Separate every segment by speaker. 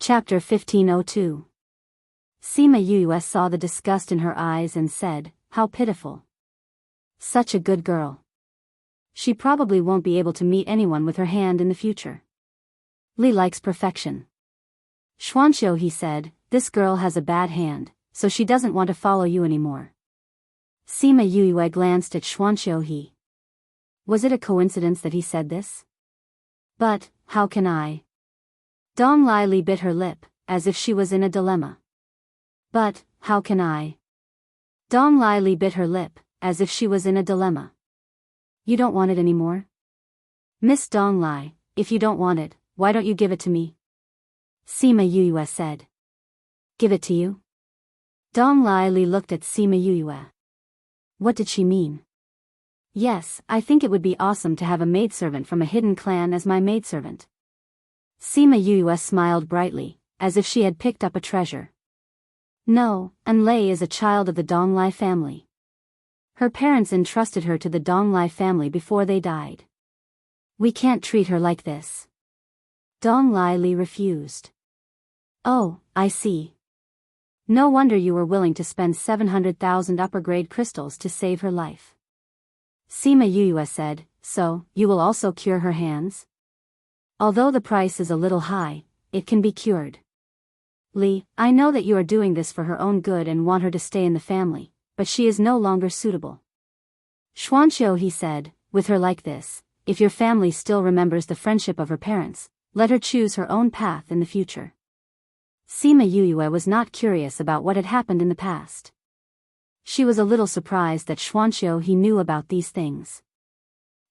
Speaker 1: Chapter 1502. Sima Yue saw the disgust in her eyes and said, "How pitiful. Such a good girl. She probably won't be able to meet anyone with her hand in the future. Li likes perfection." "Xuanxiu," he said, "this girl has a bad hand, so she doesn't want to follow you anymore." Sima Yue glanced at Xuanxiu. Was it a coincidence that he said this? But, how can I? Dong Li bit her lip, as if she was in a dilemma. But, how can I? Dong Li bit her lip, as if she was in a dilemma. You don't want it anymore? Miss Dong Li, if you don't want it, why don't you give it to me? Sima Yue said. Give it to you? Dong Li looked at Sima Yue. What did she mean? Yes, I think it would be awesome to have a maidservant from a hidden clan as my maidservant. Sima Yue smiled brightly, as if she had picked up a treasure. No, Enlei is a child of the Dong Li family. Her parents entrusted her to the Dong Li family before they died. We can't treat her like this. Dong Li refused. Oh, I see. No wonder you were willing to spend 700,000 upper-grade crystals to save her life. Sima Yue said, so, you will also cure her hands? Although the price is a little high, it can be cured. Li, I know that you are doing this for her own good and want her to stay in the family, but she is no longer suitable. Xuanxiu, he said, with her like this, if your family still remembers the friendship of her parents, let her choose her own path in the future. Sima Yue was not curious about what had happened in the past. She was a little surprised that Xuanxiu knew about these things.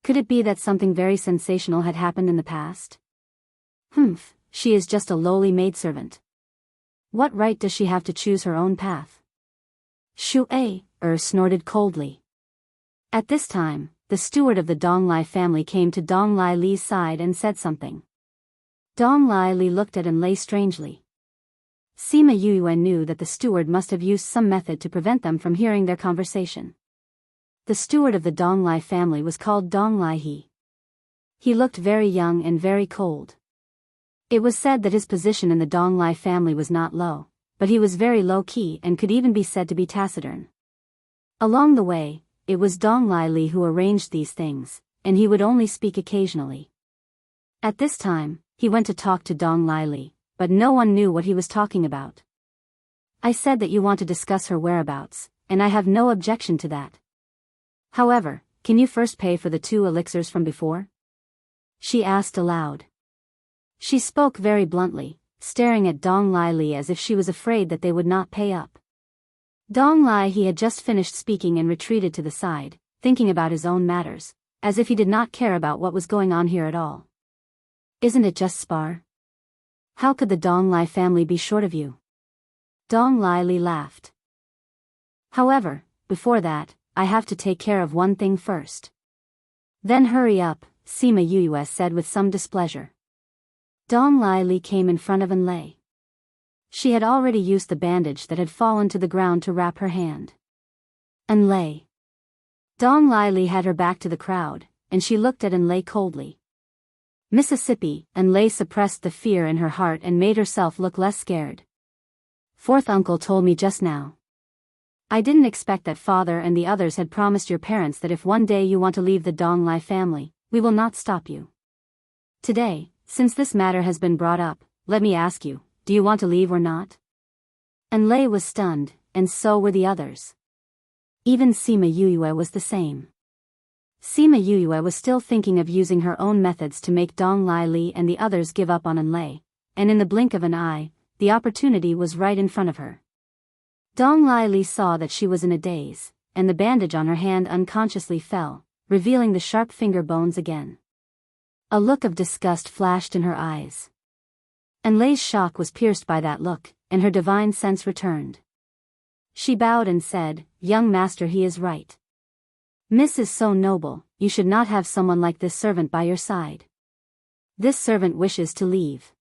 Speaker 1: Could it be that something very sensational had happened in the past? She is just a lowly maidservant. What right does she have to choose her own path? Shu-ei, snorted coldly. At this time, the steward of the Dong Li family came to Dong Li's side and said something. Dong Li looked at Enlei strangely. Sima Yue knew that the steward must have used some method to prevent them from hearing their conversation. The steward of the Dong Li family was called Dong Li. He looked very young and very cold. It was said that his position in the Dong Li family was not low, but he was very low-key and could even be said to be taciturn. Along the way, it was Dong Li who arranged these things, and he would only speak occasionally. At this time, he went to talk to Dong Li, but no one knew what he was talking about. I said that you want to discuss her whereabouts, and I have no objection to that. However, can you first pay for the 2 elixirs from before? She asked aloud. She spoke very bluntly, staring at Dong Li as if she was afraid that they would not pay up. Dong Li had just finished speaking and retreated to the side, thinking about his own matters, as if he did not care about what was going on here at all. Isn't it just spar? How could the Dong Li family be short of you? Dong Li laughed. However, before that, I have to take care of one thing first. Then hurry up, Sima Yue said with some displeasure. Dong Li came in front of Enlei. She had already used the bandage that had fallen to the ground to wrap her hand. Enlei. Dong Li had her back to the crowd, and she looked at Enlei coldly. Mississippi, Enlei suppressed the fear in her heart and made herself look less scared. Fourth uncle told me just now. I didn't expect that father and the others had promised your parents that if one day you want to leave the Dong Li family, we will not stop you. Today, since this matter has been brought up, let me ask you, do you want to leave or not? Enlei was stunned, and so were the others. Even Sima Yue was the same. Sima Yue was still thinking of using her own methods to make Dong Li and the others give up on Enlei, and in the blink of an eye, the opportunity was right in front of her. Dong Li saw that she was in a daze, and the bandage on her hand unconsciously fell, revealing the sharp finger bones again. A look of disgust flashed in her eyes. Enlei's shock was pierced by that look, and her divine sense returned. She bowed and said, "Young master, he is right. Miss is so noble, you should not have someone like this servant by your side. This servant wishes to leave.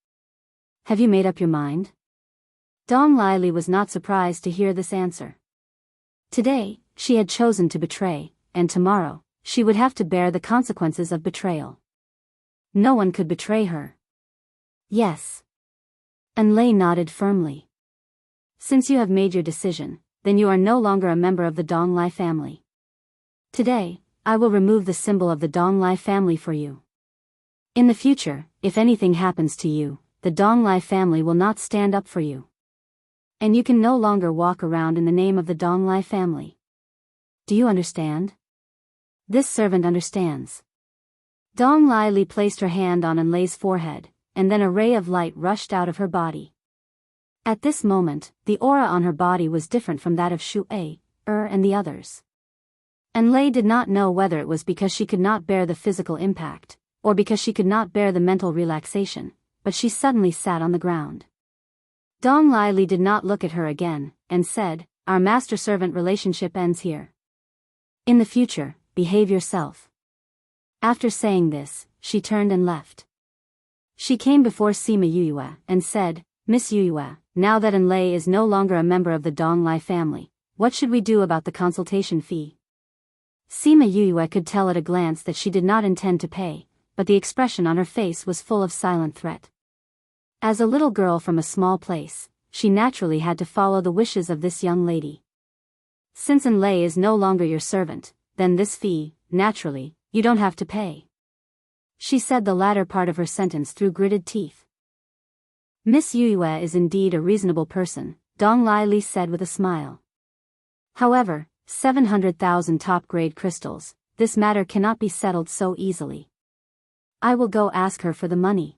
Speaker 1: Have you made up your mind?" Dong Li was not surprised to hear this answer. Today, she had chosen to betray, and tomorrow, she would have to bear the consequences of betrayal. No one could betray her. Yes. And Lei nodded firmly. Since you have made your decision, then you are no longer a member of the Donglai family. Today, I will remove the symbol of the Donglai family for you. In the future, if anything happens to you, the Donglai family will not stand up for you. And you can no longer walk around in the name of the Donglai family. Do you understand? This servant understands. Donglai Li placed her hand on Enlei's forehead, and then a ray of light rushed out of her body. At this moment, the aura on her body was different from that of Shui, and the others. Enlei did not know whether it was because she could not bear the physical impact, or because she could not bear the mental relaxation, but she suddenly sat on the ground. Donglai Li did not look at her again, and said, "Our master-servant relationship ends here. In the future, behave yourself." After saying this, she turned and left. She came before Sima Yuyue and said, "Miss Yuyue, now that Enlei is no longer a member of the Donglai family, what should we do about the consultation fee?" Sima Yuyue could tell at a glance that she did not intend to pay, but the expression on her face was full of silent threat. As a little girl from a small place, she naturally had to follow the wishes of this young lady. Since Enlei is no longer your servant, then this fee, naturally, you don't have to pay. She said the latter part of her sentence through gritted teeth. Miss Yuyue is indeed a reasonable person, Donglai Li said with a smile. However, 700,000 top-grade crystals, this matter cannot be settled so easily. I will go ask her for the money.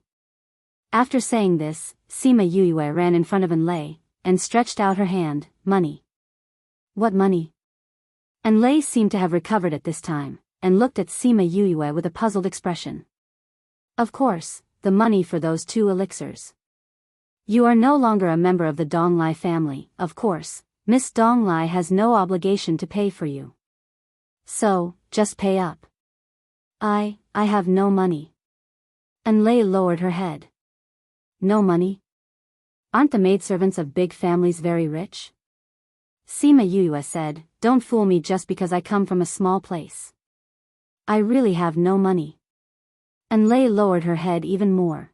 Speaker 1: After saying this, Sima Yuyue ran in front of Enlei, and stretched out her hand. Money. What money? Enlei seemed to have recovered at this time, and looked at Sima Yuyue with a puzzled expression. Of course, the money for those 2 elixirs. You are no longer a member of the Donglai family, of course, Miss Donglai has no obligation to pay for you. So, just pay up. I have no money. Enlei lowered her head. No money? Aren't the maidservants of big families very rich? Sima Yuyue said, "Don't fool me just because I come from a small place. I really have no money." Enlei lowered her head even more.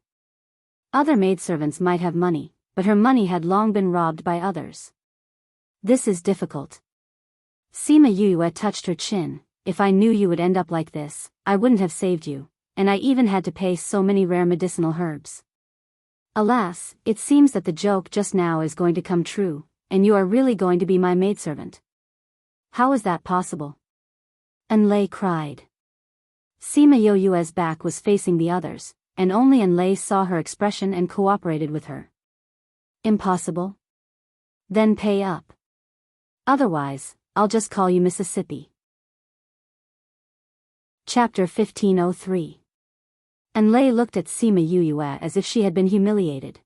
Speaker 1: Other maidservants might have money, but her money had long been robbed by others. This is difficult. Sima Yuyue touched her chin. If I knew you would end up like this, I wouldn't have saved you, and I even had to pay so many rare medicinal herbs. Alas, it seems that the joke just now is going to come true, and you are really going to be my maidservant. How is that possible? Enlei cried. Sima Yuyue's back was facing the others, and only Enlei saw her expression and cooperated with her. Impossible? Then pay up. Otherwise, I'll just call you Mississippi. Chapter 1503. Enlei looked at Sima Yuyue as if she had been humiliated.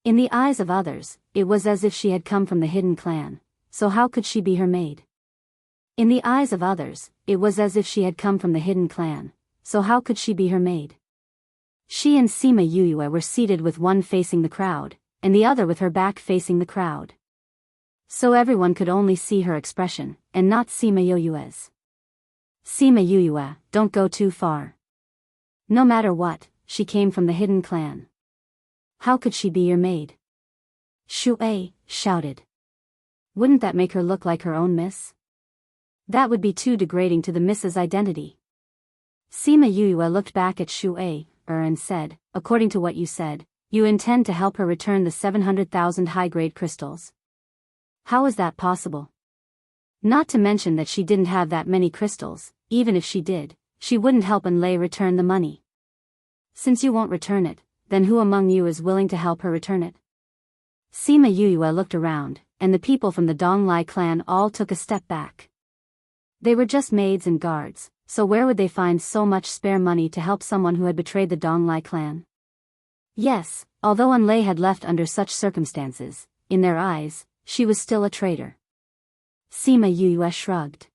Speaker 1: In the eyes of others, it was as if she had come from the hidden clan, so how could she be her maid? In the eyes of others, it was as if she had come from the hidden clan, so how could she be her maid? She and Sima Yuyue were seated with one facing the crowd, and the other with her back facing the crowd. So everyone could only see her expression, and not Sima Yuyue's. Sima Yuyue, don't go too far. No matter what, she came from the hidden clan. How could she be your maid? Shui shouted. Wouldn't that make her look like her own miss? That would be too degrading to the miss's identity. Sima Yuyue looked back at Shui, and said, according to what you said, you intend to help her return the 700,000 high-grade crystals. How is that possible? Not to mention that she didn't have that many crystals. Even if she did, she wouldn't help Enlei return the money. Since you won't return it, then who among you is willing to help her return it? Sima Yuyue looked around, and the people from the Donglai clan all took a step back. They were just maids and guards, so where would they find so much spare money to help someone who had betrayed the Donglai clan? Yes, although Enlei had left under such circumstances, in their eyes, she was still a traitor. Sima Yuyue shrugged.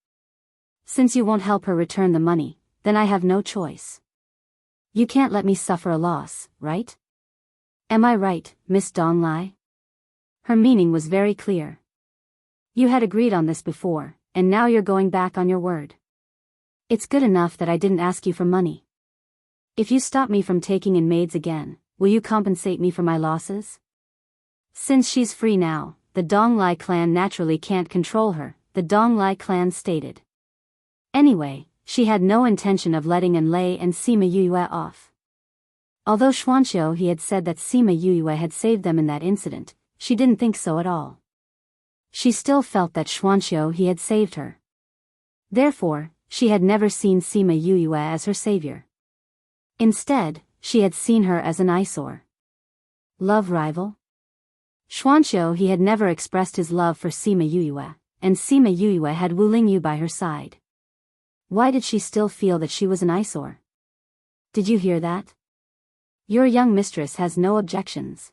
Speaker 1: Since you won't help her return the money, then I have no choice. You can't let me suffer a loss, right? Am I right, Miss Donglai? Her meaning was very clear. You had agreed on this before, and now you're going back on your word. It's good enough that I didn't ask you for money. If you stop me from taking in maids again, will you compensate me for my losses? Since she's free now, the Donglai clan naturally can't control her, the Donglai clan stated. Anyway, she had no intention of letting Enlei and Sima Yue off. Although Xuanqiu he had said that Sima Yue had saved them in that incident, she didn't think so at all. She still felt that Xuanqiu he had saved her. Therefore, she had never seen Sima Yue as her savior. Instead, she had seen her as an eyesore. Love rival? Xuanqiu he had never expressed his love for Sima Yue, and Sima Yue had Wu Lingyu by her side. Why did she still feel that she was an eyesore? Did you hear that? Your young mistress has no objections.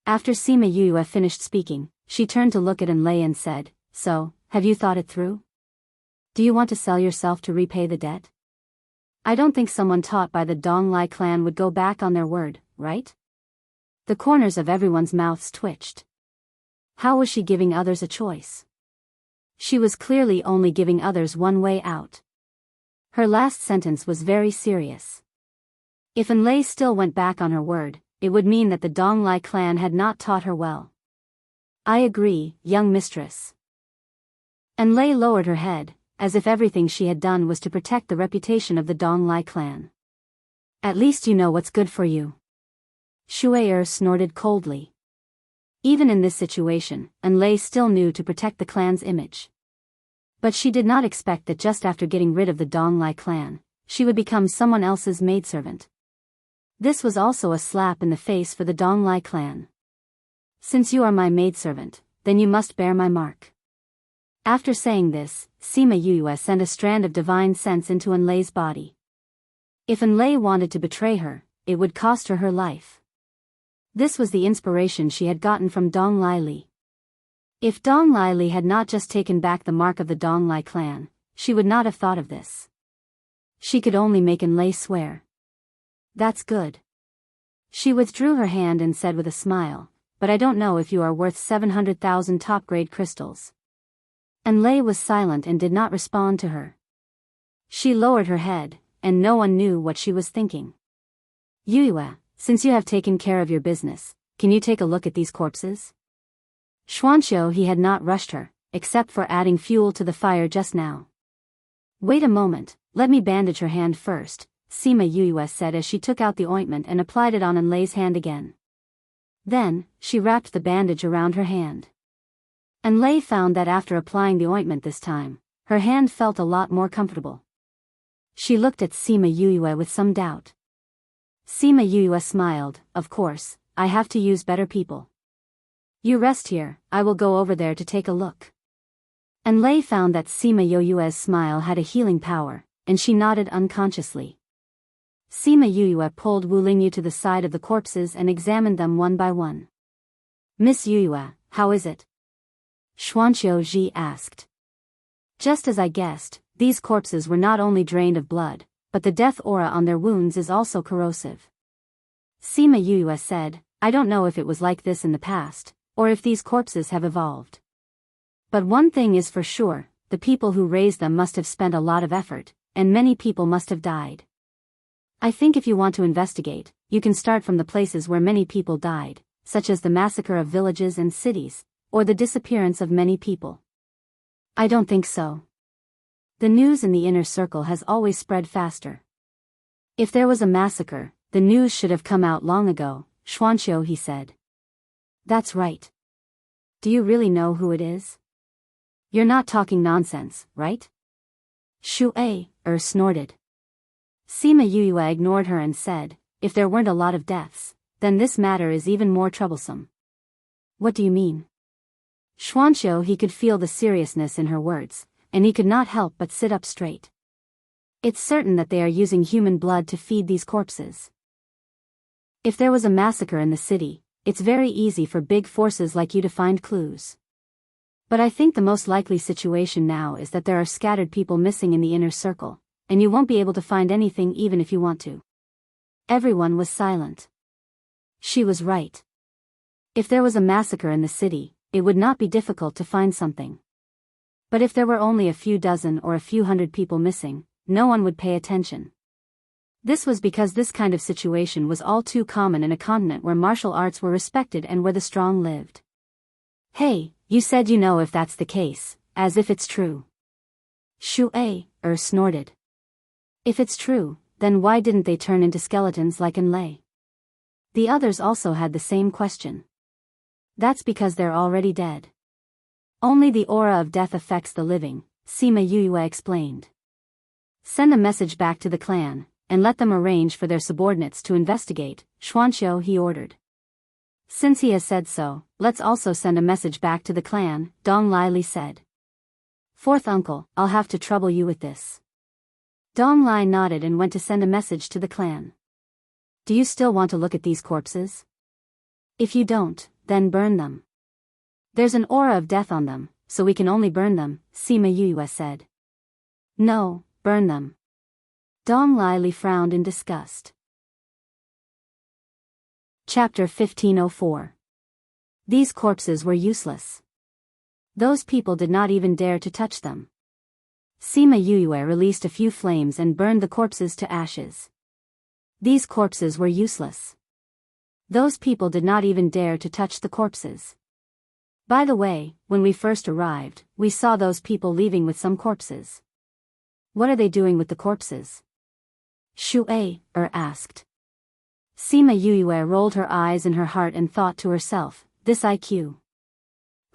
Speaker 1: After Sima Yue finished speaking, she turned to look at Enlei and said, "So, have you thought it through? Do you want to sell yourself to repay the debt? I don't think someone taught by the Donglai clan would go back on their word, right?" The corners of everyone's mouths twitched. How was she giving others a choice? She was clearly only giving others one way out. Her last sentence was very serious. If Enlei still went back on her word, it would mean that the Donglai clan had not taught her well. "I agree, young mistress." Enlei lowered her head, as if everything she had done was to protect the reputation of the Donglai clan. "At least you know what's good for you." Shuai snorted coldly. Even in this situation, Enlei still knew to protect the clan's image. But she did not expect that just after getting rid of the Donglai clan, she would become someone else's maidservant. This was also a slap in the face for the Donglai clan. "Since you are my maidservant, then you must bear my mark." After saying this, Sima Yue sent a strand of divine sense into Enlei's body. If Enlei wanted to betray her, it would cost her her life. This was the inspiration she had gotten from Dong Lai Li. If Dong Lai Li had not just taken back the mark of the Dong Lai clan, she would not have thought of this. She could only make Enlei swear. "That's good." She withdrew her hand and said with a smile, "But I don't know if you are worth 700,000 top-grade crystals." Enlei was silent and did not respond to her. She lowered her head, and no one knew what she was thinking. "Yue, since you have taken care of your business, can you take a look at these corpses?" Xuanqiu he had not rushed her, except for adding fuel to the fire just now. "Wait a moment, let me bandage her hand first," Sima Yue said as she took out the ointment and applied it on Enlei's hand again. Then, she wrapped the bandage around her hand. Enlei found that after applying the ointment this time, her hand felt a lot more comfortable. She looked at Sima Yue with some doubt. Sima Yue smiled, "Of course, I have to use better people. You rest here, I will go over there to take a look." Enlei found that Sima Yue's smile had a healing power, and she nodded unconsciously. Sima Yue pulled Wu Lingyu to the side of the corpses and examined them one by one. "Miss Yue, how is it?" Xuanqiu Ji asked. "Just as I guessed, these corpses were not only drained of blood, but the death aura on their wounds is also corrosive." Sima Yue said, "I don't know if it was like this in the past, or if these corpses have evolved. But one thing is for sure, the people who raised them must have spent a lot of effort, and many people must have died. I think if you want to investigate, you can start from the places where many people died, such as the massacre of villages and cities, or the disappearance of many people." "I don't think so. The news in the inner circle has always spread faster. If there was a massacre, the news should have come out long ago," Xuanqiu he said. "That's right. Do you really know who it is? You're not talking nonsense, right?" Shuai snorted. Sima Yue ignored her and said, "If there weren't a lot of deaths, then this matter is even more troublesome." "What do you mean?" Xuanqiu he could feel the seriousness in her words, and he could not help but sit up straight. "It's certain that they are using human blood to feed these corpses. If there was a massacre in the city, it's very easy for big forces like you to find clues. But I think the most likely situation now is that there are scattered people missing in the inner circle, and you won't be able to find anything even if you want to." Everyone was silent. She was right. If there was a massacre in the city, it would not be difficult to find something. But if there were only a few dozen or a few hundred people missing, no one would pay attention. This was because this kind of situation was all too common in a continent where martial arts were respected and where the strong lived. Hey, you said you know if that's the case, as if it's true. Shui snorted. If it's true, then why didn't they turn into skeletons like Enlay? The others also had the same question. That's because they're already dead. Only the aura of death affects the living, Sima Yue explained. Send a message back to the clan, and let them arrange for their subordinates to investigate, Xuanqiu he ordered. Since he has said so, let's also send a message back to the clan, Dong Li said. Fourth uncle, I'll have to trouble you with this. Dong Li nodded and went to send a message to the clan. Do you still want to look at these corpses? If you don't, then burn them. There's an aura of death on them, so we can only burn them, Sima Yue said. No, burn them. Dong Li frowned in disgust. Chapter 1504. These corpses were useless. Those people did not even dare to touch them. Sima Yue released a few flames and burned the corpses to ashes. These corpses were useless. Those people did not even dare to touch the corpses. By the way, when we first arrived, we saw those people leaving with some corpses. What are they doing with the corpses? Shui asked. Sima Yue rolled her eyes in her heart and thought to herself, this IQ.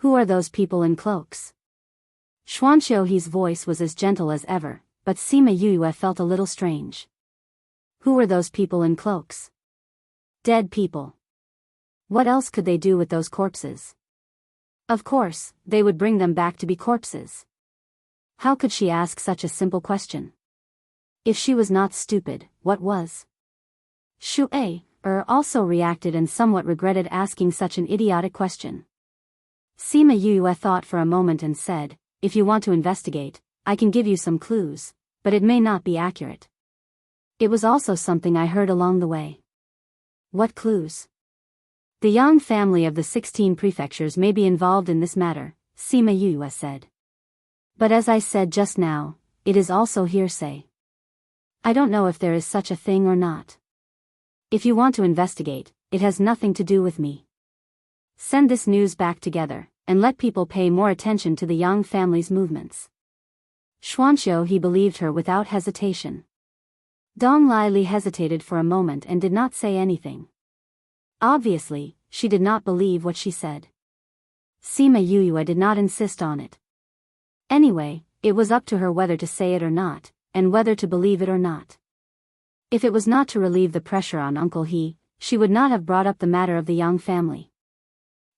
Speaker 1: Who are those people in cloaks? Xuanqiu's voice was as gentle as ever, but Sima Yue felt a little strange. Who were those people in cloaks? Dead people. What else could they do with those corpses? Of course, they would bring them back to be corpses. How could she ask such a simple question? If she was not stupid, what was? Shui also reacted and somewhat regretted asking such an idiotic question. Sima Yue thought for a moment and said, if you want to investigate, I can give you some clues, but it may not be accurate. It was also something I heard along the way. What clues? The Yang family of the 16 prefectures may be involved in this matter, Sima Yue said. But as I said just now, it is also hearsay. I don't know if there is such a thing or not. If you want to investigate, it has nothing to do with me. Send this news back together, and let people pay more attention to the Yang family's movements. Xuanqiu he believed her without hesitation. Dong Li hesitated for a moment and did not say anything. Obviously, she did not believe what she said. Sima Yue did not insist on it. Anyway, it was up to her whether to say it or not, and whether to believe it or not. If it was not to relieve the pressure on Uncle He, she would not have brought up the matter of the Yang family.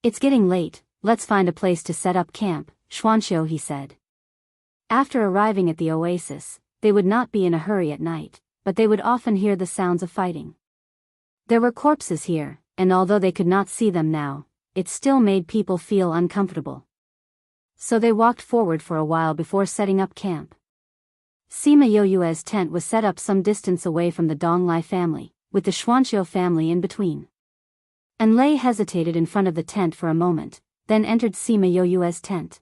Speaker 1: It's getting late, let's find a place to set up camp, Xuanqiu he said. After arriving at the oasis, they would not be in a hurry at night, but they would often hear the sounds of fighting. There were corpses here, and although they could not see them now, it still made people feel uncomfortable. So they walked forward for a while before setting up camp. Sima Yue's tent was set up some distance away from the Dong Li family, with the Xuanqiu family in between. Enlay hesitated in front of the tent for a moment, then entered Sima Yue's tent.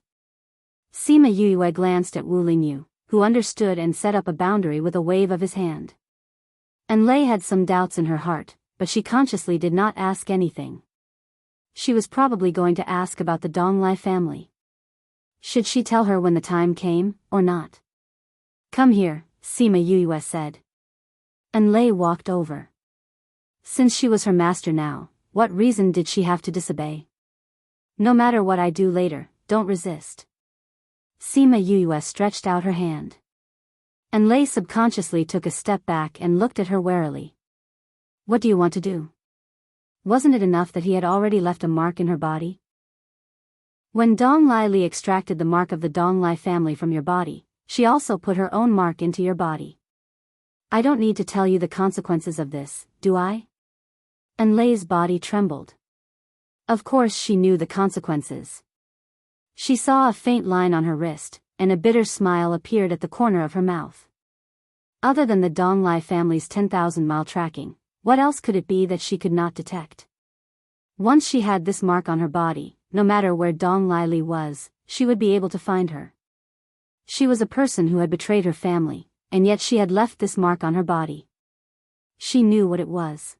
Speaker 1: Sima Yue glanced at Wu Lingyu, who understood and set up a boundary with a wave of his hand. Enlay had some doubts in her heart, but she consciously did not ask anything. She was probably going to ask about the Dong Li family. Should she tell her when the time came, or not? Come here, Sima Yue said. Enlay walked over. Since she was her master now, what reason did she have to disobey? No matter what I do later, don't resist. Sima Yue stretched out her hand. Enlay subconsciously took a step back and looked at her warily. What do you want to do? Wasn't it enough that he had already left a mark in her body? When Dong Li extracted the mark of the Dong Li family from your body, she also put her own mark into your body. I don't need to tell you the consequences of this, do I? Enlay's body trembled. Of course she knew the consequences. She saw a faint line on her wrist, and a bitter smile appeared at the corner of her mouth. Other than the Dong Li family's 10,000-mile tracking, what else could it be that she could not detect? Once she had this mark on her body, no matter where Dong Li was, she would be able to find her. She was a person who had betrayed her family, and yet she had left this mark on her body. She knew what it was.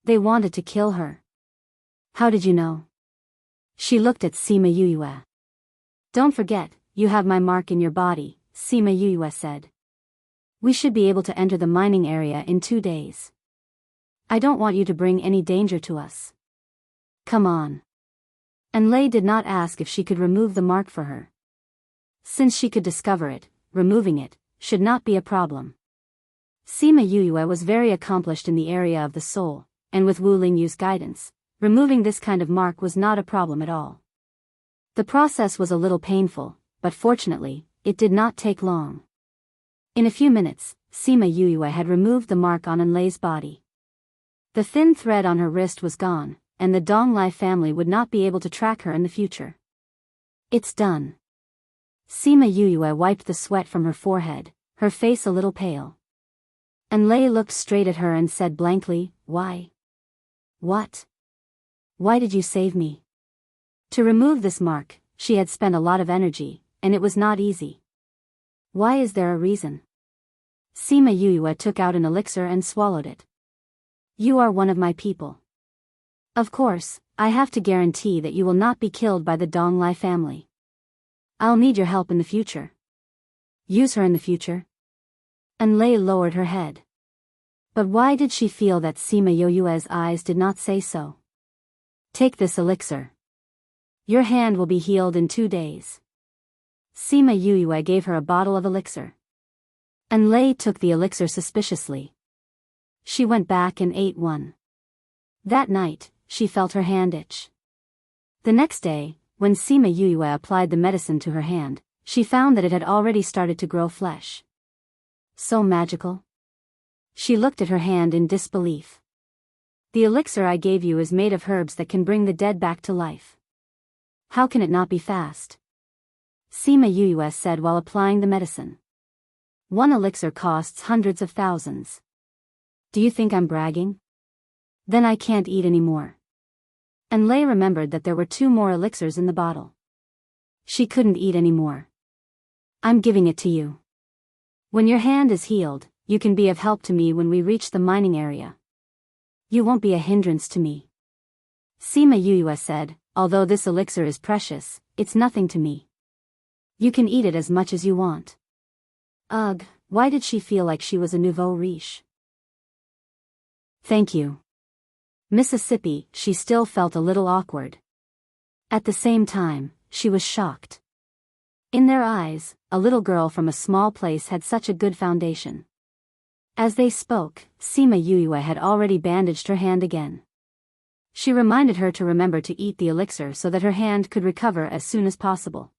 Speaker 1: They wanted to kill her. How did you know? She looked at Sima Yuyue. Don't forget, you have my mark in your body, Sima Yuyue said. We should be able to enter the mining area in 2 days. I don't want you to bring any danger to us. Come on. And Lei did not ask if she could remove the mark for her. Since she could discover it, removing it should not be a problem. Sima Yuyue was very accomplished in the area of the soul, and with Wu Lingyu's guidance, removing this kind of mark was not a problem at all. The process was a little painful, but fortunately, it did not take long. In a few minutes, Sima Yuyue had removed the mark on Enlei's body. The thin thread on her wrist was gone, and the Donglai family would not be able to track her in the future. It's done. Sima Yuyue wiped the sweat from her forehead, her face a little pale. Enlei looked straight at her and said blankly, "Why? What? Why did you save me?" To remove this mark, she had spent a lot of energy, and it was not easy. Why is there a reason? Sima Yuyue took out an elixir and swallowed it. You are one of my people. Of course, I have to guarantee that you will not be killed by the Donglai family. I'll need your help in the future. Use her in the future? Enlei lowered her head. But why did she feel that Sima Yuyue's eyes did not say so? Take this elixir. Your hand will be healed in 2 days. Sima Yuyue gave her a bottle of elixir. Enlei took the elixir suspiciously. She went back and ate one. That night, she felt her hand itch. The next day, when Sima Yuyue applied the medicine to her hand, she found that it had already started to grow flesh. So magical. She looked at her hand in disbelief. The elixir I gave you is made of herbs that can bring the dead back to life. How can it not be fast? Sima Yuyue said while applying the medicine. One elixir costs hundreds of thousands. Do you think I'm bragging? Then I can't eat anymore. Enlei remembered that there were 2 more elixirs in the bottle. She couldn't eat anymore. I'm giving it to you. When your hand is healed, you can be of help to me when we reach the mining area. You won't be a hindrance to me. Sima Yuyue said, although this elixir is precious, it's nothing to me. You can eat it as much as you want. Ugh, why did she feel like she was a nouveau riche? Thank you. Mississippi, she still felt a little awkward. At the same time, she was shocked. In their eyes, a little girl from a small place had such a good foundation. As they spoke, Sima Yuyue had already bandaged her hand again. She reminded her to remember to eat the elixir so that her hand could recover as soon as possible.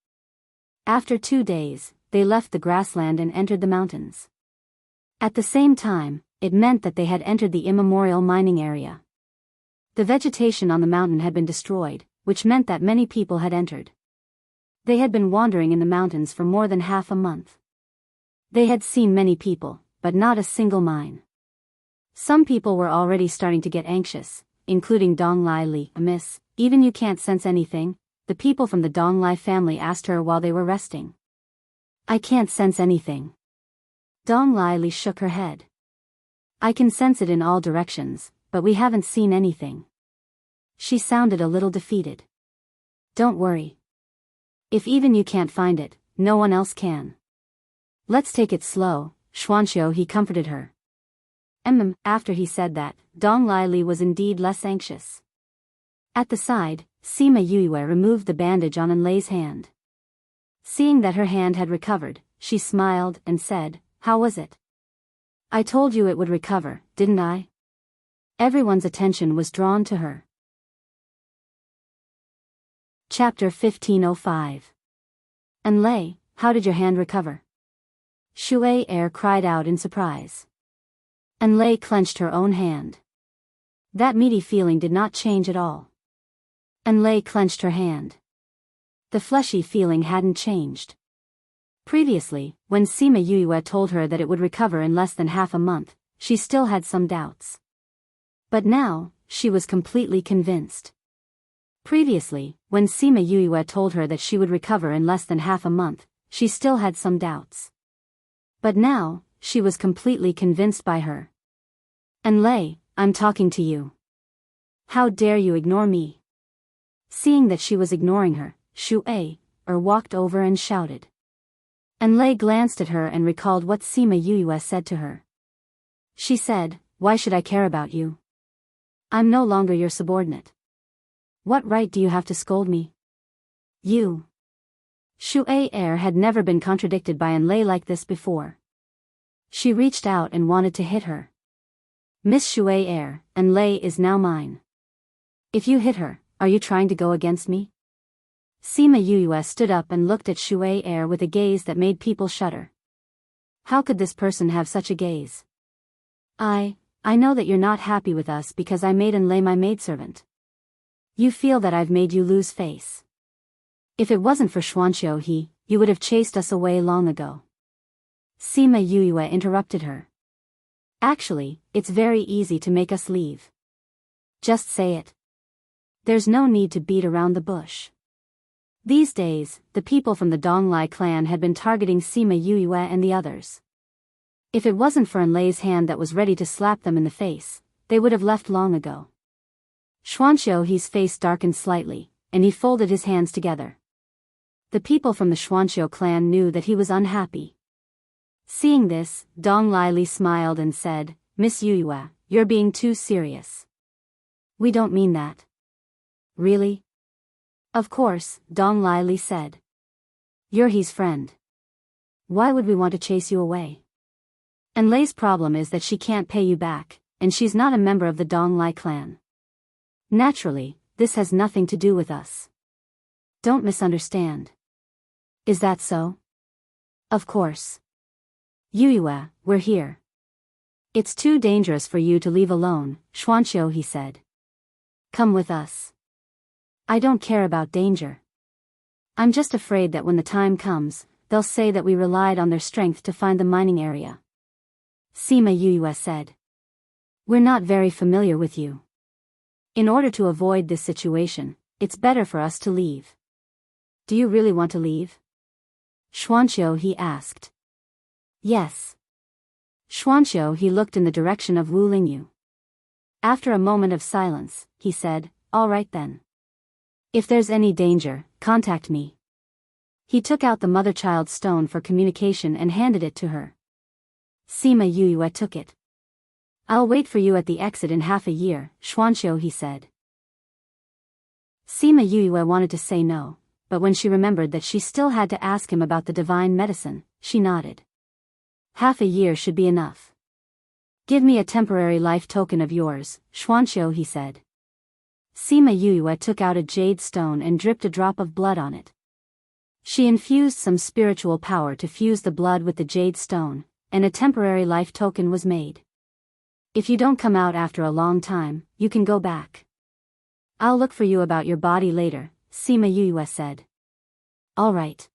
Speaker 1: After 2 days, they left the grassland and entered the mountains. At the same time, it meant that they had entered the immemorial mining area. The vegetation on the mountain had been destroyed, which meant that many people had entered. They had been wandering in the mountains for more than half a month. They had seen many people, but not a single mine. Some people were already starting to get anxious, including Donglai Li. Miss, even you can't sense anything? The people from the Donglai family asked her while they were resting. I can't sense anything. Donglai Li shook her head. I can sense it in all directions, but we haven't seen anything. She sounded a little defeated. Don't worry. If even you can't find it, no one else can. Let's take it slow, Xuanxiu, he comforted her. After he said that, Donglai Li was indeed less anxious. At the side, Sima Yuyue removed the bandage on Enlei's hand. Seeing that her hand had recovered, she smiled and said, How was it? I told you it would recover, didn't I? Everyone's attention was drawn to her. Chapter 1505. Enlei, how did your hand recover? Shui Er cried out in surprise. Enlei clenched her own hand. That meaty feeling did not change at all. Enlei clenched her hand. The fleshy feeling hadn't changed. Previously, when Sima Yuyue told her that it would recover in less than half a month, she still had some doubts. But now, she was completely convinced. Previously, when Sima Yuyue told her that she would recover in less than half a month, she still had some doubts. But now, she was completely convinced by her. And Lei, I'm talking to you. How dare you ignore me? Seeing that she was ignoring her, Shu-er walked over and shouted. And Lei glanced at her and recalled what Sima Yue said to her. She said, "Why should I care about you? I'm no longer your subordinate. What right do you have to scold me? You." Shu-er had never been contradicted by An Lei like this before. She reached out and wanted to hit her. "Miss Shu-er, An Lei is now mine. If you hit her, are you trying to go against me?" Sima Yue stood up and looked at Shu-er with a gaze that made people shudder. How could this person have such a gaze? I know that you're not happy with us because I made An Lei my maidservant. You feel that I've made you lose face. If it wasn't for Xuanqiu he, you would have chased us away long ago. Sima Yue interrupted her. Actually, it's very easy to make us leave. Just say it. There's no need to beat around the bush. These days, the people from the Donglai clan had been targeting Sima Yue and the others. If it wasn't for An Lei's hand that was ready to slap them in the face, they would have left long ago. Xuanqiu he's face darkened slightly, and he folded his hands together. The people from the Xuanqiu clan knew that he was unhappy. Seeing this, Dong Lili smiled and said, "Miss Yue, you're being too serious. We don't mean that." "Really?" "Of course," Dong Lili said. "You're his friend. Why would we want to chase you away? And Lei's problem is that she can't pay you back, and she's not a member of the Dong Lai clan. Naturally, this has nothing to do with us. Don't misunderstand." "Is that so?" "Of course. Yue, we're here. It's too dangerous for you to leave alone," Xuanqiu he said. "Come with us." "I don't care about danger. I'm just afraid that when the time comes, they'll say that we relied on their strength to find the mining area." Sima Yue said. "We're not very familiar with you. In order to avoid this situation, it's better for us to leave." "Do you really want to leave?" Xuanqiu he asked. "Yes." Xuanqiu he looked in the direction of Wu Lingyu. After a moment of silence, he said, "All right then. If there's any danger, contact me." He took out the mother-child stone for communication and handed it to her. Sima Yue took it. "I'll wait for you at the exit in half a year," Xuanqiu he said. Sima Yue wanted to say no, but when she remembered that she still had to ask him about the divine medicine, she nodded. "Half a year should be enough. Give me a temporary life token of yours," Xuanqiu he said. Sima Yue took out a jade stone and dripped a drop of blood on it. She infused some spiritual power to fuse the blood with the jade stone, and a temporary life token was made. "If you don't come out after a long time, you can go back. I'll look for you about your body later," Sima Yue said. "All right."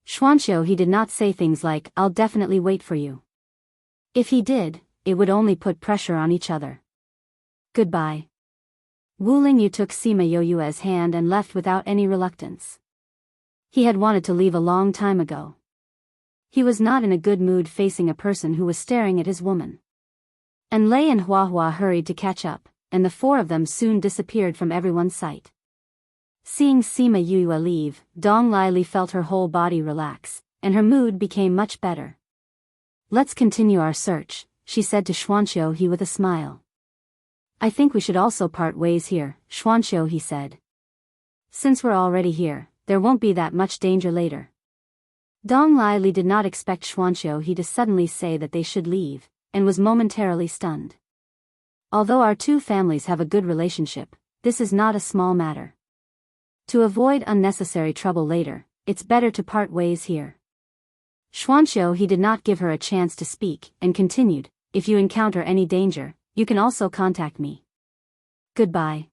Speaker 1: Xuanqiu he did not say things like, "I'll definitely wait for you." If he did, it would only put pressure on each other. "Goodbye." Wu Lingyu took Sima Yue's hand and left without any reluctance. He had wanted to leave a long time ago. He was not in a good mood facing a person who was staring at his woman. And Lei and Hua hurried to catch up, and the four of them soon disappeared from everyone's sight. Seeing Sima Yue leave, Dong Lili felt her whole body relax, and her mood became much better. "Let's continue our search," she said to Xuanqiu he with a smile. "I think we should also part ways here," Xuanqiu he said. "Since we're already here, there won't be that much danger later." Dong Lili did not expect Xuanqiu he to suddenly say that they should leave, and was momentarily stunned. Although our two families have a good relationship, this is not a small matter. To avoid unnecessary trouble later, it's better to part ways here. Xuanqiu he did not give her a chance to speak, and continued, "If you encounter any danger, you can also contact me. Goodbye."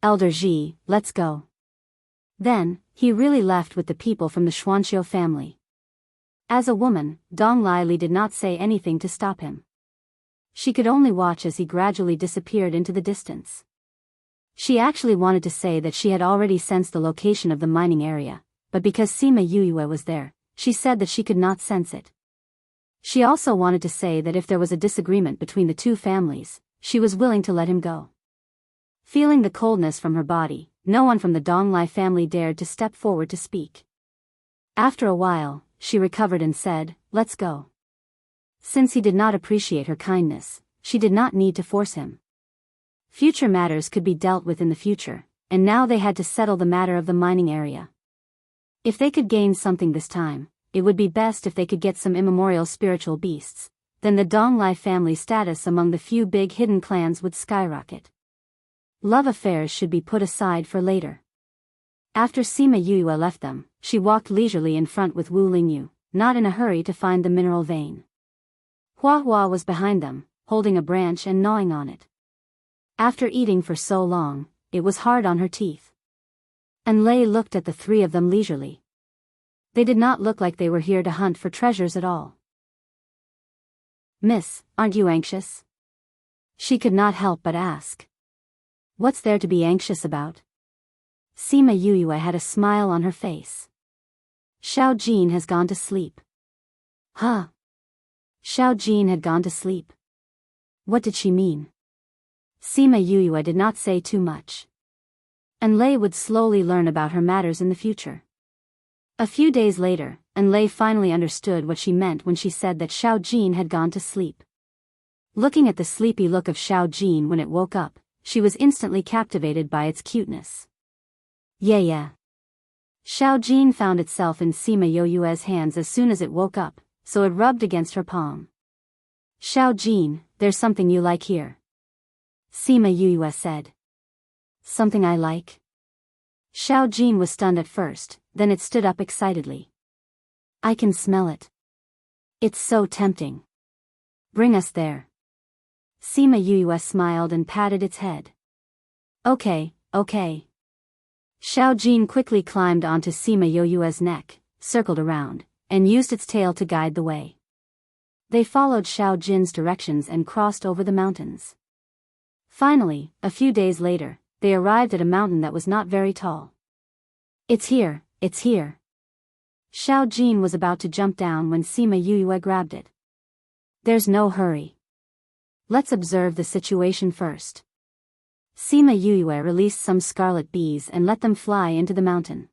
Speaker 1: Elder Ji, let's go." Then, he really left with the people from the Xuanqiu family. As a woman, Dong Lili did not say anything to stop him. She could only watch as he gradually disappeared into the distance. She actually wanted to say that she had already sensed the location of the mining area, but because Sima Yue was there, she said that she could not sense it. She also wanted to say that if there was a disagreement between the two families, she was willing to let him go. Feeling the coldness from her body, no one from the Donglai family dared to step forward to speak. After a while, she recovered and said, "Let's go." Since he did not appreciate her kindness, she did not need to force him. Future matters could be dealt with in the future, and now they had to settle the matter of the mining area. If they could gain something this time, it would be best if they could get some immemorial spiritual beasts, then the Donglai family status among the few big hidden clans would skyrocket. Love affairs should be put aside for later. After Sima Yue left them, she walked leisurely in front with Wu Lingyu, not in a hurry to find the mineral vein. Hua Hua was behind them, holding a branch and gnawing on it. After eating for so long, it was hard on her teeth. And Lei looked at the three of them leisurely. They did not look like they were here to hunt for treasures at all. "Miss, aren't you anxious?" She could not help but ask. "What's there to be anxious about?" Sima Yue had a smile on her face. "Xiao Jin has gone to sleep." Huh? Xiao Jin had gone to sleep. What did she mean? Sima Yue did not say too much. And Lei would slowly learn about her matters in the future. A few days later, and Lei finally understood what she meant when she said that Xiao Jin had gone to sleep. Looking at the sleepy look of Xiao Jin when it woke up, she was instantly captivated by its cuteness. Yeah. Xiao Jin found itself in Sima Yue's hands as soon as it woke up, so it rubbed against her palm. "Xiao Jin, there's something you like here," Sima Yue said. "Something I like?" Xiao Jin was stunned at first, then it stood up excitedly. "I can smell it. It's so tempting. Bring us there." Sima Yue smiled and patted its head. Okay. Xiao Jin quickly climbed onto Sima Yue's neck, circled around, and used its tail to guide the way. They followed Xiao Jin's directions and crossed over the mountains. Finally, a few days later, they arrived at a mountain that was not very tall. It's here. Xiao Jin was about to jump down when Sima Yue grabbed it. "There's no hurry. Let's observe the situation first." Sima Yue released some scarlet bees and let them fly into the mountain.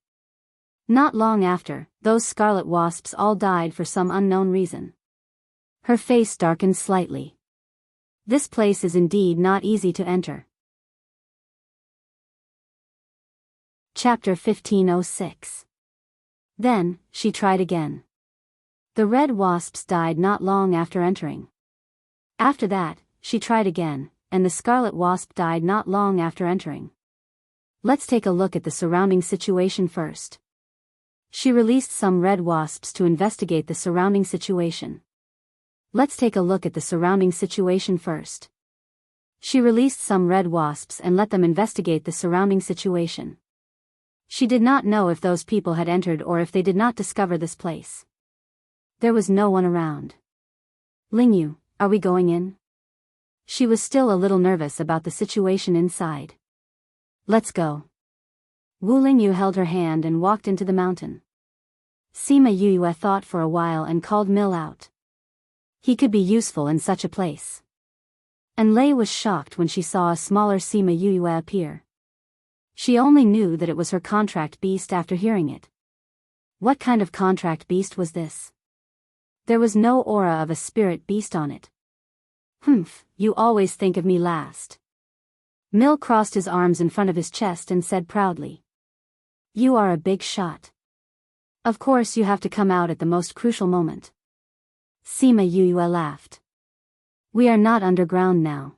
Speaker 1: Not long after, those scarlet wasps all died for some unknown reason. Her face darkened slightly. This place is indeed not easy to enter. Chapter 1506. Then, she tried again. The red wasps died not long after entering. After that, she tried again, and the scarlet wasp died not long after entering. Let's take a look at the surrounding situation first. She released some red wasps to investigate the surrounding situation. Let's take a look at the surrounding situation first. She released some red wasps and let them investigate the surrounding situation. She did not know if those people had entered or if they did not discover this place. There was no one around. "Lingyu, are we going in?" She was still a little nervous about the situation inside. "Let's go." Wu Lingyu held her hand and walked into the mountain. Sima Yue thought for a while and called Mill out. He could be useful in such a place. And Lei was shocked when she saw a smaller Sima Yue appear. She only knew that it was her contract beast after hearing it. What kind of contract beast was this? There was no aura of a spirit beast on it. "Humph, you always think of me last." Mill crossed his arms in front of his chest and said proudly. "You are a big shot. Of course you have to come out at the most crucial moment." Sima Yue laughed. "We are not underground now.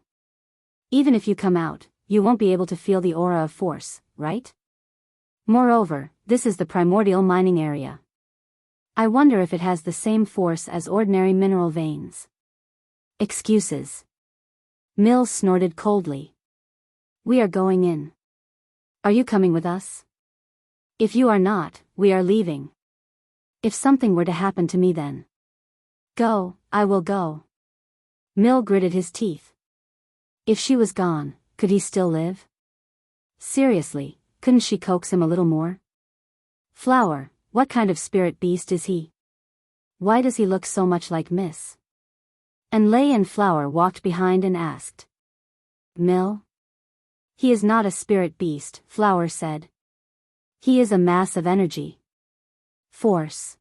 Speaker 1: Even if you come out, you won't be able to feel the aura of force, right? Moreover, this is the primordial mining area. I wonder if it has the same force as ordinary mineral veins." "Excuses." Mill snorted coldly. "We are going in. Are you coming with us? If you are not, we are leaving. If something were to happen to me then." "Go, I will go." Mill gritted his teeth. If she was gone, could he still live? Seriously, couldn't she coax him a little more? "Flower, what kind of spirit beast is he?" Why does he look so much like Miss? And Lei and Flower walked behind and asked. Mill? He is not a spirit beast, Flower said. He is a mass of energy. Force.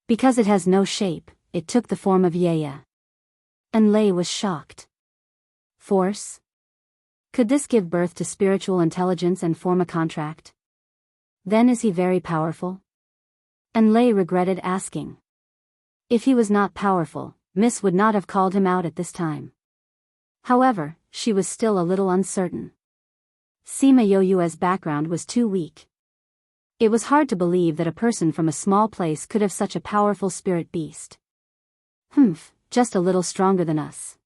Speaker 1: Because it has no shape, it took the form of Yaya. And Lei was shocked. Force? Could this give birth to spiritual intelligence and form a contract? Then is he very powerful? And Lei regretted asking. If he was not powerful, Miss would not have called him out at this time. However, she was still a little uncertain. Sima Yoyue's background was too weak. It was hard to believe that a person from a small place could have such a powerful spirit beast. Just a little stronger than us.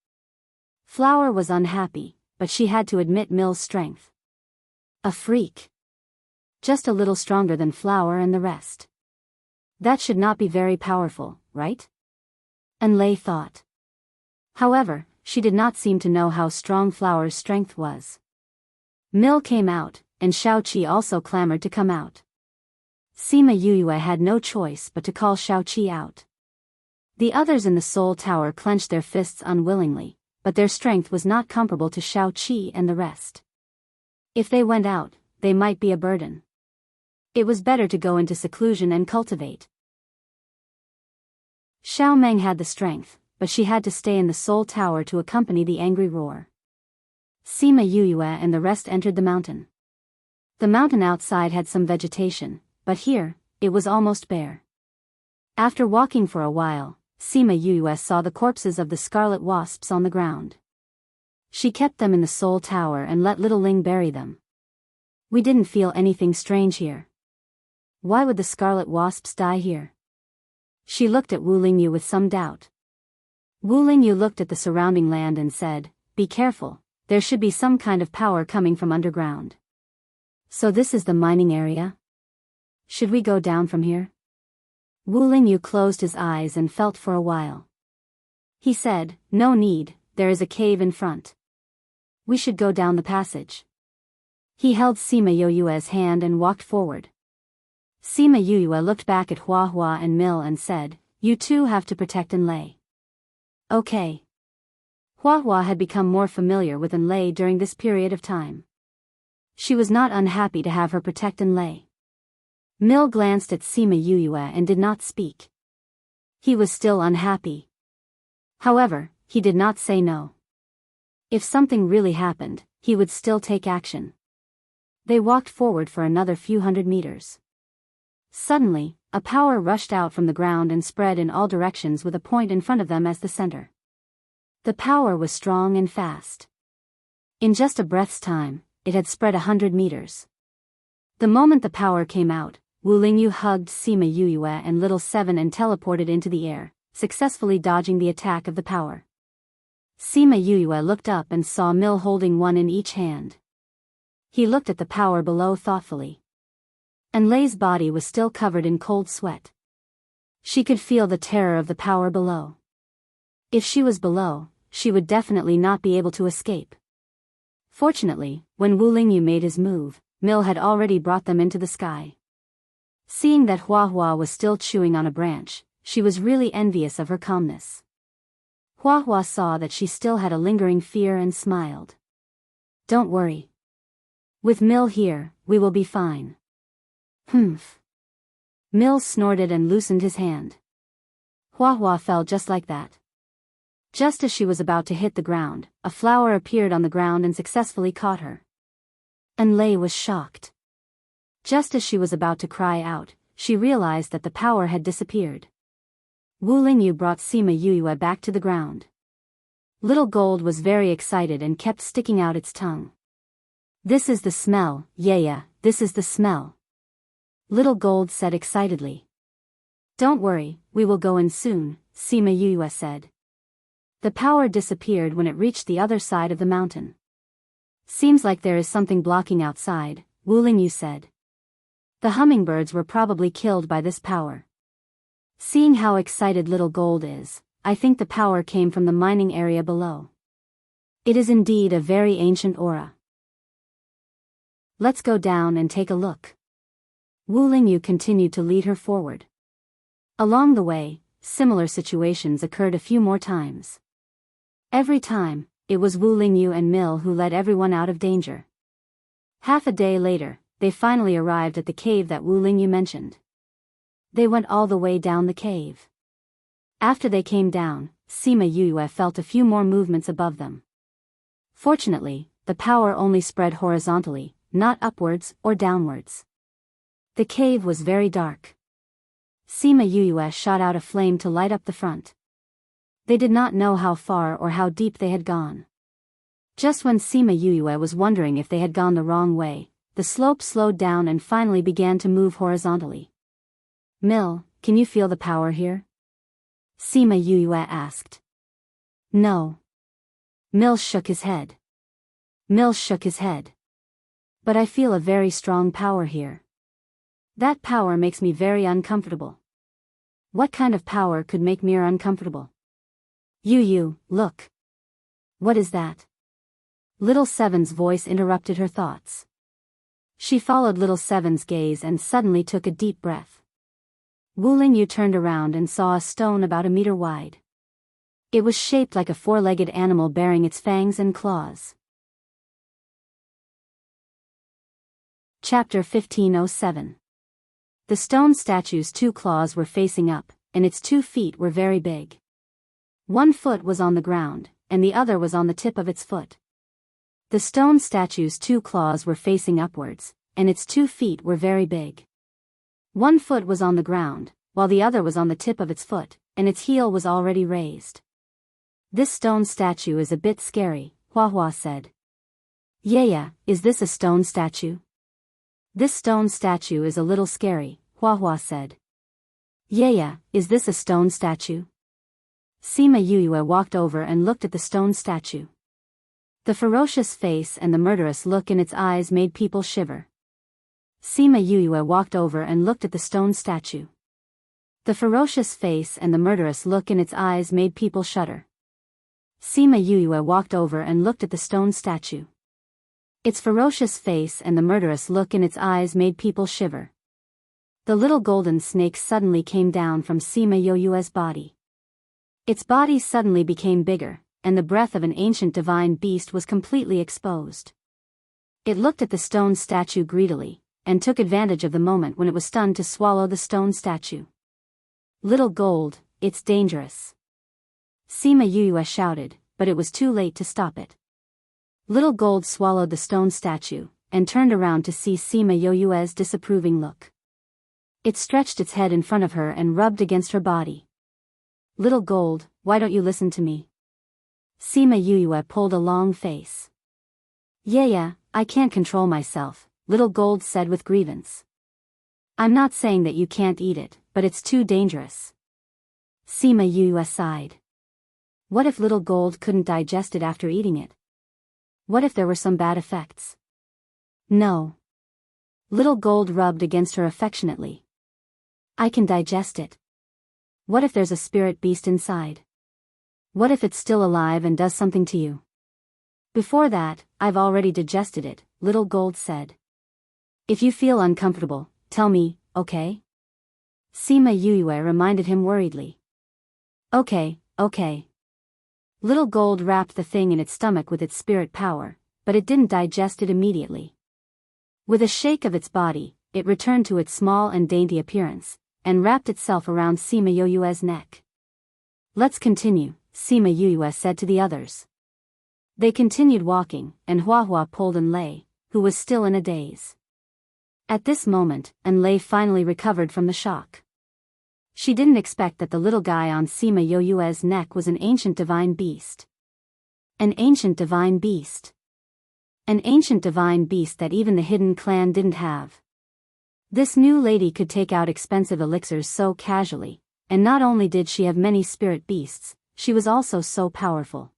Speaker 1: Flower was unhappy, but she had to admit Mill's strength. A freak. Just a little stronger than Flower and the rest. That should not be very powerful, right? And Lei thought. However, she did not seem to know how strong Flower's strength was. Mill came out, and Xiaoqi also clamored to come out. Sima Yuyue had no choice but to call Xiaoqi out. The others in the Soul Tower clenched their fists unwillingly, but their strength was not comparable to Xiaoqi and the rest. If they went out, they might be a burden. It was better to go into seclusion and cultivate. Xiao Meng had the strength, but she had to stay in the Soul Tower to accompany the angry roar. Sima Yuyue and the rest entered the mountain. The mountain outside had some vegetation, but here, it was almost bare. After walking for a while, Sima Yuyue saw the corpses of the scarlet wasps on the ground. She kept them in the Soul Tower and let little Ling bury them. We didn't feel anything strange here. Why would the scarlet wasps die here? She looked at Wu Lingyu with some doubt. Wu Lingyu looked at the surrounding land and said, "Be careful, there should be some kind of power coming from underground." So this is the mining area? Should we go down from here? Wu Lingyu closed his eyes and felt for a while. He said, "No need, there is a cave in front. We should go down the passage." He held Sima Yoyue's hand and walked forward. Sima Yuyue looked back at Hua Hua and Mill and said, "You two have to protect Enlei." Okay. Hua Hua had become more familiar with Enlei during this period of time. She was not unhappy to have her protect Enlei. Mill glanced at Sima Yuyue and did not speak. He was still unhappy. However, he did not say no. If something really happened, he would still take action. They walked forward for another few hundred meters. Suddenly, a power rushed out from the ground and spread in all directions with a point in front of them as the center. The power was strong and fast. In just a breath's time, it had spread 100 meters. The moment the power came out, Wu Lingyu hugged Sima Yuyue and Little Seven and teleported into the air, successfully dodging the attack of the power. Sima Yuyue looked up and saw Mill holding one in each hand. He looked at the power below thoughtfully. Enlei's body was still covered in cold sweat. She could feel the terror of the power below. If she was below, she would definitely not be able to escape. Fortunately, when Wu Lingyu made his move, Mill had already brought them into the sky. Seeing that Hua Hua was still chewing on a branch, she was really envious of her calmness. Hua Hua saw that she still had a lingering fear and smiled. "Don't worry. With Mill here, we will be fine." Humph. Mill snorted and loosened his hand. Hua Hua fell just like that. Just as she was about to hit the ground, a flower appeared on the ground and successfully caught her. Enlei was shocked. Just as she was about to cry out, she realized that the power had disappeared. Wu Lingyu brought Sima Yuyue back to the ground. Little Gold was very excited and kept sticking out its tongue. "This is the smell, Yaya, this is the smell," Little Gold said excitedly. "Don't worry, we will go in soon," Sima Yuyue said. The power disappeared when it reached the other side of the mountain. "Seems like there is something blocking outside," Wu Lingyu said. The hummingbirds were probably killed by this power. Seeing how excited Little Gold is, I think the power came from the mining area below. It is indeed a very ancient aura. Let's go down and take a look. Wu Lingyu continued to lead her forward. Along the way, similar situations occurred a few more times. Every time, it was Wu Lingyu and Mill who led everyone out of danger. Half a day later, they finally arrived at the cave that Wu Lingyu mentioned. They went all the way down the cave. After they came down, Sima Yue felt a few more movements above them. Fortunately, the power only spread horizontally, not upwards or downwards. The cave was very dark. Sima Yue shot out a flame to light up the front. They did not know how far or how deep they had gone. Just when Sima Yue was wondering if they had gone the wrong way, the slope slowed down and finally began to move horizontally. Mill, can you feel the power here? Sima Yue asked. No. Mill shook his head. But I feel a very strong power here. That power makes me very uncomfortable. What kind of power could make me uncomfortable? Yu, look. What is that? Little Seven's voice interrupted her thoughts. She followed Little Seven's gaze and suddenly took a deep breath. Wu Lingyu turned around and saw a stone about a meter wide. It was shaped like a four-legged animal bearing its fangs and claws. Chapter 1507. The stone statue's 2 claws were facing up, and its 2 feet were very big. 1 foot was on the ground, and the other was on the tip of its foot. The stone statue's 2 claws were facing upwards, and its 2 feet were very big. 1 foot was on the ground, while the other was on the tip of its foot, and its heel was already raised. This stone statue is a bit scary, Hua said. Yeah, is this a stone statue? This stone statue is a little scary, Hua said. Yeah, is this a stone statue? Sima Yue walked over and looked at the stone statue. The ferocious face and the murderous look in its eyes made people shiver. Sima Yue walked over and looked at the stone statue. The ferocious face and the murderous look in its eyes made people shudder. Sima Yue walked over and looked at the stone statue. Its ferocious face and the murderous look in its eyes made people shiver. The little golden snake suddenly came down from Sima Yue's body. Its body suddenly became bigger, and the breath of an ancient divine beast was completely exposed. It looked at the stone statue greedily, and took advantage of the moment when it was stunned to swallow the stone statue. Little Gold, it's dangerous. Sima Yue shouted, but it was too late to stop it. Little Gold swallowed the stone statue, and turned around to see Sima Yue's disapproving look. It stretched its head in front of her and rubbed against her body. Little Gold, why don't you listen to me? Sima Yue pulled a long face. Yeah, I can't control myself, Little Gold said with grievance. I'm not saying that you can't eat it, but it's too dangerous. Sima Yue sighed. What if Little Gold couldn't digest it after eating it? What if there were some bad effects? No. Little Gold rubbed against her affectionately. I can digest it. What if there's a spirit beast inside? What if it's still alive and does something to you? Before that, I've already digested it, Little Gold said. If you feel uncomfortable, tell me, okay? Sima Yue reminded him worriedly. Okay. Little Gold wrapped the thing in its stomach with its spirit power, but it didn't digest it immediately. With a shake of its body, it returned to its small and dainty appearance, and wrapped itself around Sima Yue's neck. Let's continue, Sima Yue said to the others. They continued walking, and Hua pulled Enlei, who was still in a daze. At this moment, Enlei finally recovered from the shock. She didn't expect that the little guy on Sima Yue's neck was an ancient divine beast. An ancient divine beast. An ancient divine beast that even the hidden clan didn't have. This new lady could take out expensive elixirs so casually, and not only did she have many spirit beasts, she was also so powerful.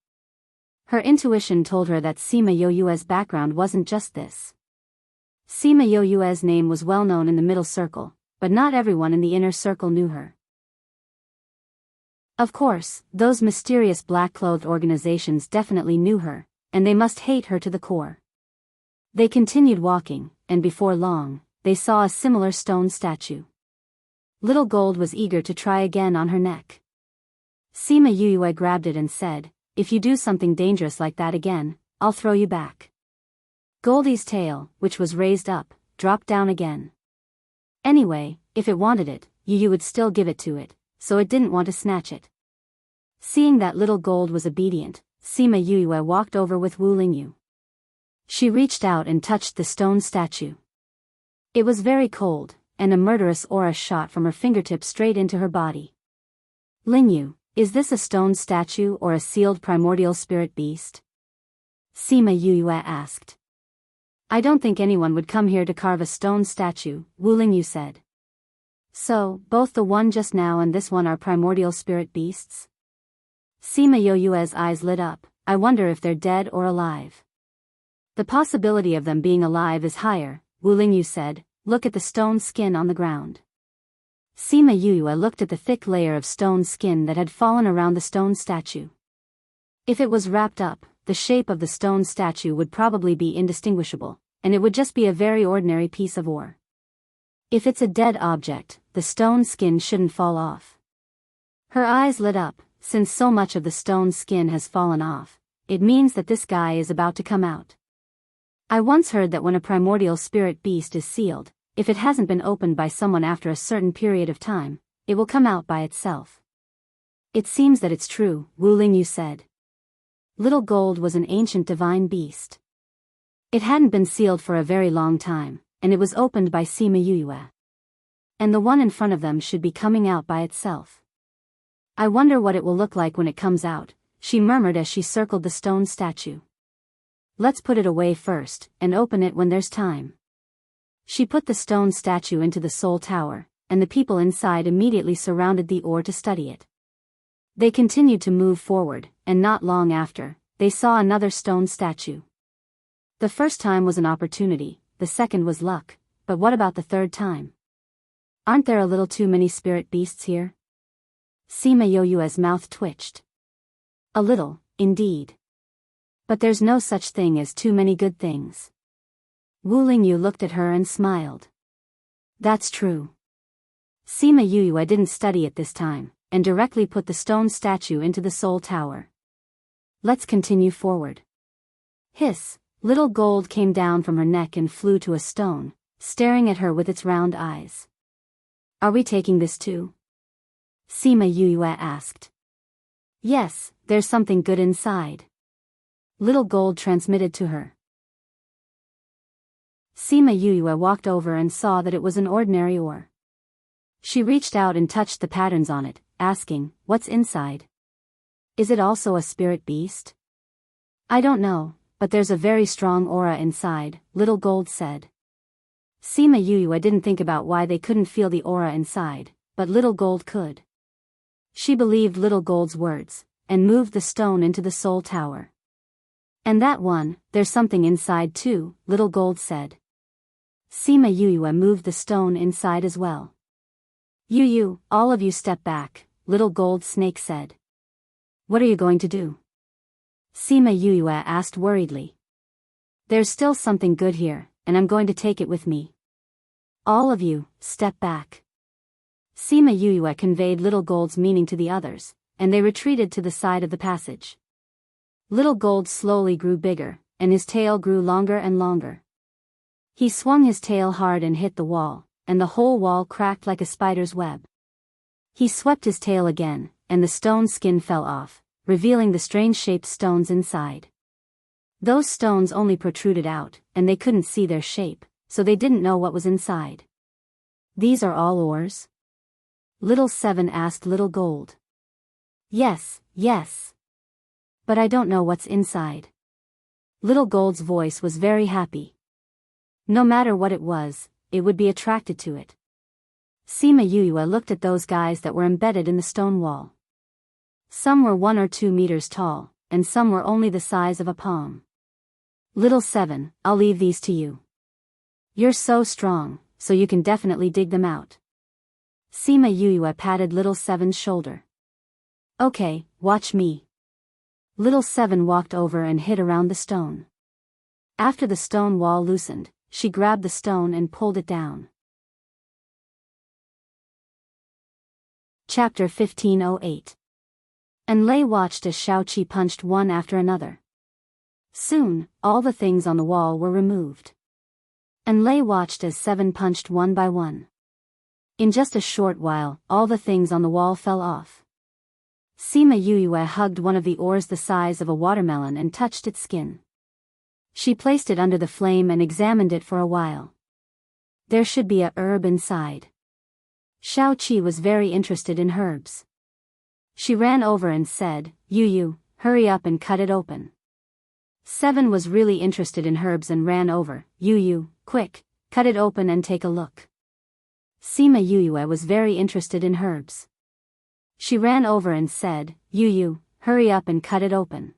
Speaker 1: Her intuition told her that Sima Yue's background wasn't just this. Sima Yue's name was well known in the middle circle, but not everyone in the inner circle knew her. Of course, those mysterious black-clothed organizations definitely knew her, and they must hate her to the core. They continued walking, and before long, they saw a similar stone statue. Little Gold was eager to try again on her neck. Sima Yue grabbed it and said, "If you do something dangerous like that again, I'll throw you back." Goldie's tail, which was raised up, dropped down again. Anyway, if it wanted it, Yu would still give it to it, so it didn't want to snatch it. Seeing that Little Gold was obedient, Sima Yue walked over with Wu Lingyu. She reached out and touched the stone statue. It was very cold, and a murderous aura shot from her fingertips straight into her body. "Lingyu, is this a stone statue or a sealed primordial spirit beast?" Sima Yue asked. "I don't think anyone would come here to carve a stone statue," Wu Lingyu said. "So, both the one just now and this one are primordial spirit beasts?" Sima Yue's eyes lit up. "I wonder if they're dead or alive." "The possibility of them being alive is higher," Wu Lingyu said. "Look at the stone skin on the ground." Sima Yue looked at the thick layer of stone skin that had fallen around the stone statue. If it was wrapped up, the shape of the stone statue would probably be indistinguishable, and it would just be a very ordinary piece of ore. If it's a dead object, the stone skin shouldn't fall off. Her eyes lit up. Since so much of the stone skin has fallen off, it means that this guy is about to come out. I once heard that when a primordial spirit beast is sealed, if it hasn't been opened by someone after a certain period of time, it will come out by itself. "It seems that it's true," Wu Lingyu said. Little Gold was an ancient divine beast. It hadn't been sealed for a very long time, and it was opened by Sima Yue. And the one in front of them should be coming out by itself. "I wonder what it will look like when it comes out," she murmured as she circled the stone statue. "Let's put it away first, and open it when there's time." She put the stone statue into the Soul Tower, and the people inside immediately surrounded the ore to study it. They continued to move forward, and not long after, they saw another stone statue. The first time was an opportunity, the second was luck, but what about the third time? Aren't there a little too many spirit beasts here? Sima Yue's mouth twitched. A little, indeed. But there's no such thing as too many good things. Wu Lingyu looked at her and smiled. That's true. Sima Yue didn't study it this time, and directly put the stone statue into the Soul Tower. Let's continue forward. Hiss, Little Gold came down from her neck and flew to a stone, staring at her with its round eyes. Are we taking this too? Sima Yue asked. Yes, there's something good inside. Little Gold transmitted to her. Sima Yue walked over and saw that it was an ordinary ore. She reached out and touched the patterns on it, asking, "What's inside? Is it also a spirit beast?" "I don't know, but there's a very strong aura inside," Little Gold said. Sima Yue didn't think about why they couldn't feel the aura inside, but Little Gold could. She believed Little Gold's words, and moved the stone into the Soul Tower. "And that one, there's something inside too," Little Gold said. Sima Yue moved the stone inside as well. "You, all of you step back," Little Gold Snake said. "What are you going to do?" Sima Yue asked worriedly. "There's still something good here, and I'm going to take it with me. All of you, step back." Sima Yue conveyed Little Gold's meaning to the others, and they retreated to the side of the passage. Little Gold slowly grew bigger, and his tail grew longer and longer. He swung his tail hard and hit the wall, and the whole wall cracked like a spider's web. He swept his tail again, and the stone skin fell off, revealing the strange-shaped stones inside. Those stones only protruded out, and they couldn't see their shape, so they didn't know what was inside. "These are all ores?" Little Seven asked Little Gold. Yes. But I don't know what's inside." Little Gold's voice was very happy. No matter what it was, it would be attracted to it. Sima Yue looked at those guys that were embedded in the stone wall. Some were 1 or 2 meters tall, and some were only the size of a palm. "Little Seven, I'll leave these to you. You're so strong, so you can definitely dig them out." Sima Yue patted Little Seven's shoulder. "Okay, watch me." Little Seven walked over and hid around the stone. After the stone wall loosened, she grabbed the stone and pulled it down. Chapter 1508. Enlay watched as Xiaoqi punched one after another. Soon, all the things on the wall were removed. Enlay watched as 7 punched one by one. In just a short while, all the things on the wall fell off. Sima Yuyue hugged one of the ores the size of a watermelon and touched its skin. She placed it under the flame and examined it for a while. There should be a herb inside. Xiaoqi was very interested in herbs. She ran over and said, "Yu, hurry up and cut it open." 7 was really interested in herbs and ran over. "Yu, quick, cut it open and take a look." Sima Yuyue was very interested in herbs. She ran over and said, "Yu, hurry up and cut it open."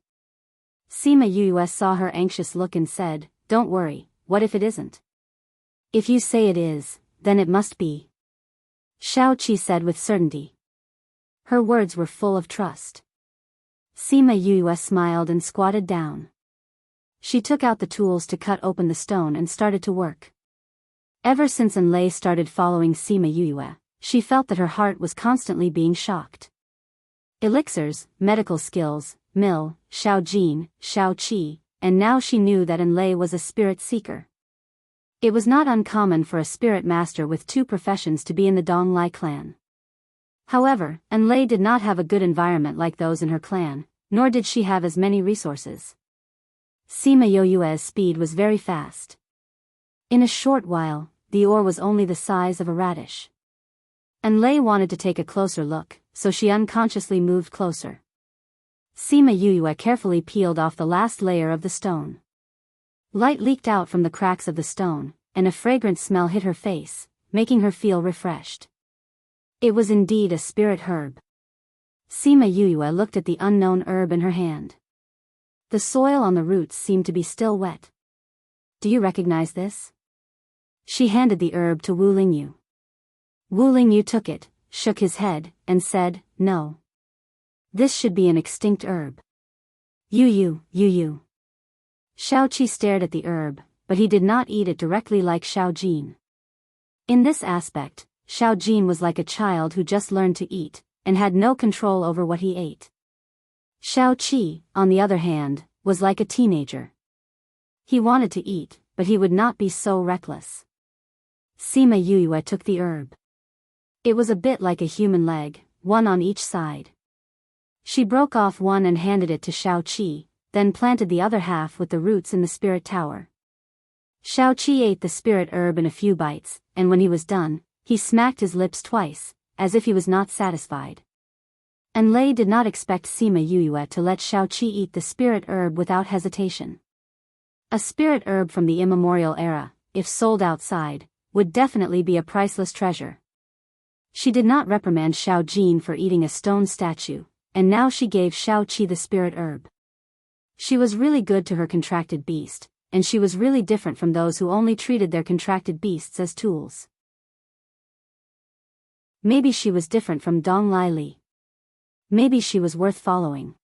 Speaker 1: Sima Yuyue saw her anxious look and said, "Don't worry, what if it isn't? If you say it is, then it must be," Xiaoqi said with certainty. Her words were full of trust. Sima Yuyue smiled and squatted down. She took out the tools to cut open the stone and started to work. Ever since Enlay started following Sima Yuyue, she felt that her heart was constantly being shocked. Elixirs, medical skills, mill, Xiaojin, Xiaoqi, and now she knew that Enlay was a spirit seeker. It was not uncommon for a spirit master with 2 professions to be in the Donglai clan. However, Enlay did not have a good environment like those in her clan, nor did she have as many resources. Sima Yuyue's speed was very fast. In a short while, the ore was only the size of a radish. Enlay wanted to take a closer look, so she unconsciously moved closer. Sima Yuyue carefully peeled off the last layer of the stone. Light leaked out from the cracks of the stone, and a fragrant smell hit her face, making her feel refreshed. It was indeed a spirit herb. Sima Yuyue looked at the unknown herb in her hand. The soil on the roots seemed to be still wet. "Do you recognize this?" She handed the herb to Wu Lingyu. Wu Lingyu took it, shook his head, and said, "No. This should be an extinct herb." Yu. Xiaoqi stared at the herb, but he did not eat it directly like Xiaojin. In this aspect, Xiaojin was like a child who just learned to eat, and had no control over what he ate. Xiaoqi, on the other hand, was like a teenager. He wanted to eat, but he would not be so reckless. Sima Yuyue took the herb. It was a bit like a human leg, one on each side. She broke off one and handed it to Xiaoqi, then planted the other half with the roots in the spirit tower. Xiaoqi ate the spirit herb in a few bites, and when he was done, he smacked his lips twice, as if he was not satisfied. Enlay did not expect Sima Yuyue to let Xiaoqi eat the spirit herb without hesitation. A spirit herb from the immemorial era, if sold outside, would definitely be a priceless treasure. She did not reprimand Xiaojin for eating a stone statue, and now she gave Xiaoqi the spirit herb. She was really good to her contracted beast, and she was really different from those who only treated their contracted beasts as tools. Maybe she was different from Dong Lai Li. Maybe she was worth following.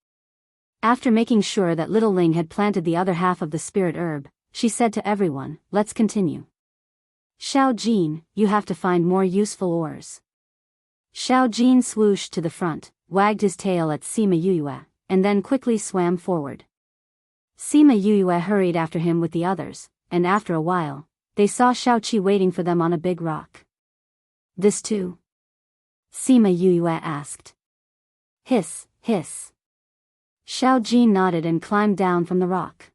Speaker 1: After making sure that Little Ling had planted the other half of the spirit herb, she said to everyone, "Let's continue. Xiaojin, you have to find more useful ores." Xiaojin swooshed to the front, wagged his tail at Sima Yuyue, and then quickly swam forward. Sima Yuyue hurried after him with the others, and after a while, they saw Xiaoqi waiting for them on a big rock. "This too?" Sima Yuyue asked. "Hiss, hiss." Xiaojin nodded and climbed down from the rock.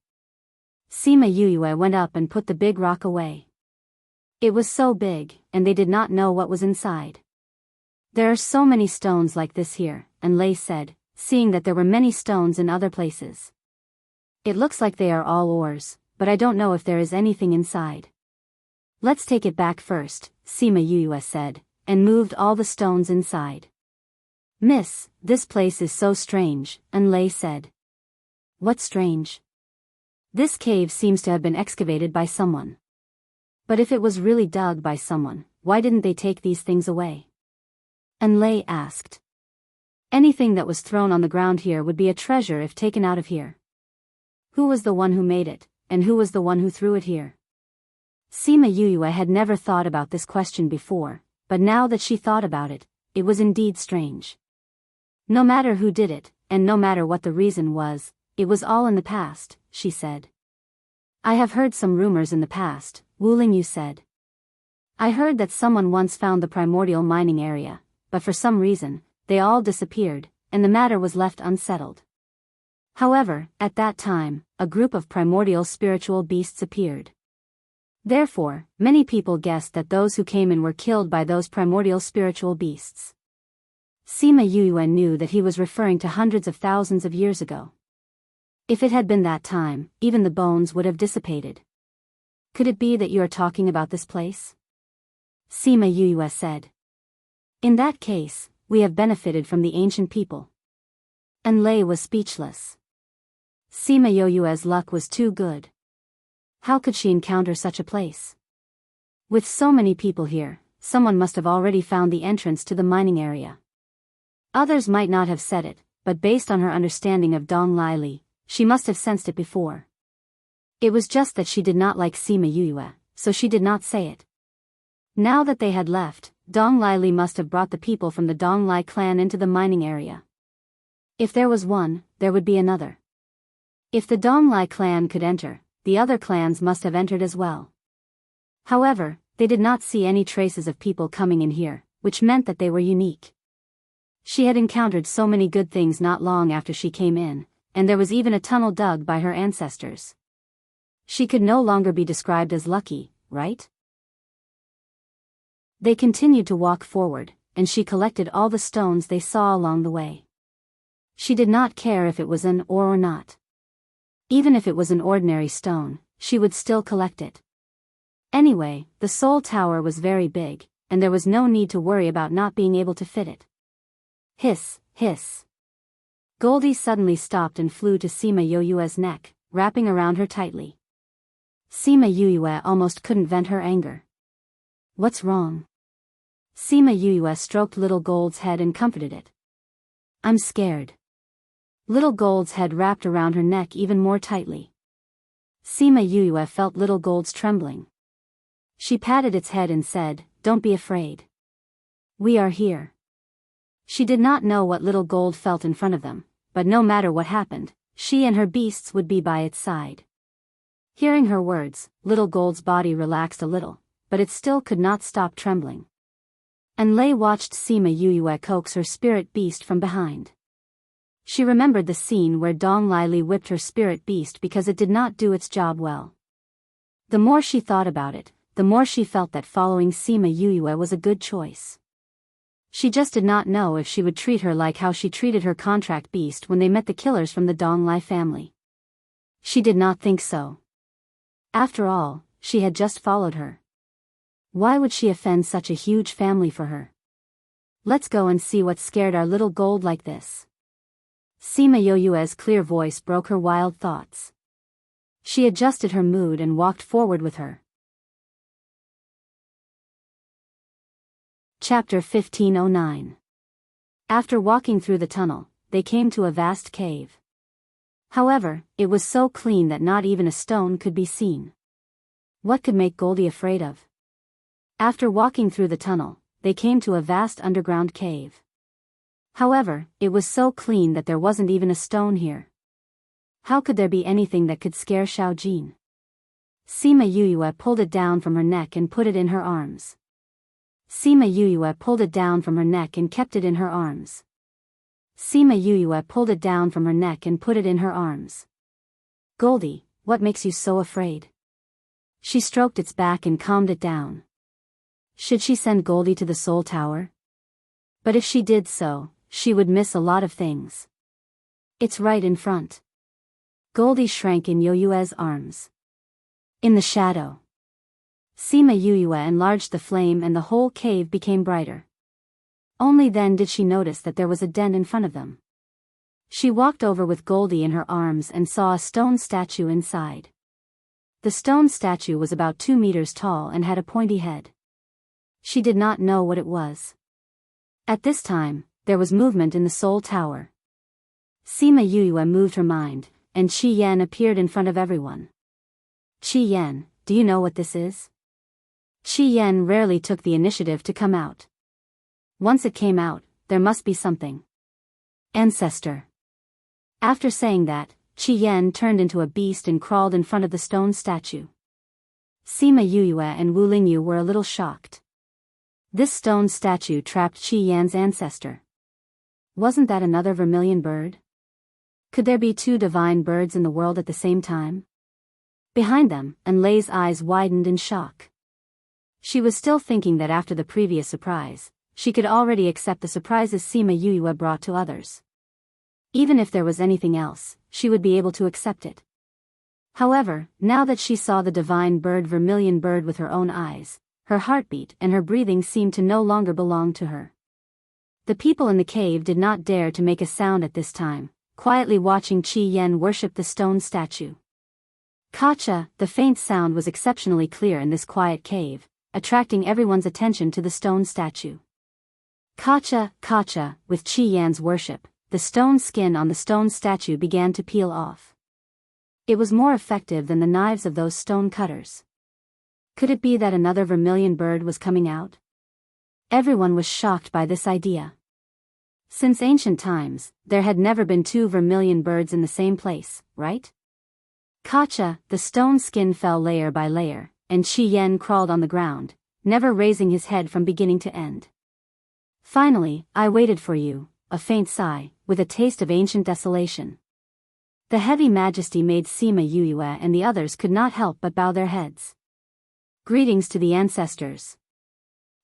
Speaker 1: Sima Yuyue went up and put the big rock away. It was so big, and they did not know what was inside. "There are so many stones like this here," Enlay said, seeing that there were many stones in other places. "It looks like they are all ores, but I don't know if there is anything inside." "Let's take it back first," Sima Yuyue said, and moved all the stones inside. "Miss, this place is so strange," Enlay said. "What's strange?" "This cave seems to have been excavated by someone." "But if it was really dug by someone, why didn't they take these things away?" Enlay asked. "Anything that was thrown on the ground here would be a treasure if taken out of here. Who was the one who made it, and who was the one who threw it here?" Sima Yuyue had never thought about this question before, but now that she thought about it, it was indeed strange. No matter who did it, and no matter what the reason was, it was all in the past, she said. I have heard some rumors in the past, Wu Lingyu said. I heard that someone once found the primordial mining area, but for some reason, they all disappeared, and the matter was left unsettled. However, at that time, a group of primordial spiritual beasts appeared. Therefore, many people guessed that those who came in were killed by those primordial spiritual beasts. Sima Yuyuan knew that he was referring to hundreds of thousands of years ago. If it had been that time, even the bones would have dissipated. Could it be that you are talking about this place? Sima Yuyue said. In that case, we have benefited from the ancient people. And Lei was speechless. Sima Yuyue's luck was too good. How could she encounter such a place? With so many people here, someone must have already found the entrance to the mining area. Others might not have said it, but based on her understanding of Dong Lili, she must have sensed it before. It was just that she did not like Sima Yuyue, so she did not say it. Now that they had left, Dong Lili must have brought the people from the Dong Lai clan into the mining area. If there was one, there would be another. If the Dong Lai clan could enter, the other clans must have entered as well. However, they did not see any traces of people coming in here, which meant that they were unique. She had encountered so many good things not long after she came in, and there was even a tunnel dug by her ancestors. She could no longer be described as lucky, right? They continued to walk forward, and she collected all the stones they saw along the way. She did not care if it was an ore or not. Even if it was an ordinary stone, she would still collect it. Anyway, the Soul Tower was very big, and there was no need to worry about not being able to fit it. Hiss, hiss. Goldie suddenly stopped and flew to Sima Yuyue's neck, wrapping around her tightly. Sima Yuyue almost couldn't vent her anger. What's wrong? Sima Yuyue stroked Little Gold's head and comforted it. I'm scared. Little Gold's head wrapped around her neck even more tightly. Sima Yuyue felt Little Gold's trembling. She patted its head and said, Don't be afraid. We are here. She did not know what Little Gold felt in front of them, but no matter what happened, she and her beasts would be by its side. Hearing her words, Little Gold's body relaxed a little, but it still could not stop trembling. And Lei watched Sima Yuyue coax her spirit beast from behind. She remembered the scene where Dong Lili whipped her spirit beast because it did not do its job well. The more she thought about it, the more she felt that following Sima Yuyue was a good choice. She just did not know if she would treat her like how she treated her contract beast when they met the killers from the Dong Lai family. She did not think so. After all, she had just followed her. Why would she offend such a huge family for her? Let's go and see what scared our Little Gold like this. Sima Yuyue's clear voice broke her wild thoughts. She adjusted her mood and walked forward with her. Chapter 1509. After walking through the tunnel, they came to a vast cave. However, it was so clean that not even a stone could be seen. What could make Goldie afraid of? After walking through the tunnel, they came to a vast underground cave. However, it was so clean that there wasn't even a stone here. How could there be anything that could scare Xiao Jin? Sima Yuyue pulled it down from her neck and put it in her arms. Sima Yuyue pulled it down from her neck and kept it in her arms. Sima Yuyue pulled it down from her neck and put it in her arms. Goldie, what makes you so afraid? She stroked its back and calmed it down. Should she send Goldie to the Soul Tower? But if she did so, she would miss a lot of things. It's right in front. Goldie shrank in Yuyue's arms. In the shadow. Sima Yuyue enlarged the flame and the whole cave became brighter. Only then did she notice that there was a den in front of them. She walked over with Goldie in her arms and saw a stone statue inside. The stone statue was about 2 meters tall and had a pointy head. She did not know what it was. At this time, there was movement in the Soul Tower. Sima Yuyue moved her mind, and Qi Yan appeared in front of everyone. Qi Yan, do you know what this is? Qi Yan rarely took the initiative to come out. Once it came out, there must be something. Ancestor. After saying that, Qi Yan turned into a beast and crawled in front of the stone statue. Sima Yuyue and Wu Lingyu were a little shocked. This stone statue trapped Qi Yan's ancestor. Wasn't that another vermilion bird? Could there be two divine birds in the world at the same time? Behind them, Enlei's eyes widened in shock. She was still thinking that after the previous surprise, she could already accept the surprises Sima Yuyue brought to others. Even if there was anything else, she would be able to accept it. However, now that she saw the divine bird vermilion bird with her own eyes, her heartbeat and her breathing seemed to no longer belong to her. The people in the cave did not dare to make a sound at this time, quietly watching Qi Yan worship the stone statue. Kacha, the faint sound was exceptionally clear in this quiet cave, attracting everyone's attention to the stone statue. Kacha, Kacha, with Qi Yan's worship, the stone skin on the stone statue began to peel off. It was more effective than the knives of those stone cutters. Could it be that another vermilion bird was coming out? Everyone was shocked by this idea. Since ancient times, there had never been two vermilion birds in the same place, right? Kacha, the stone skin fell layer by layer, and Qi Yan crawled on the ground, never raising his head from beginning to end. Finally, I waited for you, a faint sigh, with a taste of ancient desolation. The heavy majesty made Sima Yuyue and the others could not help but bow their heads. Greetings to the ancestors.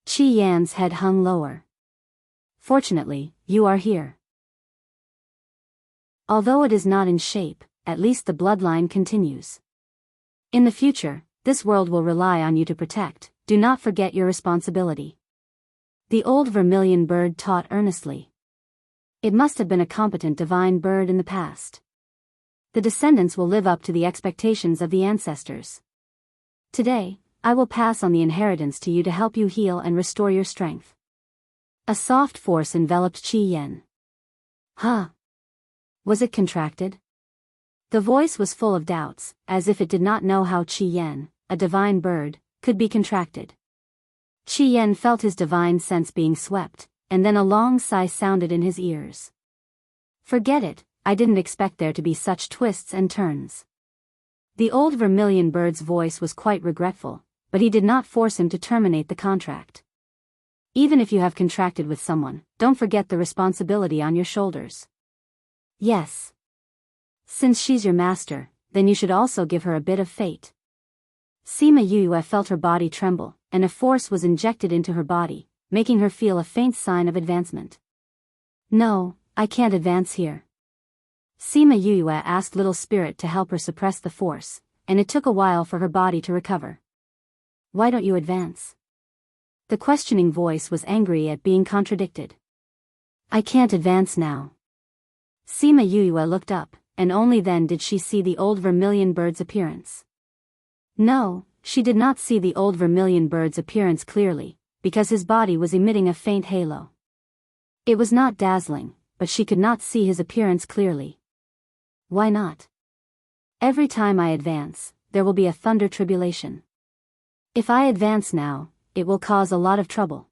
Speaker 1: Qi Yan's head hung lower. Fortunately, you are here. Although it is not in shape, at least the bloodline continues. In the future, this world will rely on you to protect. Do not forget your responsibility. The old vermilion bird taught earnestly. It must have been a competent divine bird in the past. The descendants will live up to the expectations of the ancestors. Today, I will pass on the inheritance to you to help you heal and restore your strength. A soft force enveloped Qi Yan. Huh? Was it contracted? The voice was full of doubts, as if it did not know how Qi Yan, a divine bird, could be contracted. Qi Yan felt his divine sense being swept, and then a long sigh sounded in his ears. Forget it, I didn't expect there to be such twists and turns. The old vermilion bird's voice was quite regretful, but he did not force him to terminate the contract. Even if you have contracted with someone, don't forget the responsibility on your shoulders. Yes. Since she's your master, then you should also give her a bit of fate. Sima Yuyue felt her body tremble, and a force was injected into her body, making her feel a faint sign of advancement. No, I can't advance here. Sima Yuyue asked Little Spirit to help her suppress the force, and it took a while for her body to recover. Why don't you advance? The questioning voice was angry at being contradicted. I can't advance now. Sima Yuyue looked up, and only then did she see the old vermilion bird's appearance. No, she did not see the old vermilion bird's appearance clearly, because his body was emitting a faint halo. It was not dazzling, but she could not see his appearance clearly. Why not? Every time I advance, there will be a thunder tribulation. If I advance now, it will cause a lot of trouble.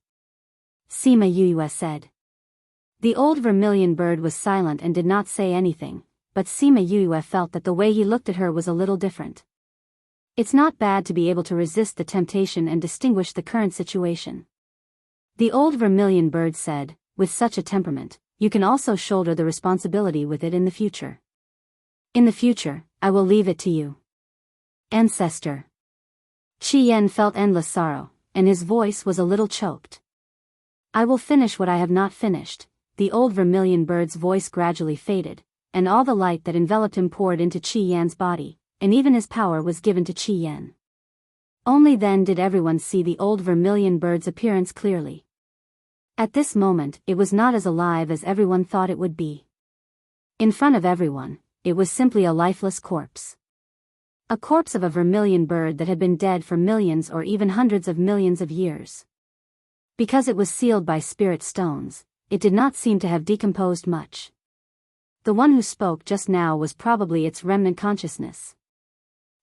Speaker 1: Sima Yuyue said. The old vermilion bird was silent and did not say anything, but Sima Yuyue felt that the way he looked at her was a little different. It's not bad to be able to resist the temptation and distinguish the current situation. The old vermilion bird said, with such a temperament, you can also shoulder the responsibility with it in the future. In the future, I will leave it to you. Ancestor. Qi Yan felt endless sorrow, and his voice was a little choked. I will finish what I have not finished. The old vermilion bird's voice gradually faded, and all the light that enveloped him poured into Qi Yan's body, and even his power was given to Qi Yan. Only then did everyone see the old vermilion bird's appearance clearly. At this moment, it was not as alive as everyone thought it would be. In front of everyone, it was simply a lifeless corpse. A corpse of a vermilion bird that had been dead for millions or even hundreds of millions of years. Because it was sealed by spirit stones, it did not seem to have decomposed much. The one who spoke just now was probably its remnant consciousness.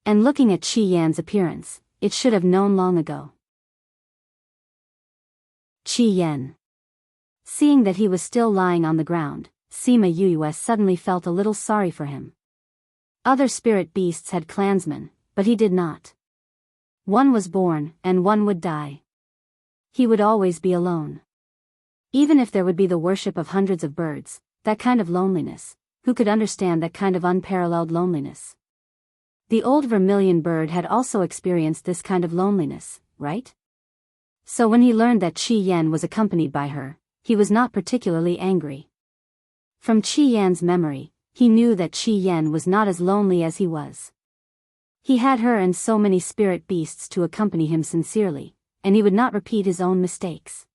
Speaker 1: And looking at Qi Yan's appearance, it should have known long ago. Qi Yan. Seeing that he was still lying on the ground, Sima Yuyue suddenly felt a little sorry for him. Other spirit beasts had clansmen, but he did not. One was born, and one would die. He would always be alone. Even if there would be the worship of hundreds of birds, that kind of loneliness, who could understand that kind of unparalleled loneliness? The old vermilion bird had also experienced this kind of loneliness, right? So when he learned that Qi Yan was accompanied by her, he was not particularly angry. From Qi Yan's memory, he knew that Qi Yan was not as lonely as he was. He had her and so many spirit beasts to accompany him sincerely, and he would not repeat his own mistakes.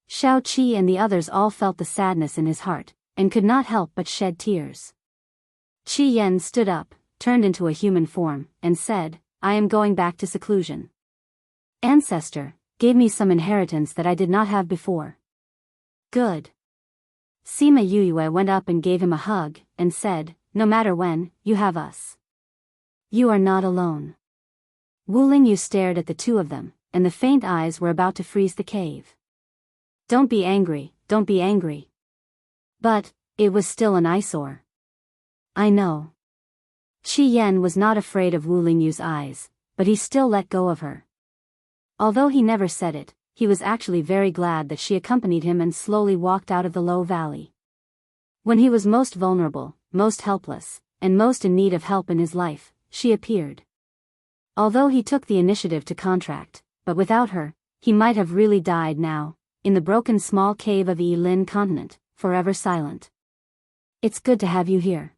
Speaker 1: Shao Qi and the others all felt the sadness in his heart, and could not help but shed tears. Qi Yan stood up, turned into a human form, and said, "I am going back to seclusion. Ancestor gave me some inheritance that I did not have before." "Good." Sima Yuyue went up and gave him a hug, and said, "No matter when, you have us. You are not alone." Wu Lingyu stared at the two of them, and the faint eyes were about to freeze the cave. "Don't be angry, don't be angry." But it was still an eyesore. "I know." Qi Yan was not afraid of Wu Lingyu's eyes, but he still let go of her. Although he never said it, he was actually very glad that she accompanied him and slowly walked out of the low valley. When he was most vulnerable, most helpless, and most in need of help in his life, she appeared. Although he took the initiative to contract, but without her, he might have really died now, in the broken small cave of Yi-Lin continent, forever silent. "It's good to have you here."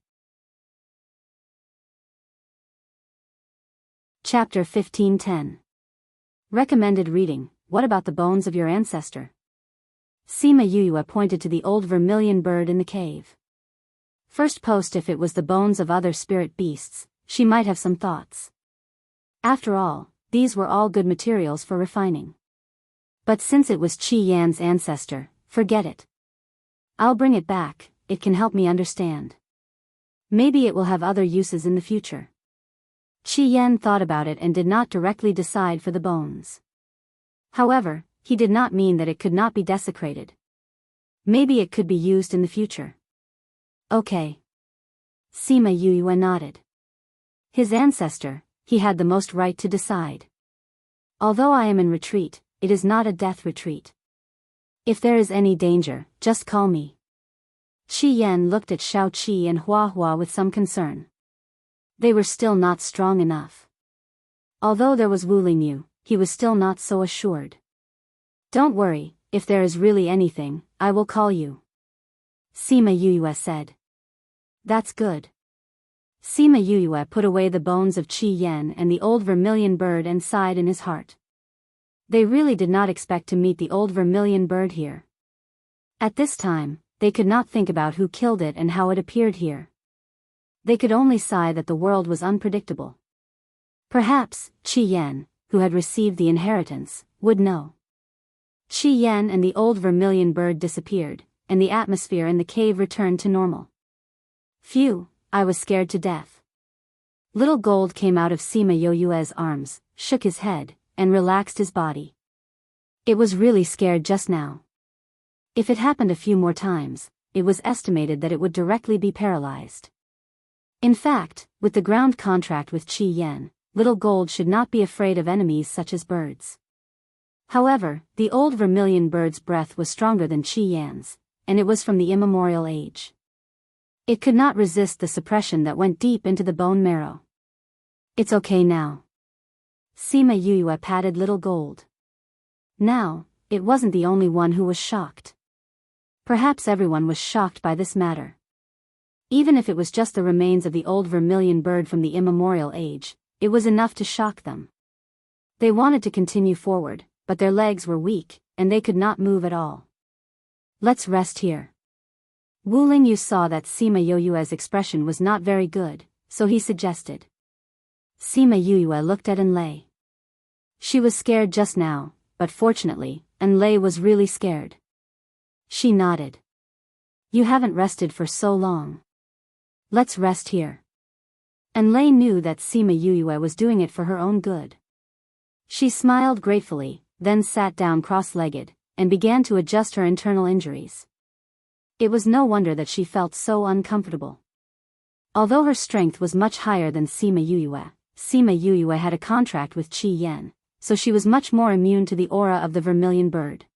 Speaker 1: Chapter 15:10. Recommended reading, What About the Bones of Your Ancestor? Sima Yuyue pointed to the old vermilion bird in the cave. First post if it was the bones of other spirit beasts, she might have some thoughts. After all, these were all good materials for refining. But since it was Qi Yan's ancestor, forget it. I'll bring it back, it can help me understand. Maybe it will have other uses in the future. Qi Yan thought about it and did not directly decide for the bones. However, he did not mean that it could not be desecrated. Maybe it could be used in the future. Okay. Sima Yuyue nodded. His ancestor, he had the most right to decide. Although I am in retreat, it is not a death retreat. If there is any danger, just call me. Qi Yan looked at Shao Qi and Hua Hua with some concern. They were still not strong enough. Although there was Wu Lingyu, he was still not so assured. "Don't worry, if there is really anything, I will call you," Sima Yuyue said. "That's good." Sima Yuyue put away the bones of Qi Yan and the old vermilion bird and sighed in his heart. They really did not expect to meet the old vermilion bird here. At this time, they could not think about who killed it and how it appeared here. They could only sigh that the world was unpredictable. Perhaps, Qi Yan, who had received the inheritance, would know. Qi Yan and the old vermilion bird disappeared, and the atmosphere in the cave returned to normal. Phew, I was scared to death. Little Gold came out of Sima Yuyue's arms, shook his head, and relaxed his body. It was really scared just now. If it happened a few more times, it was estimated that it would directly be paralyzed. In fact, with the ground contract with Qi Yan, Little Gold should not be afraid of enemies such as birds. However, the old vermilion bird's breath was stronger than Qi Yan's, and it was from the immemorial age. It could not resist the suppression that went deep into the bone marrow. "It's okay now." Sima Yuyue patted Little Gold. Now, it wasn't the only one who was shocked. Perhaps everyone was shocked by this matter. Even if it was just the remains of the old vermilion bird from the immemorial age, it was enough to shock them. They wanted to continue forward, but their legs were weak, and they could not move at all. "Let's rest here." Wu Lingyu saw that Sima Yuyue's expression was not very good, so he suggested. Sima Yuyue looked at Enlei. She was scared just now, but fortunately, Enlei was really scared. She nodded. "You haven't rested for so long. Let's rest here." Enlei knew that Sima Yuyue was doing it for her own good. She smiled gratefully, then sat down cross-legged, and began to adjust her internal injuries. It was no wonder that she felt so uncomfortable. Although her strength was much higher than Sima Yuyue had a contract with Qi Yan, so she was much more immune to the aura of the vermilion bird.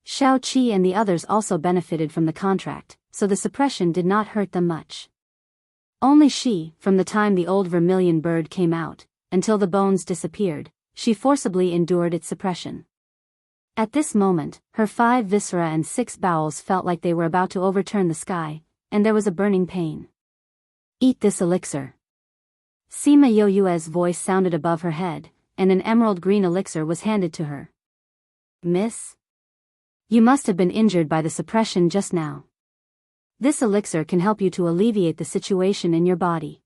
Speaker 1: Xiao Qi and the others also benefited from the contract, so the suppression did not hurt them much. Only she, from the time the old vermilion bird came out, until the bones disappeared, she forcibly endured its suppression. At this moment, her 5 viscera and 6 bowels felt like they were about to overturn the sky, and there was a burning pain. "Eat this elixir." Sima Yoyue's voice sounded above her head, and an emerald green elixir was handed to her. "Miss? You must have been injured by the suppression just now. This elixir can help you to alleviate the situation in your body."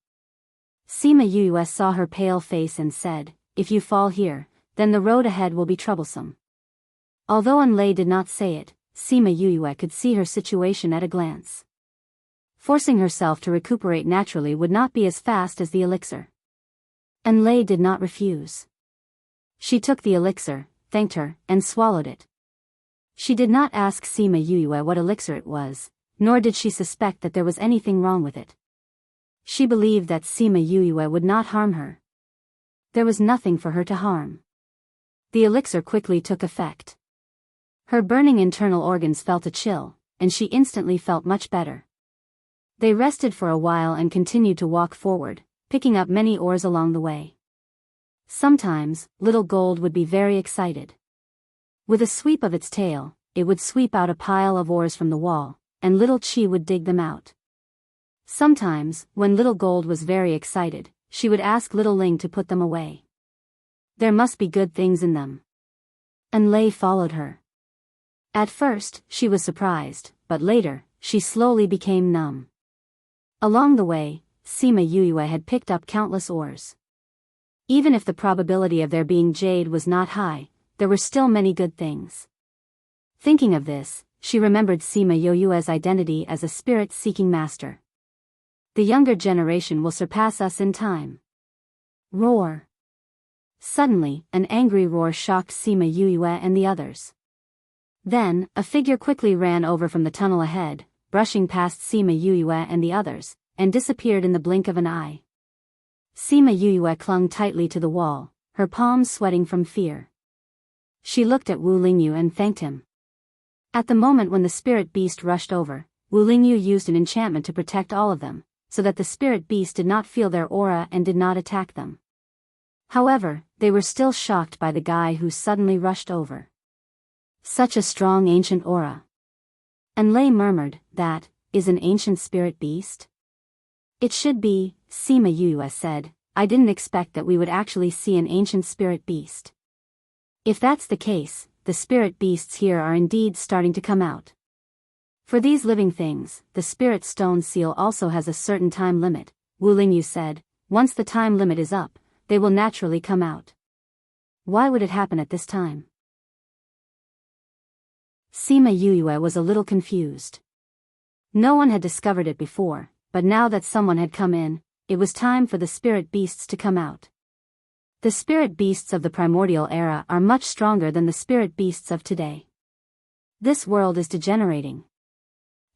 Speaker 1: Sima Yue saw her pale face and said, "If you fall here, then the road ahead will be troublesome." Although Enlei did not say it, Sima Yue could see her situation at a glance. Forcing herself to recuperate naturally would not be as fast as the elixir. Enlei did not refuse. She took the elixir, thanked her, and swallowed it. She did not ask Sima Yue what elixir it was, nor did she suspect that there was anything wrong with it. She believed that Sima Yue would not harm her. There was nothing for her to harm. The elixir quickly took effect. Her burning internal organs felt a chill, and she instantly felt much better. They rested for a while and continued to walk forward, picking up many oars along the way. Sometimes, Little Gold would be very excited. With a sweep of its tail, it would sweep out a pile of oars from the wall, and Little Chi would dig them out. Sometimes, when Little Gold was very excited, she would ask Little Ling to put them away. There must be good things in them. Enlei followed her. At first, she was surprised, but later, she slowly became numb. Along the way, Sima Yue had picked up countless oars. Even if the probability of their being jade was not high, there were still many good things. Thinking of this, she remembered Sima Yue's identity as a spirit-seeking master. The younger generation will surpass us in time. Roar! Suddenly, an angry roar shocked Sima Yue and the others. Then, a figure quickly ran over from the tunnel ahead, brushing past Sima Yue and the others, and disappeared in the blink of an eye. Sima Yue clung tightly to the wall, her palms sweating from fear. She looked at Wu Lingyu and thanked him. At the moment when the spirit beast rushed over, Wu Lingyu used an enchantment to protect all of them, so that the spirit beast did not feel their aura and did not attack them. However, they were still shocked by the guy who suddenly rushed over. Such a strong ancient aura. Enlei murmured, "That is an ancient spirit beast?" "It should be," Sima Yue said. "I didn't expect that we would actually see an ancient spirit beast." If that's the case, the spirit beasts here are indeed starting to come out. For these living things, the spirit stone seal also has a certain time limit, Wu Lingyu said. Once the time limit is up, they will naturally come out. Why would it happen at this time? Sima Yue was a little confused. No one had discovered it before, but now that someone had come in, it was time for the spirit beasts to come out. The spirit beasts of the primordial era are much stronger than the spirit beasts of today. This world is degenerating.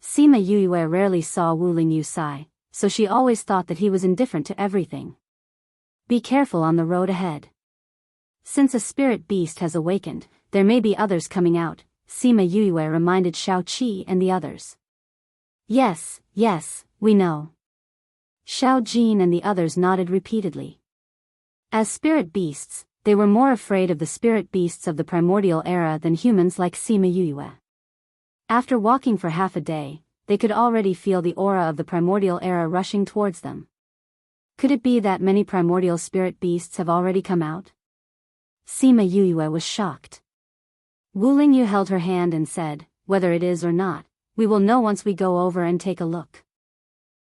Speaker 1: Sima Yue rarely saw Wu Lingyu sigh, so she always thought that he was indifferent to everything. Be careful on the road ahead. Since a spirit beast has awakened, there may be others coming out, Sima Yue reminded Xiao Qi and the others. Yes, we know. Xiao Jin and the others nodded repeatedly. As spirit beasts, they were more afraid of the spirit beasts of the primordial era than humans like Sima Yue. After walking for half a day, they could already feel the aura of the primordial era rushing towards them. Could it be that many primordial spirit beasts have already come out? Sima Yue was shocked. Wu Lingyu held her hand and said, "Whether it is or not, we will know once we go over and take a look."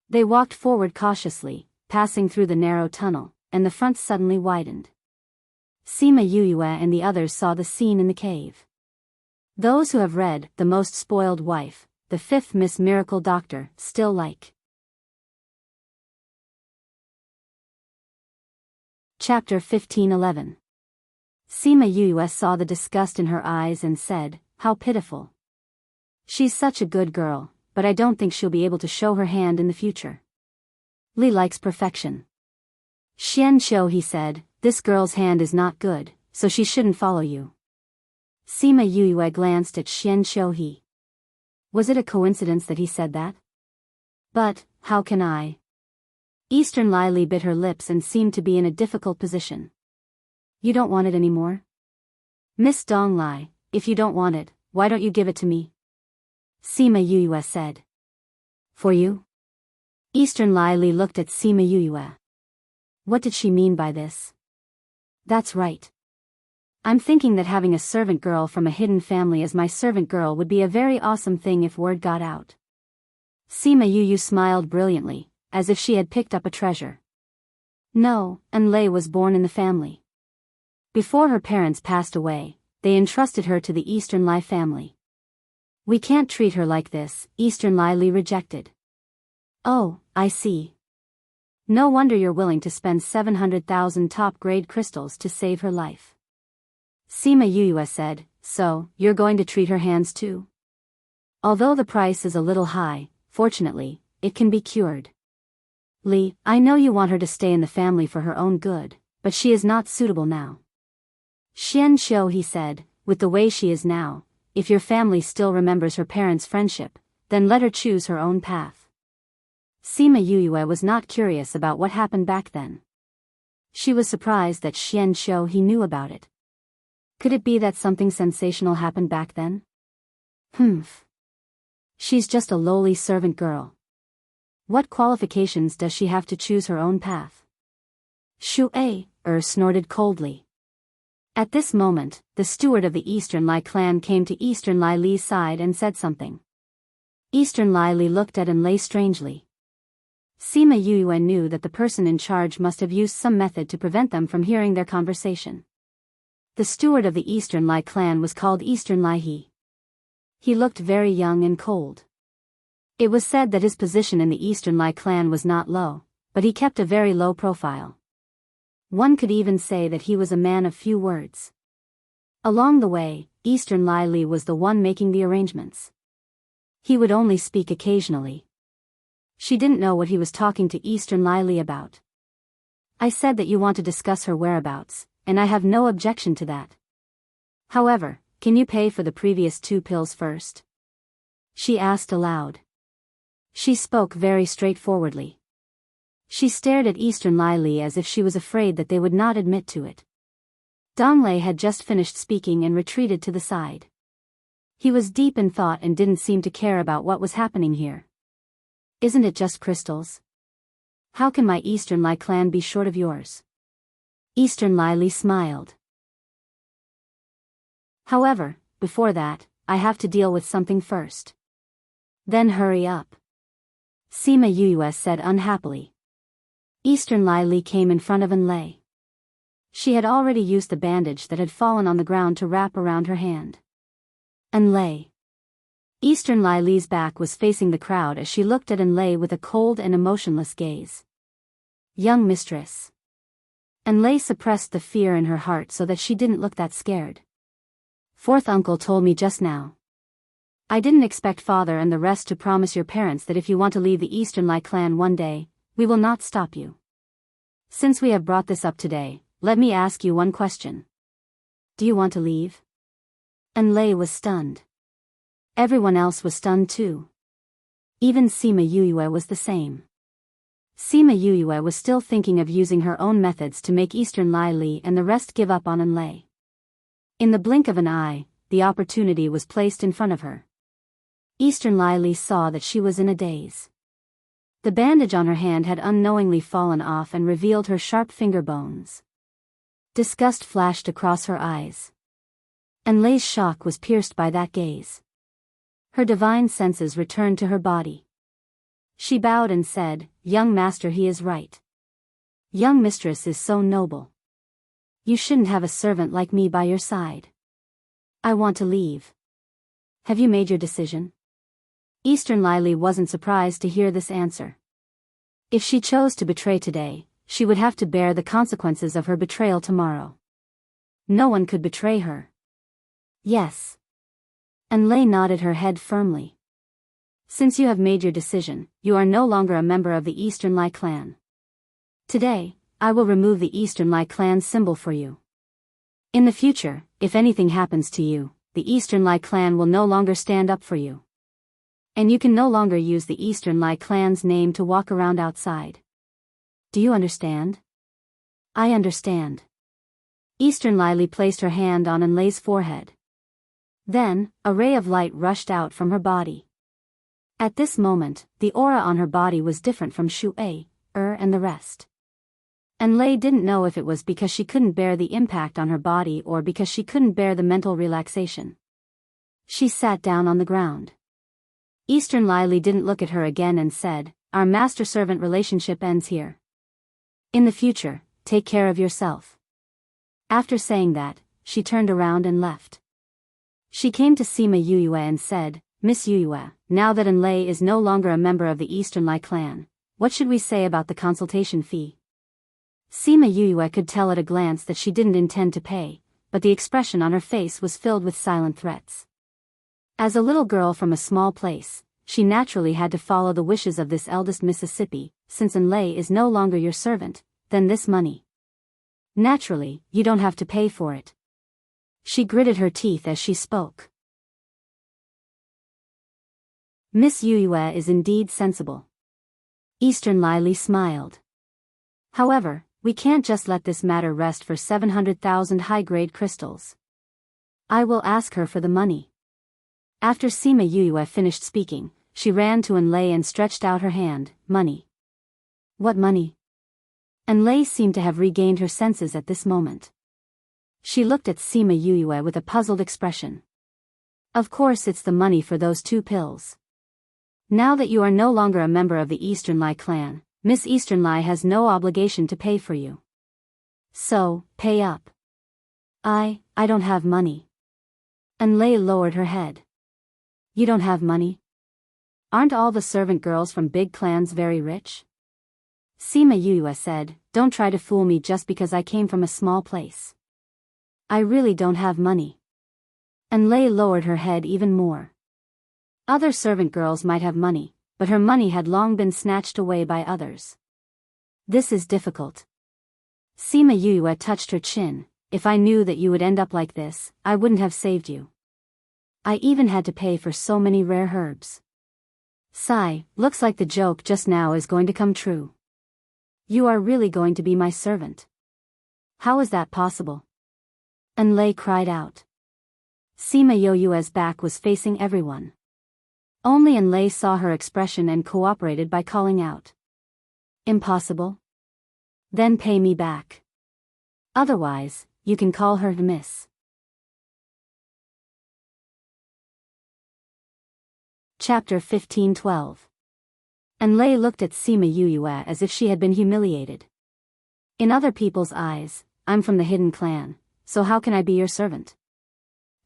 Speaker 1: They walked forward cautiously, passing through the narrow tunnel, and the front suddenly widened. Sima Yue and the others saw the scene in the cave. Those who have read The Most Spoiled Wife, the Fifth Miss Miracle Doctor, still like. Chapter 1511. Sima Yuyue saw the disgust in her eyes and said, "How pitiful. She's such a good girl, but I don't think she'll be able to show her hand in the future. Li likes perfection." "Xian Qiu," he said, "this girl's hand is not good, so she shouldn't follow you." Sima Yuyue glanced at Xian Qiu. Was it a coincidence that he said that? But, how can I? Eastern Li bit her lips and seemed to be in a difficult position. "You don't want it anymore? Miss Dong Li, if you don't want it, why don't you give it to me?" Sima Yuyue said. "For you?" Eastern Li looked at Sima Yuyue. What did she mean by this? That's right. I'm thinking that having a servant girl from a hidden family as my servant girl would be a very awesome thing if word got out. Sima Yuyue smiled brilliantly, as if she had picked up a treasure. No, Enlei was born in the family. Before her parents passed away, they entrusted her to the Eastern Li family. We can't treat her like this, Eastern Li rejected. Oh, I see. No wonder you're willing to spend 700,000 top-grade crystals to save her life. Sima Yuyue said, "So, you're going to treat her hands too?" "Although the price is a little high, fortunately, it can be cured." "Li, I know you want her to stay in the family for her own good, but she is not suitable now." "Xian Qiu," he said, "with the way she is now, if your family still remembers her parents' friendship, then let her choose her own path." Sima Yuyue was not curious about what happened back then. She was surprised that Xian Qiu knew about it. Could it be that something sensational happened back then? She's just a lowly servant girl. What qualifications does she have to choose her own path? Shu snorted coldly. At this moment, the steward of the Eastern Li clan came to Eastern Li's side and said something. Eastern Li looked at Enlei strangely. Sima Yuyue knew that the person in charge must have used some method to prevent them from hearing their conversation. The steward of the Eastern Li clan was called Eastern Li. He looked very young and cold. It was said that his position in the Eastern Li clan was not low, but he kept a very low profile. One could even say that he was a man of few words. Along the way, Eastern Li was the one making the arrangements. He would only speak occasionally. She didn't know what he was talking to Eastern Li about. "I said that you want to discuss her whereabouts, and I have no objection to that. However, can you pay for the previous 2 pills first?" she asked aloud. She spoke very straightforwardly. She stared at Eastern Li as if she was afraid that they would not admit to it. Dong Lei had just finished speaking and retreated to the side. He was deep in thought and didn't seem to care about what was happening here. "Isn't it just crystals? How can my Eastern Li clan be short of yours?" Eastern Li smiled. "However, before that, I have to deal with something first." "Then hurry up," Sima Yuyue said unhappily. Eastern Li came in front of Enlei. She had already used the bandage that had fallen on the ground to wrap around her hand. Enlei. Eastern Li's back was facing the crowd as she looked at Enlei with a cold and emotionless gaze. "Young mistress." Enlei suppressed the fear in her heart so that she didn't look that scared. "Fourth uncle told me just now. I didn't expect father and the rest to promise your parents that if you want to leave the Eastern Li clan one day, we will not stop you. Since we have brought this up today, let me ask you one question. Do you want to leave?" Enlei was stunned. Everyone else was stunned too. Even Sima Yuyue was the same. Sima Yuyue was still thinking of using her own methods to make Eastern Li and the rest give up on Enlei. In the blink of an eye, the opportunity was placed in front of her. Eastern Li saw that she was in a daze. The bandage on her hand had unknowingly fallen off and revealed her sharp finger bones. Disgust flashed across her eyes. Enlei's shock was pierced by that gaze. Her divine senses returned to her body. She bowed and said, "Young master, he is right. Young mistress is so noble. You shouldn't have a servant like me by your side. I want to leave. Have you made your decision?" Eastern Li wasn't surprised to hear this answer. If she chose to betray today, she would have to bear the consequences of her betrayal tomorrow. No one could betray her. Yes. And Lei nodded her head firmly. Since you have made your decision, you are no longer a member of the Eastern Lai clan. Today, I will remove the Eastern Lai clan symbol for you. In the future, if anything happens to you, the Eastern Lai clan will no longer stand up for you. And you can no longer use the Eastern Lai clan's name to walk around outside. Do you understand? I understand. Eastern Lai placed her hand on Enlei's forehead. Then, a ray of light rushed out from her body. At this moment, the aura on her body was different from Shui, and the rest. And Lei didn't know if it was because she couldn't bear the impact on her body or because she couldn't bear the mental relaxation. She sat down on the ground. Eastern Lai didn't look at her again and said, "Our master-servant relationship ends here. In the future, take care of yourself." After saying that, she turned around and left. She came to Sima Yuyue and said, "Miss Yuyue, now that Enlei is no longer a member of the Eastern Lai clan, what should we say about the consultation fee?" Sima Yuyue could tell at a glance that she didn't intend to pay, but the expression on her face was filled with silent threats. As a little girl from a small place, she naturally had to follow the wishes of this eldest Mississippi. Since Enlei is no longer your servant, then this money. Naturally, you don't have to pay for it. She gritted her teeth as she spoke. Miss Yuyue is indeed sensible. Eastern Lai smiled. However, we can't just let this matter rest for 700,000 high-grade crystals. I will ask her for the money. After Sima Yuyue finished speaking, she ran to Enlei and stretched out her hand. Money. What money? Enlei seemed to have regained her senses at this moment. She looked at Sima Yuyue with a puzzled expression. Of course it's the money for those 2 pills. Now that you are no longer a member of the Eastern Lai clan, Miss Eastern Lai has no obligation to pay for you. So, pay up. I don't have money. Enlei lowered her head. You don't have money? Aren't all the servant girls from big clans very rich? Sima Yuyue said, "Don't try to fool me just because I came from a small place. I really don't have money." Enlei lowered her head even more. Other servant girls might have money, but her money had long been snatched away by others. This is difficult. Sima Yuyue touched her chin. If I knew that you would end up like this, I wouldn't have saved you. I even had to pay for so many rare herbs. Sigh, looks like the joke just now is going to come true. You are really going to be my servant. How is that possible? Enlei cried out. Sima Yuyue's back was facing everyone. Only Enlei saw her expression and cooperated by calling out. Impossible? Then pay me back. Otherwise, you can call her Miss. Chapter 15:12. Enlei looked at Sima Yuyue as if she had been humiliated. In other people's eyes, I'm from the hidden clan, so how can I be your servant?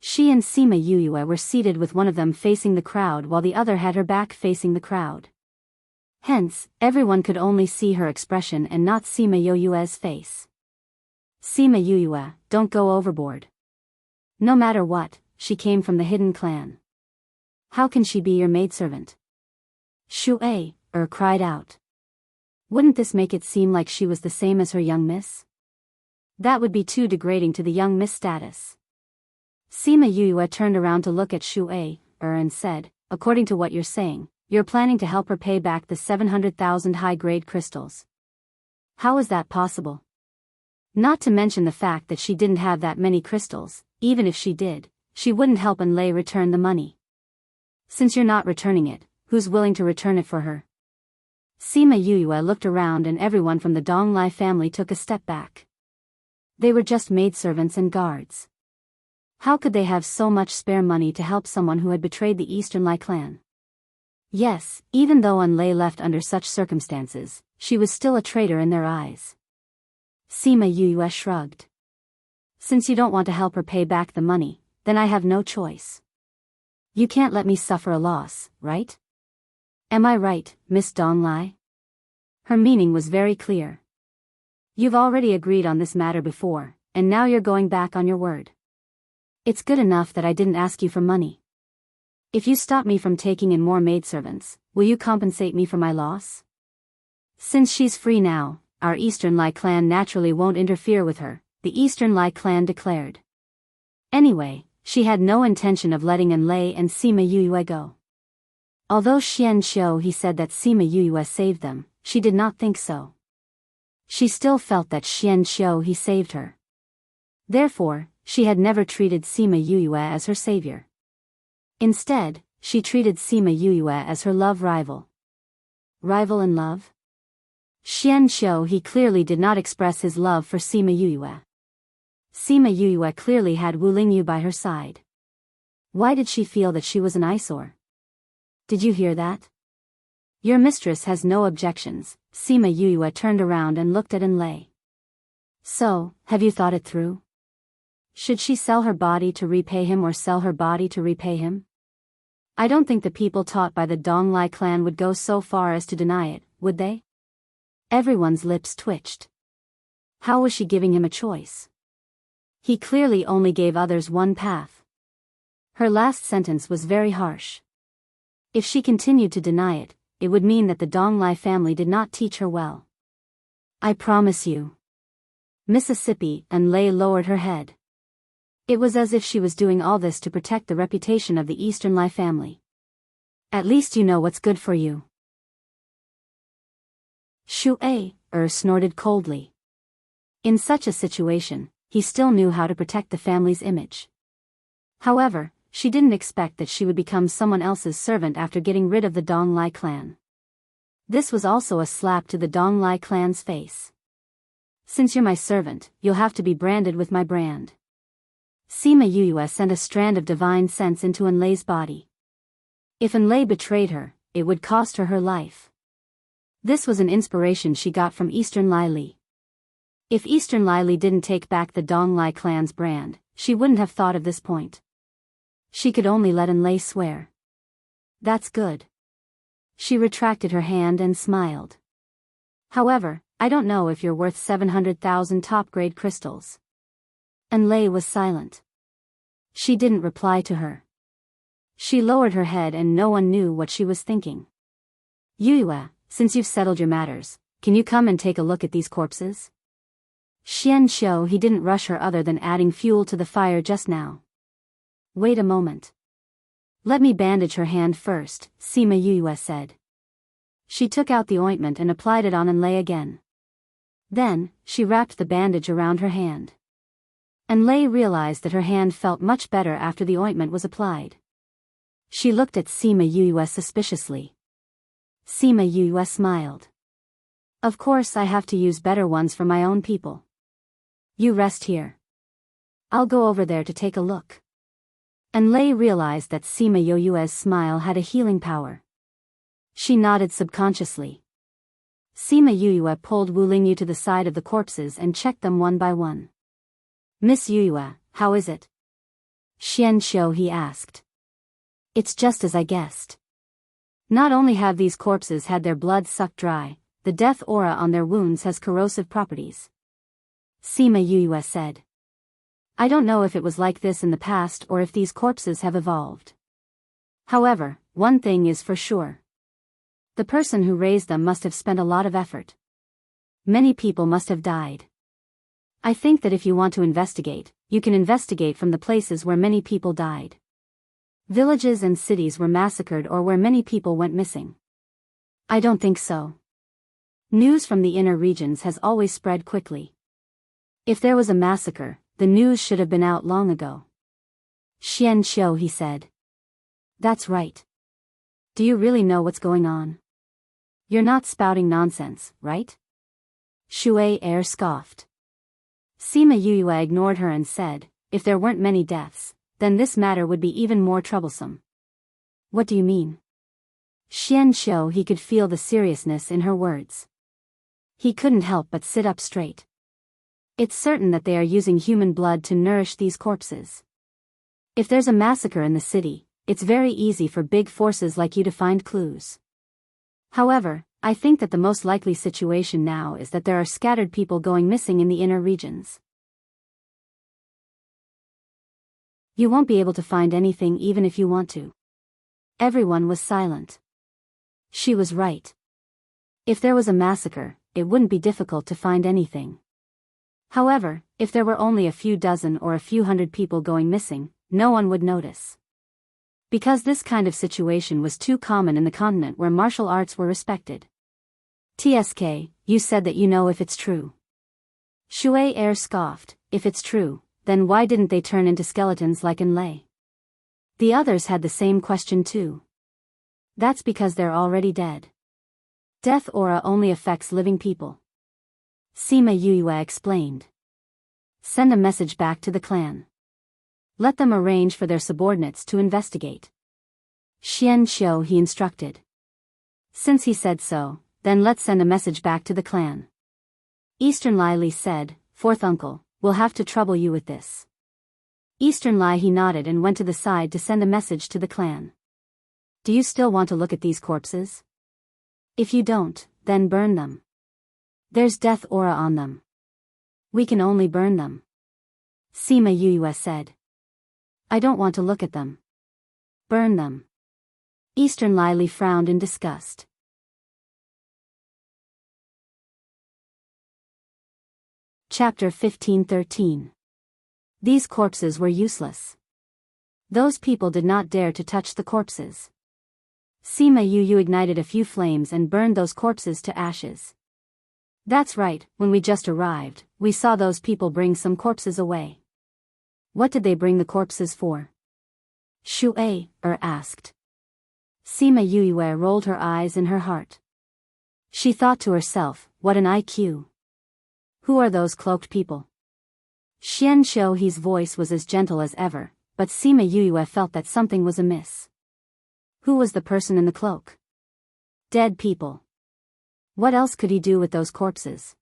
Speaker 1: She and Sima Yuyue were seated with one of them facing the crowd while the other had her back facing the crowd. Hence, everyone could only see her expression and not Sima Yuyue's face. Sima Yuyue, don't go overboard. No matter what, she came from the hidden clan. How can she be your maidservant? Shui, cried out. Wouldn't this make it seem like she was the same as her young miss? That would be too degrading to the young miss status. Sima Yuyue turned around to look at Shui, and said, according to what you're saying, you're planning to help her pay back the 700,000 high-grade crystals. How is that possible? Not to mention the fact that she didn't have that many crystals. Even if she did, she wouldn't help Enlei return the money. Since you're not returning it, who's willing to return it for her? Sima Yuyue looked around and everyone from the Donglai family took a step back. They were just maidservants and guards. How could they have so much spare money to help someone who had betrayed the Eastern Lai clan? Yes, even though Enlei left under such circumstances, she was still a traitor in their eyes. Sima Yuyue shrugged. Since you don't want to help her pay back the money, then I have no choice. You can't let me suffer a loss, right? Am I right, Miss Donglai? Her meaning was very clear. You've already agreed on this matter before, and now you're going back on your word. It's good enough that I didn't ask you for money. If you stop me from taking in more maidservants, will you compensate me for my loss? Since she's free now, our Eastern Lai clan naturally won't interfere with her, the Eastern Lai clan declared. Anyway, she had no intention of letting Enlai and Sima Yue go. Although Xian Xiu he said that Sima Yue saved them, she did not think so. She still felt that Xian Xiu he saved her. Therefore, she had never treated Sima Yue as her savior. Instead, she treated Sima Yue as her love rival. Rival in love? Xian Xiu he clearly did not express his love for Sima Yue. Sima Yue clearly had Wu Lingyu by her side. Why did she feel that she was an eyesore? Did you hear that? Your mistress has no objections. Sima Yue turned around and looked at Enlai. So, have you thought it through? Should she sell her body to repay him or sell her body to repay him? I don't think the people taught by the Dong Lai clan would go so far as to deny it, would they? Everyone's lips twitched. How was she giving him a choice? He clearly only gave others one path. Her last sentence was very harsh. If she continued to deny it, it would mean that the Dong Lai family did not teach her well. I promise you. Mississippi, Enlai lowered her head. It was as if she was doing all this to protect the reputation of the Eastern Lai family. At least you know what's good for you. Shu snorted coldly. In such a situation, he still knew how to protect the family's image. However, she didn't expect that she would become someone else's servant after getting rid of the Dong Lai clan. This was also a slap to the Dong Lai clan's face. Since you're my servant, you'll have to be branded with my brand. Sima Yue sent a strand of divine sense into Enlai's body. If Enlai betrayed her, it would cost her her life. This was an inspiration she got from Eastern Lai Li. If Eastern Lai Li didn't take back the Dong Lai clan's brand, she wouldn't have thought of this point. She could only let Enlai swear. That's good. She retracted her hand and smiled. However, I don't know if you're worth 700,000 top-grade crystals. Enlai was silent. She didn't reply to her. She lowered her head and no one knew what she was thinking. Yue, since you've settled your matters, can you come and take a look at these corpses? Xian Xiu he didn't rush her other than adding fuel to the fire just now. Wait a moment. Let me bandage her hand first, Sima Yue said. She took out the ointment and applied it on Enlai again. Then, she wrapped the bandage around her hand. Enlai realized that her hand felt much better after the ointment was applied. She looked at Sima Yue suspiciously. Sima Yue smiled. Of course I have to use better ones for my own people. You rest here. I'll go over there to take a look. Enlai realized that Sima Yue's smile had a healing power. She nodded subconsciously. Sima Yue pulled Wu Lingyu to the side of the corpses and checked them one by one. Miss Yue, how is it? Xian Xiu he asked. It's just as I guessed. Not only have these corpses had their blood sucked dry, the death aura on their wounds has corrosive properties. Sima Yue said. I don't know if it was like this in the past or if these corpses have evolved. However, one thing is for sure. The person who raised them must have spent a lot of effort. Many people must have died. I think that if you want to investigate, you can investigate from the places where many people died. Villages and cities were massacred or where many people went missing. I don't think so. News from the inner regions has always spread quickly. If there was a massacre, the news should have been out long ago. Xian Xiu he said. That's right. Do you really know what's going on? You're not spouting nonsense, right? Shui scoffed. Sima Yue ignored her and said, if there weren't many deaths, then this matter would be even more troublesome. What do you mean? Xian Xiu he could feel the seriousness in her words. He couldn't help but sit up straight. It's certain that they are using human blood to nourish these corpses. If there's a massacre in the city, it's very easy for big forces like you to find clues. However, I think that the most likely situation now is that there are scattered people going missing in the inner regions. You won't be able to find anything even if you want to. Everyone was silent. She was right. If there was a massacre, it wouldn't be difficult to find anything. However, if there were only a few dozen or a few hundred people going missing, no one would notice. Because this kind of situation was too common in the continent where martial arts were respected. TSK, you said that you know if it's true. Shui Air scoffed, if it's true, then why didn't they turn into skeletons like Enlay? The others had the same question too. That's because they're already dead. Death aura only affects living people. Sima Yue explained. Send a message back to the clan. Let them arrange for their subordinates to investigate. Xian Xiu he instructed. Since he said so, then let's send a message back to the clan. Eastern Lai Li said, Fourth uncle, we'll have to trouble you with this. Eastern Lai he nodded and went to the side to send a message to the clan. Do you still want to look at these corpses? If you don't, then burn them. There's death aura on them. We can only burn them. Sima Yue said. I don't want to look at them. Burn them. Eastern Lai Li frowned in disgust. Chapter 1513. These corpses were useless. Those people did not dare to touch the corpses. Sima Yu ignited a few flames and burned those corpses to ashes. That's right, when we just arrived, we saw those people bring some corpses away. What did they bring the corpses for? Shui asked. Sima Yue rolled her eyes in her heart. She thought to herself, what an IQ. Who are those cloaked people? Xian Xiu's voice was as gentle as ever, but Sima Yue felt that something was amiss. Who was the person in the cloak? Dead people. What else could he do with those corpses?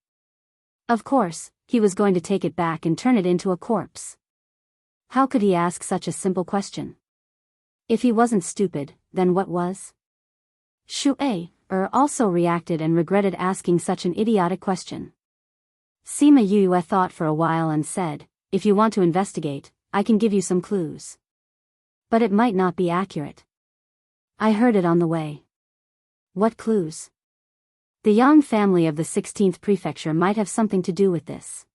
Speaker 1: Of course, he was going to take it back and turn it into a corpse. How could he ask such a simple question? If he wasn't stupid, then what was? Shui also reacted and regretted asking such an idiotic question. Sima Yue thought for a while and said, if you want to investigate, I can give you some clues. But it might not be accurate. I heard it on the way. What clues? The Yang family of the 16th prefecture might have something to do with this.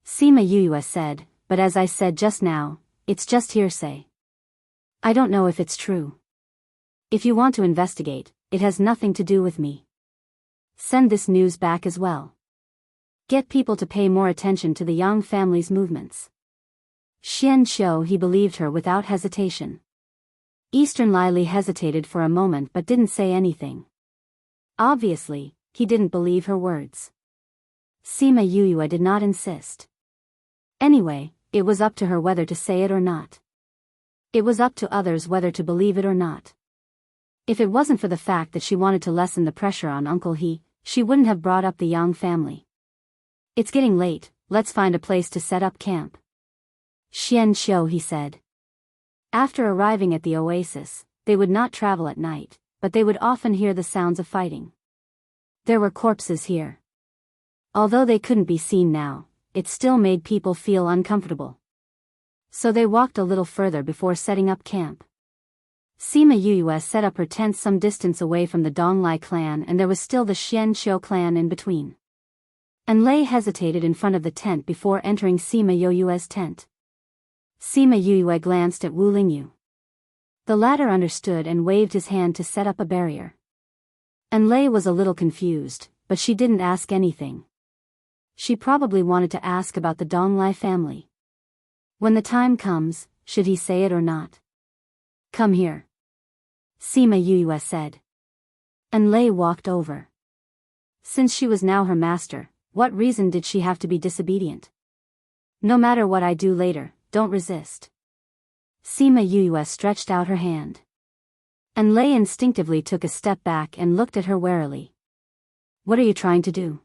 Speaker 1: Sima Yue said, but as I said just now, it's just hearsay. I don't know if it's true. If you want to investigate, it has nothing to do with me. Send this news back as well. Get people to pay more attention to the Yang family's movements. Xian Xiu he believed her without hesitation. Eastern Lai Li hesitated for a moment but didn't say anything. Obviously, he didn't believe her words. Sima Yue did not insist. Anyway, it was up to her whether to say it or not. It was up to others whether to believe it or not. If it wasn't for the fact that she wanted to lessen the pressure on Uncle He, she wouldn't have brought up the Yang family. It's getting late, let's find a place to set up camp. Xian Xiu he said. After arriving at the oasis, they would not travel at night, but they would often hear the sounds of fighting. There were corpses here. Although they couldn't be seen now, it still made people feel uncomfortable. So they walked a little further before setting up camp. Sima Yue set up her tent some distance away from the Donglai clan and there was still the Xian Xiu clan in between. Enlay hesitated in front of the tent before entering Sima Yue's tent. Sima Yue glanced at Wu Lingyu. The latter understood and waved his hand to set up a barrier. Enlay was a little confused, but she didn't ask anything. She probably wanted to ask about the Donglai family. When the time comes, should he say it or not? Come here. Sima Yue said. Enlay walked over. Since she was now her master, what reason did she have to be disobedient? No matter what I do later, don't resist. Sima Yue stretched out her hand. Enlay instinctively took a step back and looked at her warily. What are you trying to do?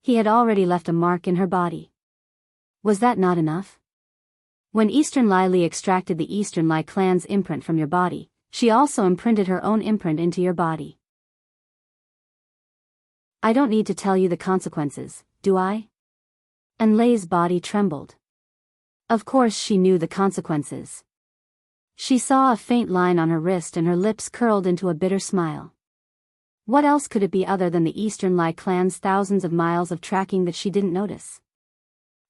Speaker 1: He had already left a mark in her body. Was that not enough? When Eastern Lai Li extracted the Eastern Lai clan's imprint from your body, she also imprinted her own imprint into your body. I don't need to tell you the consequences, do I? Enlay's body trembled. Of course she knew the consequences. She saw a faint line on her wrist and her lips curled into a bitter smile. What else could it be other than the Eastern Lai clan's thousands of miles of tracking that she didn't notice?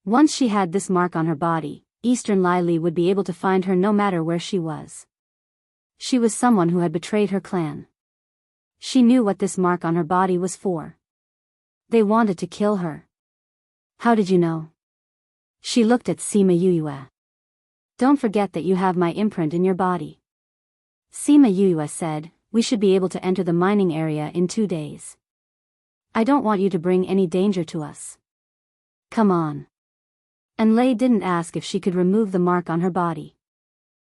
Speaker 1: Once she had this mark on her body, Eastern Lai Li would be able to find her no matter where she was. She was someone who had betrayed her clan. She knew what this mark on her body was for. They wanted to kill her. How did you know? She looked at Sima Yuyue. Don't forget that you have my imprint in your body. Sima Yuyue said, we should be able to enter the mining area in 2 days. I don't want you to bring any danger to us. Come on. And Lei didn't ask if she could remove the mark on her body.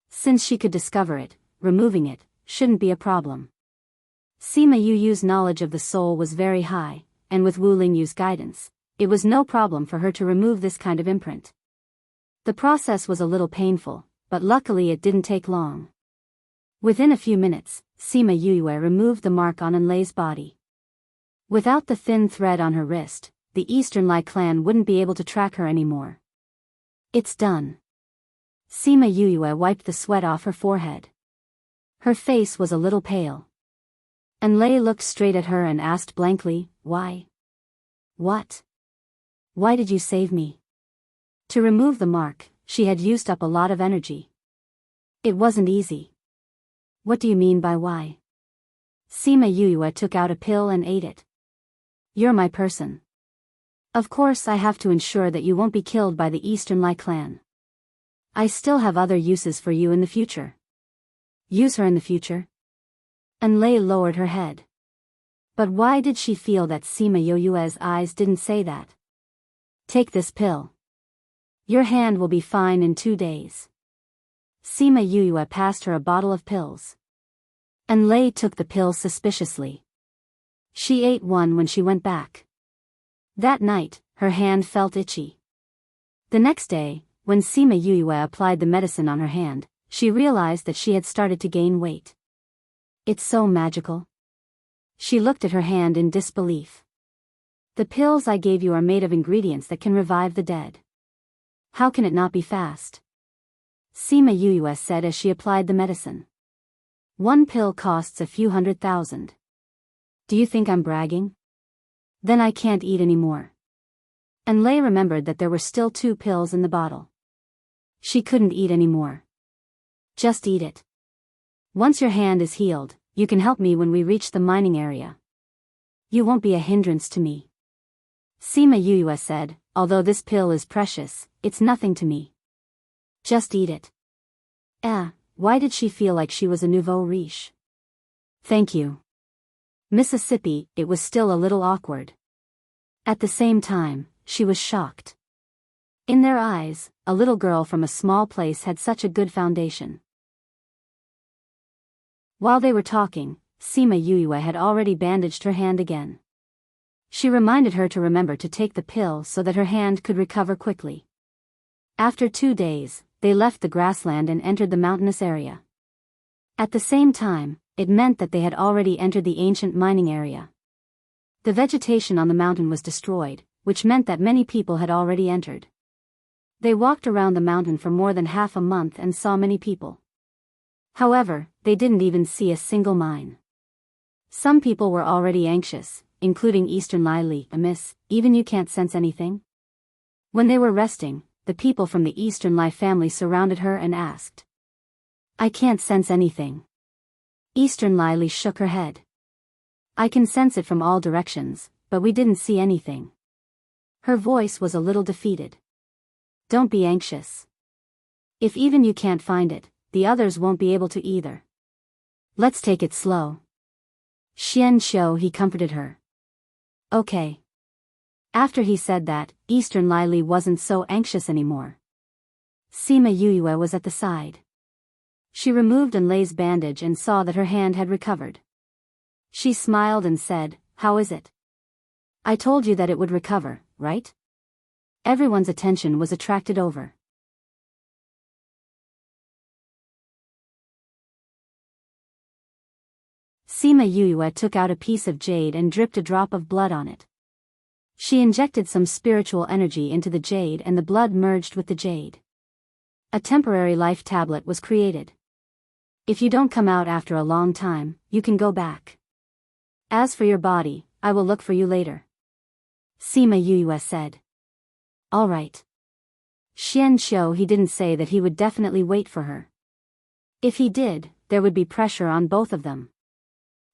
Speaker 1: Since she could discover it, removing it shouldn't be a problem. Sima Yuyue's knowledge of the soul was very high, and with Wu Lingyu's guidance, it was no problem for her to remove this kind of imprint. The process was a little painful, but luckily it didn't take long. Within a few minutes, Sima Yuyue removed the mark on Enlei's body. Without the thin thread on her wrist, the Eastern Lai clan wouldn't be able to track her anymore. It's done. Sima Yuyue wiped the sweat off her forehead. Her face was a little pale. Enlei looked straight at her and asked blankly, why? What? Why did you save me? To remove the mark, she had used up a lot of energy. It wasn't easy. What do you mean by why? Sima Yuyue took out a pill and ate it. You're my person. Of course I have to ensure that you won't be killed by the Eastern Lai clan. I still have other uses for you in the future. Use her in the future? Enlei lowered her head. But why did she feel that Sima Yuyue's eyes didn't say that? Take this pill. Your hand will be fine in 2 days. Sima Yuyue passed her a bottle of pills. Enlei took the pill suspiciously. She ate one when she went back. That night, her hand felt itchy. The next day, when Sima Yuyue applied the medicine on her hand, she realized that she had started to gain weight. It's so magical. She looked at her hand in disbelief. The pills I gave you are made of ingredients that can revive the dead. How can it not be fast? Sima Yuyue said as she applied the medicine. One pill costs a few $100,000. Do you think I'm bragging? Then I can't eat anymore. Enlei remembered that there were still 2 pills in the bottle. She couldn't eat anymore. Just eat it. Once your hand is healed, you can help me when we reach the mining area. You won't be a hindrance to me. Sima Yuyue said, although this pill is precious, it's nothing to me. Just eat it. Why did she feel like she was a nouveau riche? Thank you. Mississippi, it was still a little awkward. At the same time, she was shocked. In their eyes, a little girl from a small place had such a good foundation. While they were talking, Sima Yuyue had already bandaged her hand again. She reminded her to remember to take the pill so that her hand could recover quickly. After 2 days, they left the grassland and entered the mountainous area. At the same time, it meant that they had already entered the ancient mining area. The vegetation on the mountain was destroyed, which meant that many people had already entered. They walked around the mountain for more than half a month and saw many people. However, they didn't even see a single mine. Some people were already anxious, including Eastern Lai Li. Miss, even you can't sense anything? When they were resting, the people from the Eastern Lai family surrounded her and asked. I can't sense anything. Eastern Lai Li shook her head. I can sense it from all directions, but we didn't see anything. Her voice was a little defeated. Don't be anxious. If even you can't find it, the others won't be able to either. Let's take it slow. Xian Xiu, he comforted her. Okay. After he said that, Eastern Lai Li wasn't so anxious anymore. Sima Yuyue was at the side. She removed Enlei's bandage and saw that her hand had recovered. She smiled and said, How is it? I told you that it would recover, right? Everyone's attention was attracted over. Sima Yuyue took out a piece of jade and dripped a drop of blood on it. She injected some spiritual energy into the jade and the blood merged with the jade. A temporary life tablet was created. If you don't come out after a long time, you can go back. As for your body, I will look for you later. Sima Yue said. All right. Xian Qiu he didn't say that he would definitely wait for her. If he did, there would be pressure on both of them.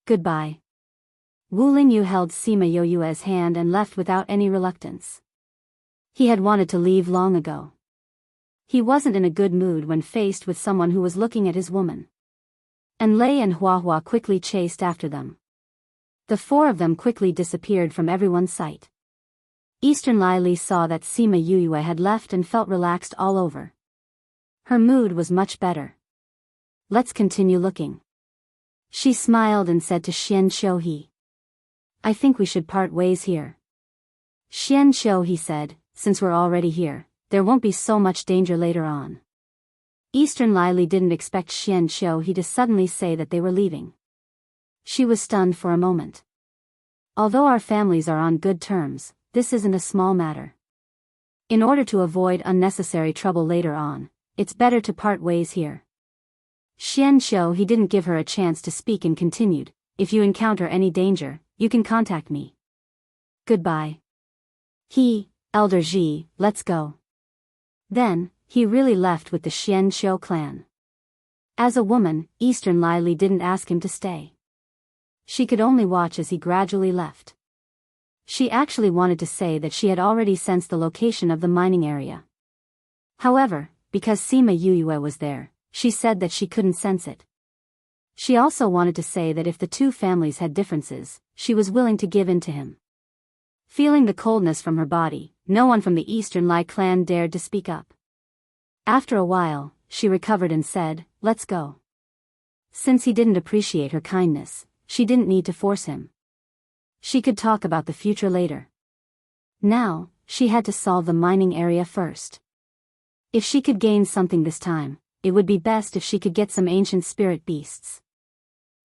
Speaker 1: Goodbye. Wu Lingyu held Sima Yue's hand and left without any reluctance. He had wanted to leave long ago. He wasn't in a good mood when faced with someone who was looking at his woman. And Lei and Hua quickly chased after them. The four of them quickly disappeared from everyone's sight. Eastern Lai Li saw that Sima Yue had left and felt relaxed all over. Her mood was much better. Let's continue looking. She smiled and said to Xian Qiu he. I think we should part ways here. Xian Qiu he said, since we're already here, there won't be so much danger later on. Eastern Lai Li didn't expect Xian Qiu he to suddenly say that they were leaving. She was stunned for a moment. Although our families are on good terms, this isn't a small matter. In order to avoid unnecessary trouble later on, it's better to part ways here. Xian Qiu he didn't give her a chance to speak and continued, if you encounter any danger, you can contact me. Goodbye. Elder Ji, let's go. Then, he really left with the Xian Qiu clan. As a woman, Eastern Lai Li didn't ask him to stay. She could only watch as he gradually left. She actually wanted to say that she had already sensed the location of the mining area. However, because Sima Yue was there, she said that she couldn't sense it. She also wanted to say that if the two families had differences, she was willing to give in to him. Feeling the coldness from her body, no one from the Eastern Lai clan dared to speak up. After a while, she recovered and said, let's go. Since he didn't appreciate her kindness, she didn't need to force him. She could talk about the future later. Now, she had to solve the mining area first. If she could gain something this time, it would be best if she could get some ancient spirit beasts.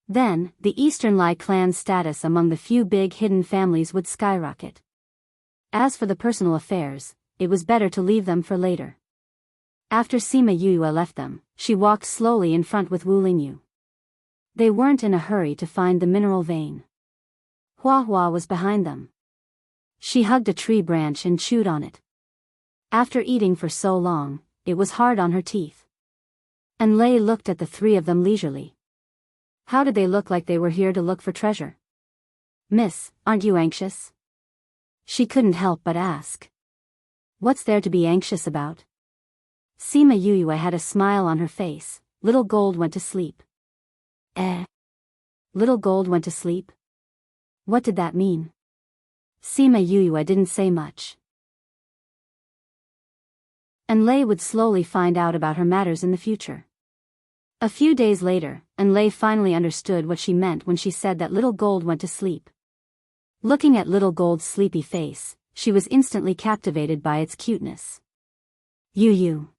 Speaker 1: Then, the Eastern Lai clan's status among the few big hidden families would skyrocket. As for the personal affairs, it was better to leave them for later. After Sima Yue left them, she walked slowly in front with Wu Lingyu. They weren't in a hurry to find the mineral vein. Hua was behind them. She hugged a tree branch and chewed on it. After eating for so long, it was hard on her teeth. And Lei looked at the three of them leisurely. How did they look like they were here to look for treasure? Miss, aren't you anxious? She couldn't help but ask. What's there to be anxious about? Sima Yue had a smile on her face. Little Gold went to sleep. Little Gold went to sleep? What did that mean? Sima Yue didn't say much. And Lei would slowly find out about her matters in the future. A few days later, and Lei finally understood what she meant when she said that Little Gold went to sleep. Looking at Little Gold's sleepy face, she was instantly captivated by its cuteness. Yu.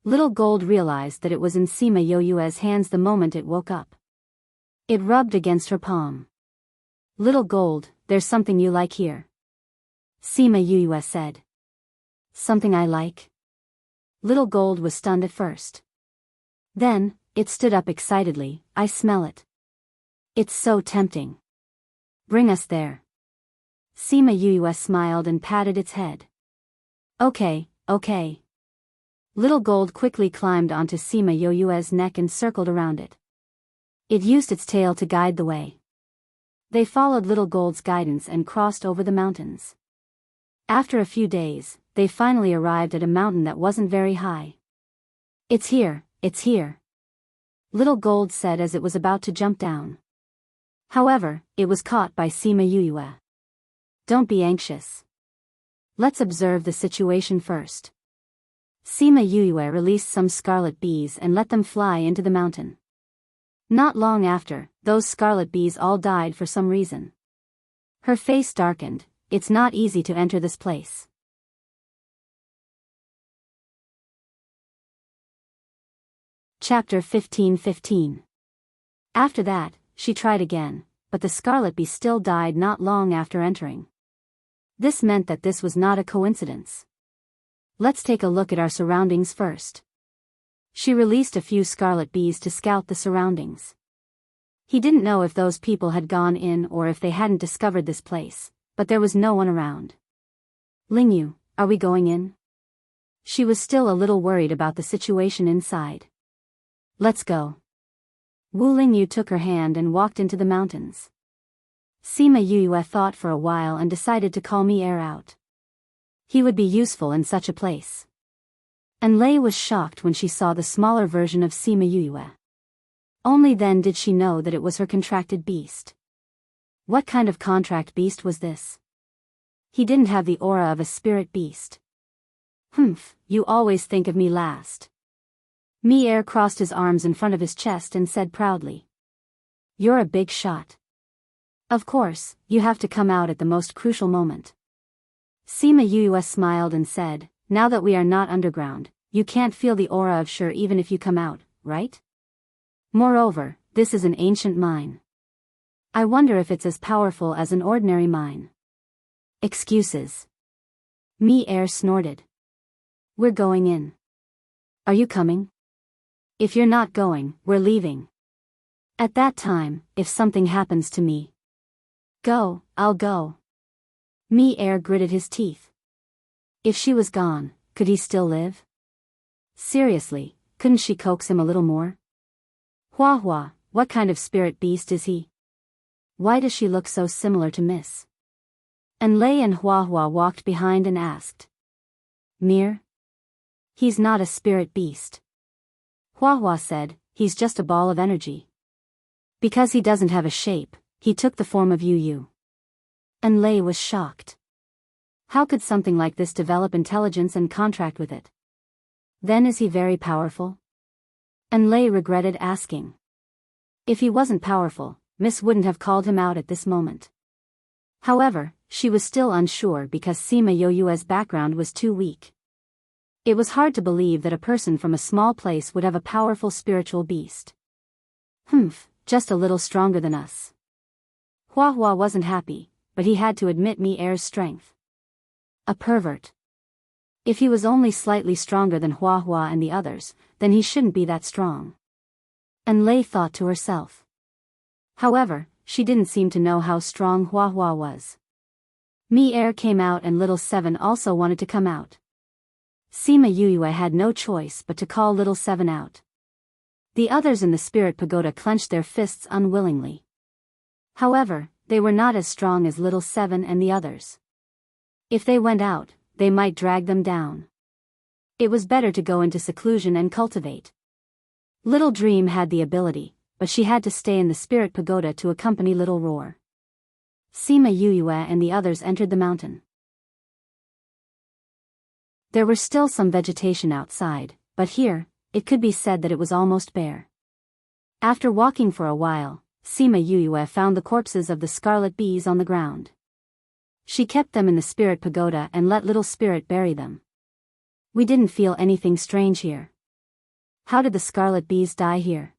Speaker 1: Little Gold realized that it was in Sima Yue's hands the moment it woke up. It rubbed against her palm. Little Gold, there's something you like here. Sima Yue said. Something I like? Little Gold was stunned at first. Then, it stood up excitedly. I smell it. It's so tempting. Bring us there. Sima Yue smiled and patted its head. Okay. Little Gold quickly climbed onto Sima Yue's neck and circled around it. It used its tail to guide the way. They followed Little Gold's guidance and crossed over the mountains. After a few days, they finally arrived at a mountain that wasn't very high. It's here. Little Gold said as it was about to jump down. However, it was caught by Sima Yue. Don't be anxious. Let's observe the situation first. Sima Yue released some scarlet bees and let them fly into the mountain. Not long after, those scarlet bees all died for some reason. Her face darkened. It's not easy to enter this place. Chapter 15:15. After that, she tried again, but the scarlet bee still died not long after entering. This meant that this was not a coincidence. Let's take a look at our surroundings first. She released a few scarlet bees to scout the surroundings. He didn't know if those people had gone in or if they hadn't discovered this place, but there was no one around. Lingyu, are we going in? She was still a little worried about the situation inside. Let's go. Wu Lingyu took her hand and walked into the mountains. Sima Yue thought for a while and decided to call Mi-Er out. He would be useful in such a place. And Lei was shocked when she saw the smaller version of Sima Yue. Only then did she know that it was her contracted beast. What kind of contract beast was this? He didn't have the aura of a spirit beast. Humph, you always think of me last. Mi-Er crossed his arms in front of his chest and said proudly. You're a big shot. Of course, you have to come out at the most crucial moment. Sima Yue smiled and said, now that we are not underground, you can't feel the aura of Sure even if you come out, right? Moreover, this is an ancient mine. I wonder if it's as powerful as an ordinary mine. Excuses. Mi-Er snorted. We're going in. Are you coming? If you're not going, we're leaving. At that time, if something happens to me. Go, I'll go. Mi-Er gritted his teeth. If she was gone, could he still live? Seriously, couldn't she coax him a little more? Hua Hua, what kind of spirit beast is he? Why does she look so similar to Miss? And Lei and Hua Hua walked behind and asked. Mir? He's not a spirit beast. Hua Hua said, he's just a ball of energy. Because he doesn't have a shape, he took the form of Yu. And Lei was shocked. How could something like this develop intelligence and contract with it? Then is he very powerful? And Lei regretted asking. If he wasn't powerful, Miss wouldn't have called him out at this moment. However, she was still unsure because Sima Yue's background was too weak. It was hard to believe that a person from a small place would have a powerful spiritual beast. Humph, just a little stronger than us. Hua Hua wasn't happy, but he had to admit Mi-Er's strength. A pervert. If he was only slightly stronger than Hua Hua and the others, then he shouldn't be that strong. And Lei thought to herself. However, she didn't seem to know how strong Hua Hua was. Mi-Er came out and Little Seven also wanted to come out. Sima Yue had no choice but to call Little Seven out. The others in the spirit pagoda clenched their fists unwillingly. However, they were not as strong as Little Seven and the others. If they went out, they might drag them down. It was better to go into seclusion and cultivate. Little Dream had the ability, but she had to stay in the spirit pagoda to accompany Little Roar. Sima Yue and the others entered the mountain. There was still some vegetation outside, but here, it could be said that it was almost bare. After walking for a while, Sima Yue found the corpses of the scarlet bees on the ground. She kept them in the spirit pagoda and let Little Spirit bury them. We didn't feel anything strange here. How did the scarlet bees die here?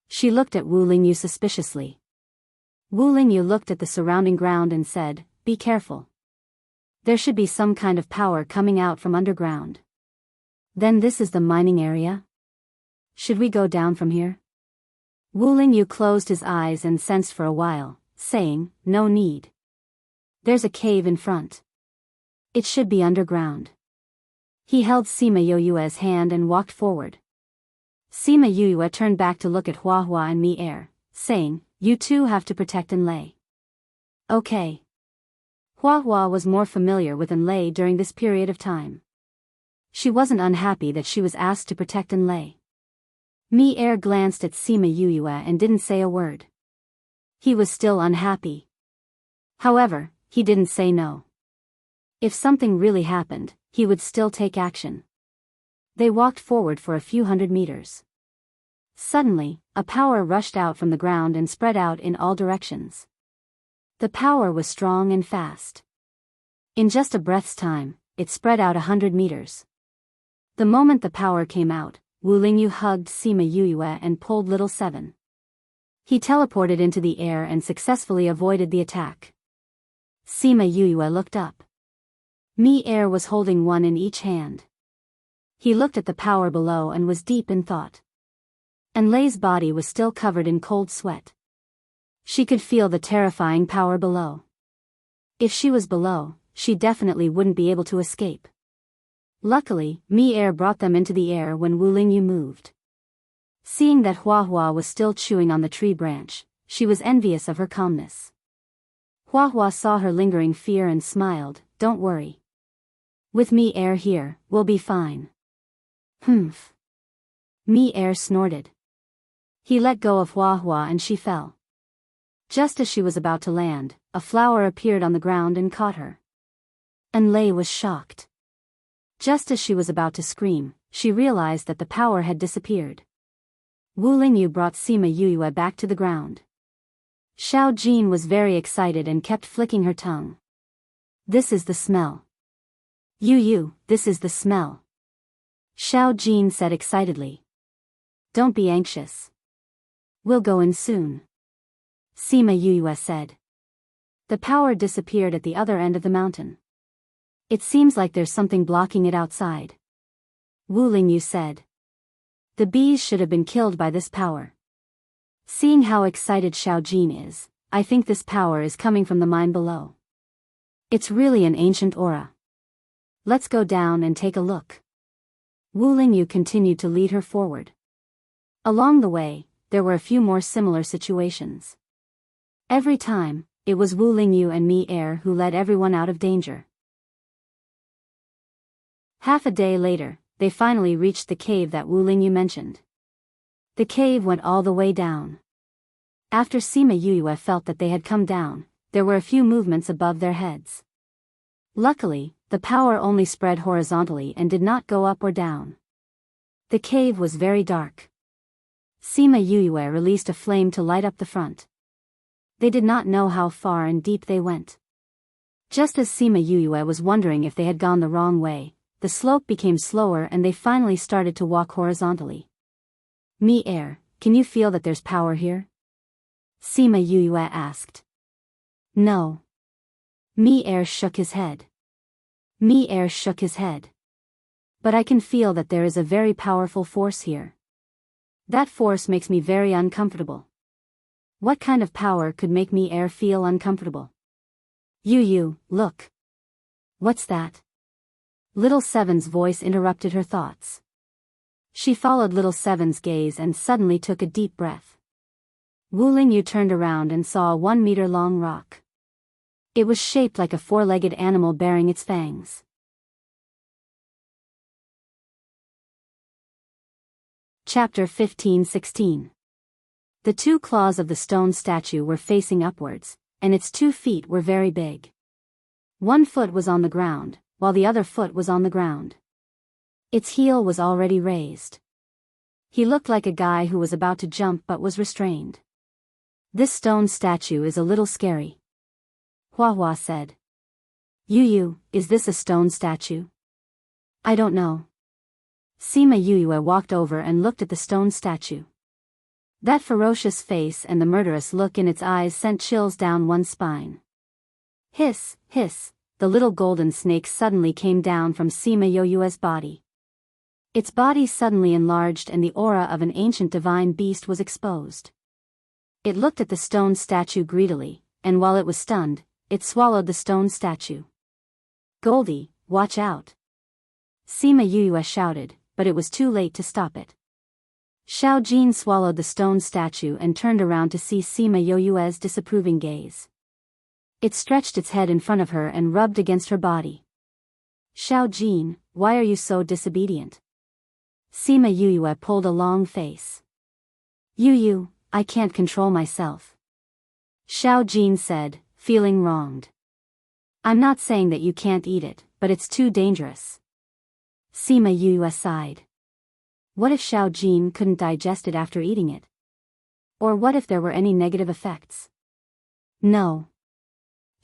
Speaker 1: She looked at Wu Lingyu suspiciously. Wu Lingyu looked at the surrounding ground and said, be careful. There should be some kind of power coming out from underground. Then this is the mining area? Should we go down from here? Wu Lingyu closed his eyes and sensed for a while, saying, no need. There's a cave in front. It should be underground. He held Sima Yue's hand and walked forward. Sima Yue turned back to look at Hua Hua and Mi-Er, saying, you two have to protect Enlei. Okay. Hua Hua was more familiar with Enlei during this period of time. She wasn't unhappy that she was asked to protect Enlei. Mi-Er glanced at Sima Yue and didn't say a word. He was still unhappy. However, he didn't say no. If something really happened, he would still take action. They walked forward for a few hundred meters. Suddenly, a power rushed out from the ground and spread out in all directions. The power was strong and fast. In just a breath's time, it spread out 100 meters. The moment the power came out, Wu Lingyu hugged Sima Yue and pulled Little Seven. He teleported into the air and successfully avoided the attack. Sima Yue looked up. Mi-Er was holding one in each hand. He looked at the power below and was deep in thought. Enlei's body was still covered in cold sweat. She could feel the terrifying power below. If she was below, she definitely wouldn't be able to escape. Luckily, Mi-Er brought them into the air when Wu Lingyu moved. Seeing that Hua Hua was still chewing on the tree branch, she was envious of her calmness. Hua Hua saw her lingering fear and smiled, "Don't worry. With Mi-Er here, we'll be fine." "Humph." Mi-Er snorted. He let go of Hua Hua and she fell. Just as she was about to land, a flower appeared on the ground and caught her. Enlei was shocked. Just as she was about to scream, she realized that the power had disappeared. Wu Lingyu brought Sima Yuyue back to the ground. Xiao Jin was very excited and kept flicking her tongue. "This is the smell. Yu, this is the smell," Xiao Jin said excitedly. "Don't be anxious. We'll go in soon," Sima Yuyue said. The power disappeared at the other end of the mountain. "It seems like there's something blocking it outside," Wu Lingyu said. "The bees should have been killed by this power." Seeing how excited Xiao Jin is, I think this power is coming from the mine below. It's really an ancient aura. Let's go down and take a look. Wu Lingyu continued to lead her forward. Along the way, there were a few more similar situations. Every time, it was Wu Lingyu and Mi-Er who led everyone out of danger. Half a day later, they finally reached the cave that Wu Lingyu mentioned. The cave went all the way down. After Sima Yuyue felt that they had come down, there were a few movements above their heads. Luckily, the power only spread horizontally and did not go up or down. The cave was very dark. Sima Yuyue released a flame to light up the front. They did not know how far and deep they went. Just as Sima Yuyue was wondering if they had gone the wrong way, the slope became slower and they finally started to walk horizontally. Mi-Er, can you feel that there's power here? Sima Yuyue asked. No. Mi-Er shook his head. Mi-Er shook his head. But I can feel that there is a very powerful force here. That force makes me very uncomfortable. What kind of power could make Mi-Er feel uncomfortable? Yu, look. What's that? Little Seven's voice interrupted her thoughts. She followed Little Seven's gaze and suddenly took a deep breath. Wu Lingyu turned around and saw a 1-meter-long rock. It was shaped like a 4-legged animal bearing its fangs. Chapter 15-16. The 2 claws of the stone statue were facing upwards, and its 2 feet were very big. 1 foot was on the ground, while the other foot was on the ground. Its heel was already raised. He looked like a guy who was about to jump but was restrained. This stone statue is a little scary, Hua Hua said. Yu, is this a stone statue? I don't know. Sima Yuyue walked over and looked at the stone statue. That ferocious face and the murderous look in its eyes sent chills down one's spine. Hiss, hiss, the little golden snake suddenly came down from Sima Yuyue's body. Its body suddenly enlarged and the aura of an ancient divine beast was exposed. It looked at the stone statue greedily, and while it was stunned, it swallowed the stone statue. Goldie, watch out! Sima Yuyue shouted, but it was too late to stop it. Xiao Jin swallowed the stone statue and turned around to see Sima Yuyue's disapproving gaze. It stretched its head in front of her and rubbed against her body. Xiao Jin, why are you so disobedient? Sima Yuyue pulled a long face. Yu, I can't control myself. Xiao Jin said, feeling wronged. I'm not saying that you can't eat it, but it's too dangerous. Sima Yuyue sighed. What if Xiao Jin couldn't digest it after eating it? Or what if there were any negative effects? No.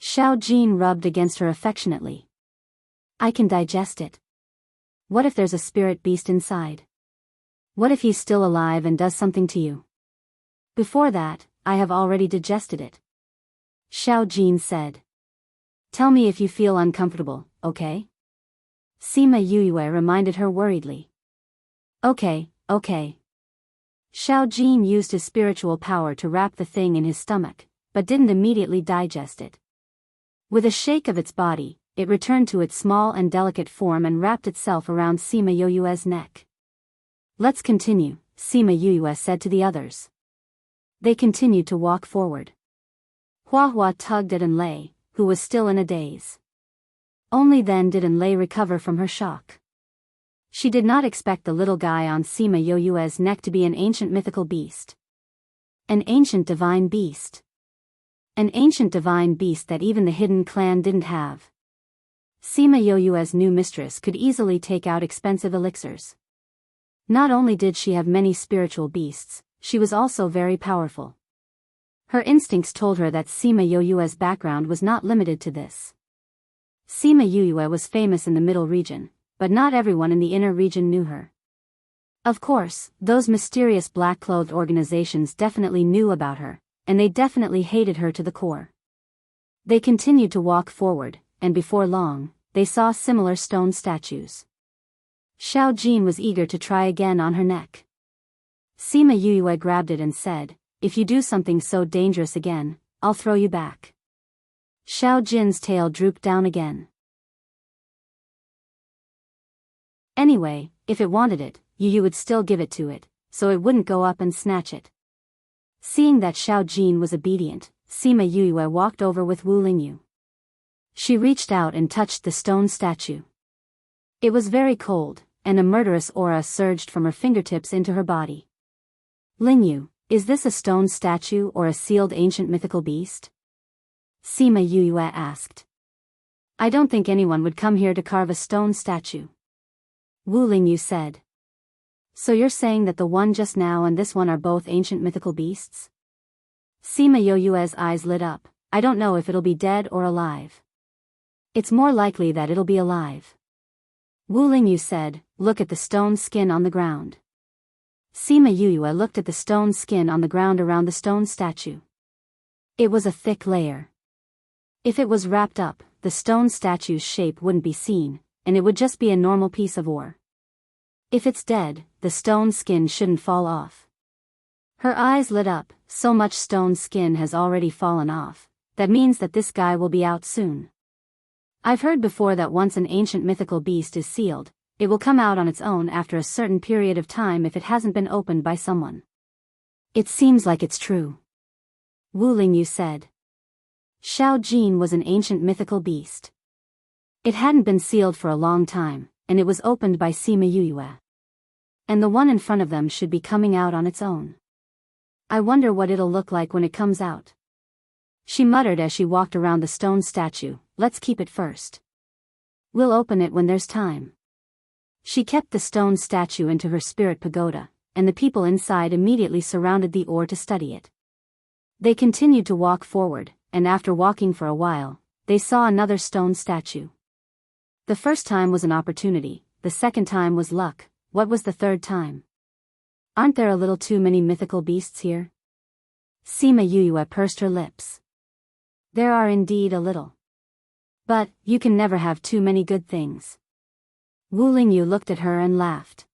Speaker 1: Xiao Jin rubbed against her affectionately. I can digest it. What if there's a spirit beast inside? What if he's still alive and does something to you? Before that, I have already digested it. Xiao Jin said. Tell me if you feel uncomfortable, okay? Sima Yue reminded her worriedly. Okay. Xiao Jin used his spiritual power to wrap the thing in his stomach, but didn't immediately digest it. With a shake of its body, it returned to its small and delicate form and wrapped itself around Sima Yue's neck. Let's continue, Sima Yue said to the others. They continued to walk forward. Hua Hua tugged at Enlei, who was still in a daze. Only then did Enlei recover from her shock. She did not expect the little guy on Sima Yue's neck to be an ancient mythical beast. An ancient divine beast. An ancient divine beast that even the hidden clan didn't have. Sima Yue's new mistress could easily take out expensive elixirs. Not only did she have many spiritual beasts, she was also very powerful. Her instincts told her that Sima Yue's background was not limited to this. Sima Yue was famous in the middle region, but not everyone in the inner region knew her. Of course, those mysterious black-clothed organizations definitely knew about her, and they definitely hated her to the core. They continued to walk forward, and before long, they saw similar stone statues. Xiao Jin was eager to try again on her neck. Sima Yue grabbed it and said, "If you do something so dangerous again, I'll throw you back." Xiao Jin's tail drooped down again. Anyway, if it wanted it, you would still give it to it, so it wouldn't go up and snatch it. Seeing that Xiao Jin was obedient, Sima Yue walked over with Wu Lingyu. She reached out and touched the stone statue. It was very cold, and a murderous aura surged from her fingertips into her body. Lingyu, is this a stone statue or a sealed ancient mythical beast? Sima Yue asked. I don't think anyone would come here to carve a stone statue. Wu Lingyu said. So you're saying that the one just now and this one are both ancient mythical beasts? Sima Yue's eyes lit up. I don't know if it'll be dead or alive. It's more likely that it'll be alive. Wu Lingyu said, look at the stone skin on the ground. Sima Yue looked at the stone skin on the ground around the stone statue. It was a thick layer. If it was wrapped up, the stone statue's shape wouldn't be seen, and it would just be a normal piece of ore. If it's dead, the stone skin shouldn't fall off. Her eyes lit up. So much stone skin has already fallen off. That means that this guy will be out soon. I've heard before that once an ancient mythical beast is sealed, it will come out on its own after a certain period of time if it hasn't been opened by someone. It seems like it's true. Wu Lingyu said. Xiao Jin was an ancient mythical beast. It hadn't been sealed for a long time, and it was opened by Sima Yue. And the one in front of them should be coming out on its own. I wonder what it'll look like when it comes out. She muttered as she walked around the stone statue, let's keep it first. We'll open it when there's time. She kept the stone statue into her spirit pagoda, and the people inside immediately surrounded the ore to study it. They continued to walk forward, and after walking for a while, they saw another stone statue. The first time was an opportunity, the second time was luck. What was the third time? Aren't there a little too many mythical beasts here? Sima Yue pursed her lips. There are indeed a little. But, you can never have too many good things. Wu Lingyu looked at her and laughed.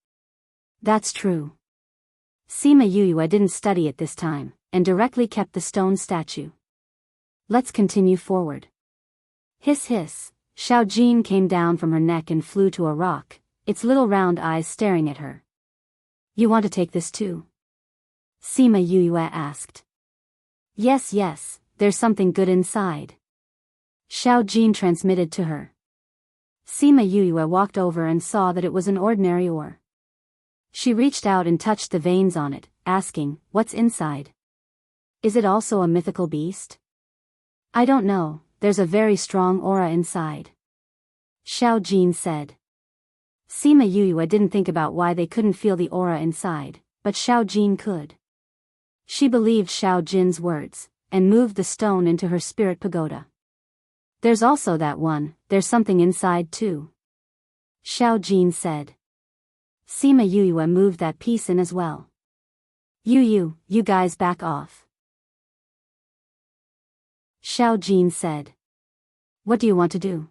Speaker 1: That's true. Sima Yue didn't study it this time, and directly kept the stone statue. Let's continue forward. Hiss hiss, Xiao Jin came down from her neck and flew to a rock, its little round eyes staring at her. You want to take this too? Sima Yue asked. Yes, there's something good inside. Xiao Jin transmitted to her. Sima Yue walked over and saw that it was an ordinary ore. She reached out and touched the veins on it, asking, what's inside? Is it also a mythical beast? I don't know, there's a very strong aura inside. Xiao Jin said. Sima Yue didn't think about why they couldn't feel the aura inside, but Xiao Jin could. She believed Xiao Jin's words, and moved the stone into her spirit pagoda. There's also that one, there's something inside too. Xiao Jin said. Sima Yue moved that piece in as well. You guys back off. Xiao Jin said. What do you want to do?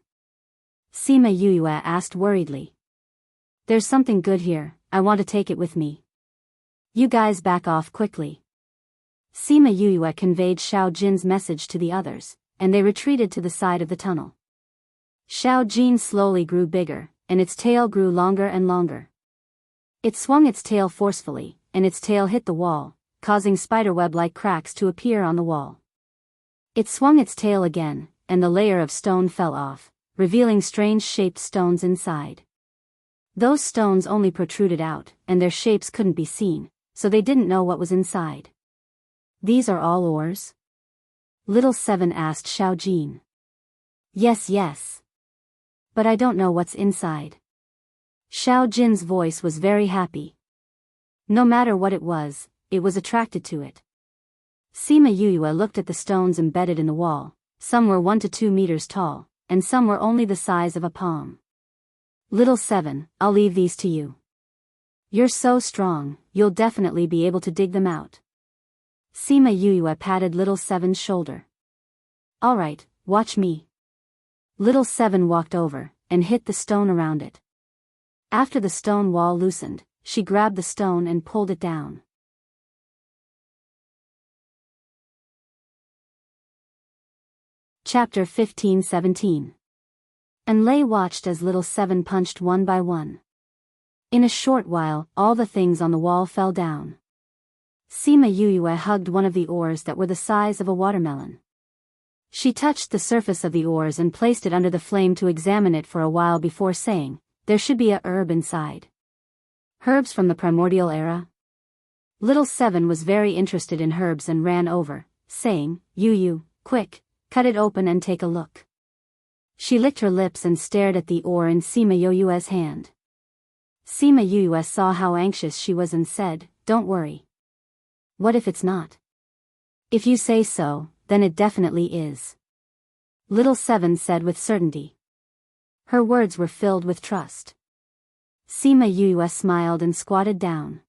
Speaker 1: Sima Yue asked worriedly. There's something good here, I want to take it with me. You guys back off quickly. Sima Yue conveyed Xiao Jin's message to the others, and they retreated to the side of the tunnel. Xiao Jin slowly grew bigger, and its tail grew longer and longer. It swung its tail forcefully, and its tail hit the wall, causing spiderweb-like cracks to appear on the wall. It swung its tail again, and the layer of stone fell off, revealing strange-shaped stones inside. Those stones only protruded out, and their shapes couldn't be seen, so they didn't know what was inside. These are all ores? Little Seven asked Xiao Jin. Yes. But I don't know what's inside. Xiao Jin's voice was very happy. No matter what it was attracted to it. Sima Yue looked at the stones embedded in the wall. Some were 1 to 2 meters tall, and some were only the size of a palm. Little Seven, I'll leave these to you. You're so strong, you'll definitely be able to dig them out. Sima Yue patted Little Seven's shoulder. Alright, watch me. Little Seven walked over, and hit the stone around it. After the stone wall loosened, she grabbed the stone and pulled it down. Chapter 15-17. And Lei watched as Little Seven punched one by one. In a short while, all the things on the wall fell down. Sima Yue hugged one of the ores that were the size of a watermelon. She touched the surface of the ores and placed it under the flame to examine it for a while before saying, there should be a herb inside. Herbs from the primordial era? Little Seven was very interested in herbs and ran over, saying, Yu, quick, cut it open and take a look. She licked her lips and stared at the ore in Sima Yue's hand. Sima Yue saw how anxious she was and said, don't worry. What if it's not? If you say so, then it definitely is. Little Seven said with certainty. Her words were filled with trust. Sima Yue smiled and squatted down.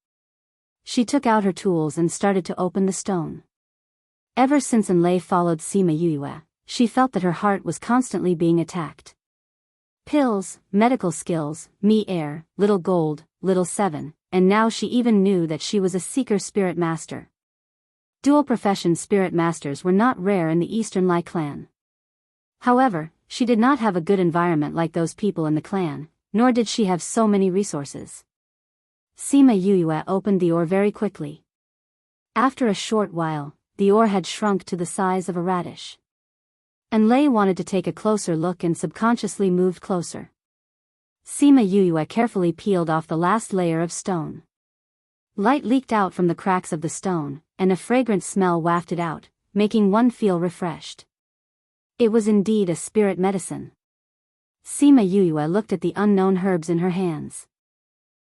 Speaker 1: She took out her tools and started to open the stone. Ever since Enlei followed Sima Yue, she felt that her heart was constantly being attacked. Pills, medical skills, air, little gold, Little Seven, and now she even knew that she was a seeker spirit master. Dual profession spirit masters were not rare in the Eastern Lai clan. However, she did not have a good environment like those people in the clan, nor did she have so many resources. Sima Yue opened the ore very quickly. After a short while, the ore had shrunk to the size of a radish. And Lei wanted to take a closer look and subconsciously moved closer. Sima Yue carefully peeled off the last layer of stone. Light leaked out from the cracks of the stone, and a fragrant smell wafted out, making one feel refreshed. It was indeed a spirit medicine. Sima Yue looked at the unknown herbs in her hands.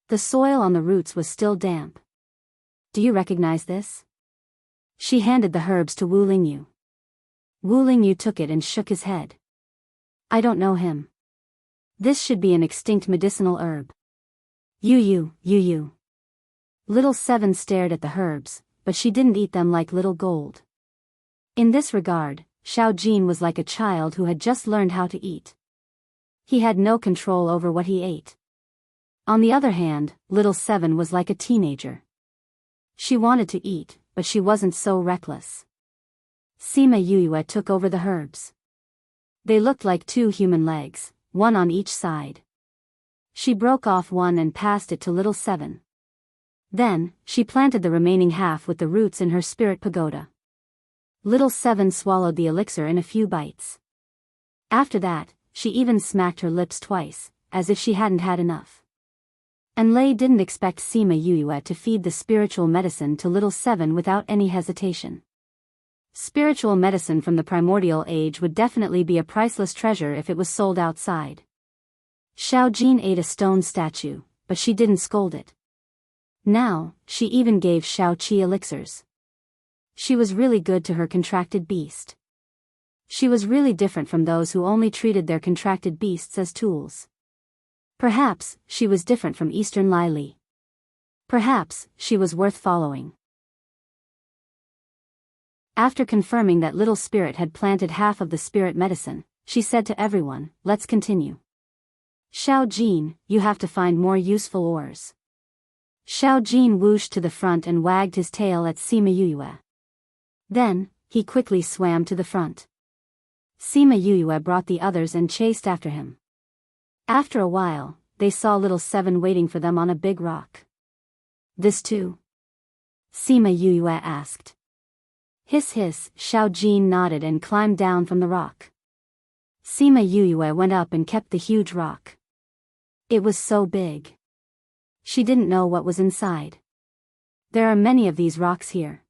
Speaker 1: The soil on the roots was still damp. Do you recognize this? She handed the herbs to Wu Lingyu. Wu Lingyu took it and shook his head. I don't know him. This should be an extinct medicinal herb. Yu. Little Seven stared at the herbs, but she didn't eat them like little gold. In this regard, Xiao Jin was like a child who had just learned how to eat. He had no control over what he ate. On the other hand, Little Seven was like a teenager. She wanted to eat, but she wasn't so reckless. Sima Yue took over the herbs. They looked like 2 human legs, one on each side. She broke off one and passed it to Little Seven. Then, she planted the remaining half with the roots in her spirit pagoda. Little Seven swallowed the elixir in a few bites. After that, she even smacked her lips twice, as if she hadn't had enough. And Lei didn't expect Sima Yue to feed the spiritual medicine to Little Seven without any hesitation. Spiritual medicine from the primordial age would definitely be a priceless treasure if it was sold outside. Xiao Jin ate a stone statue, but she didn't scold it. Now, she even gave Xiao Qi elixirs. She was really good to her contracted beast. She was really different from those who only treated their contracted beasts as tools. Perhaps, she was different from Eastern Lai Li. Perhaps, she was worth following. After confirming that Little Spirit had planted half of the spirit medicine, she said to everyone, let's continue. Xiao Jin, you have to find more useful ores. Xiao Jin whooshed to the front and wagged his tail at Sima Yue. Then, he quickly swam to the front. Sima Yue brought the others and chased after him. After a while, they saw little Seven waiting for them on a big rock. This too? Sima Yue asked. Hiss hiss, Xiao Jin nodded and climbed down from the rock. Sima Yue went up and kept the huge rock. It was so big. She didn't know what was inside. There are many of these rocks here.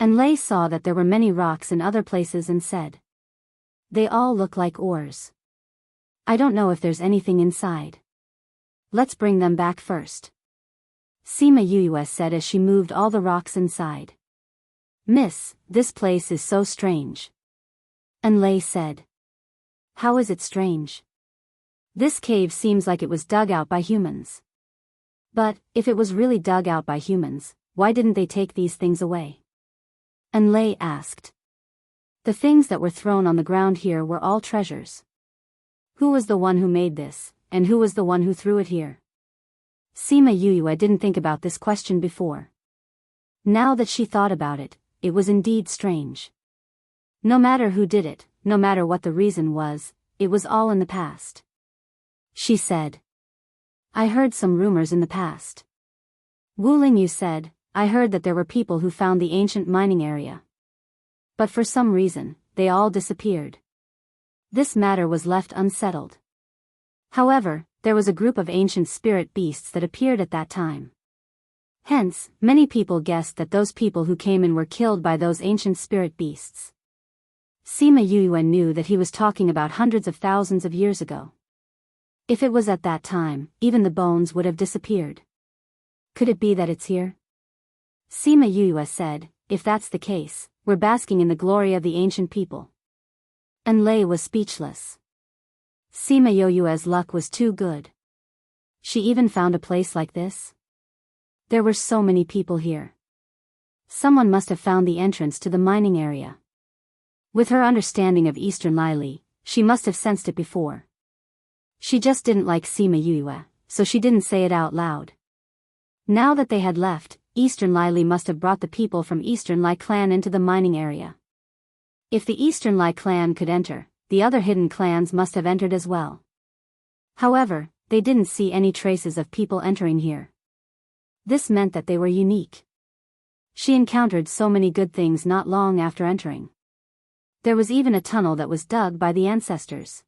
Speaker 1: And Lei saw that there were many rocks in other places and said. They all look like ores. I don't know if there's anything inside. Let's bring them back first. Sima Yue said as she moved all the rocks inside. Miss, this place is so strange. And Lei said. How is it strange? This cave seems like it was dug out by humans. But, if it was really dug out by humans, why didn't they take these things away? And Lei asked. The things that were thrown on the ground here were all treasures. Who was the one who made this, and who was the one who threw it here? Sima Yue didn't think about this question before. Now that she thought about it, it was indeed strange. No matter who did it, no matter what the reason was, it was all in the past. She said. I heard some rumors in the past. Wu Lingyu said, I heard that there were people who found the ancient mining area. But for some reason, they all disappeared. This matter was left unsettled. However, there was a group of ancient spirit beasts that appeared at that time. Hence, many people guessed that those people who came in were killed by those ancient spirit beasts. Sima Yue knew that he was talking about hundreds of thousands of years ago. If it was at that time, even the bones would have disappeared. Could it be that it's here? Sima Yue said, if that's the case, we're basking in the glory of the ancient people. And Lei was speechless. Sima Yue's luck was too good. She even found a place like this? There were so many people here. Someone must have found the entrance to the mining area. With her understanding of Eastern Lili, she must have sensed it before. She just didn't like Sima Yue, so she didn't say it out loud. Now that they had left, Eastern Lili must have brought the people from Eastern Li clan into the mining area. If the Eastern Li clan could enter, the other hidden clans must have entered as well. However, they didn't see any traces of people entering here. This meant that they were unique. She encountered so many good things not long after entering. There was even a tunnel that was dug by the ancestors.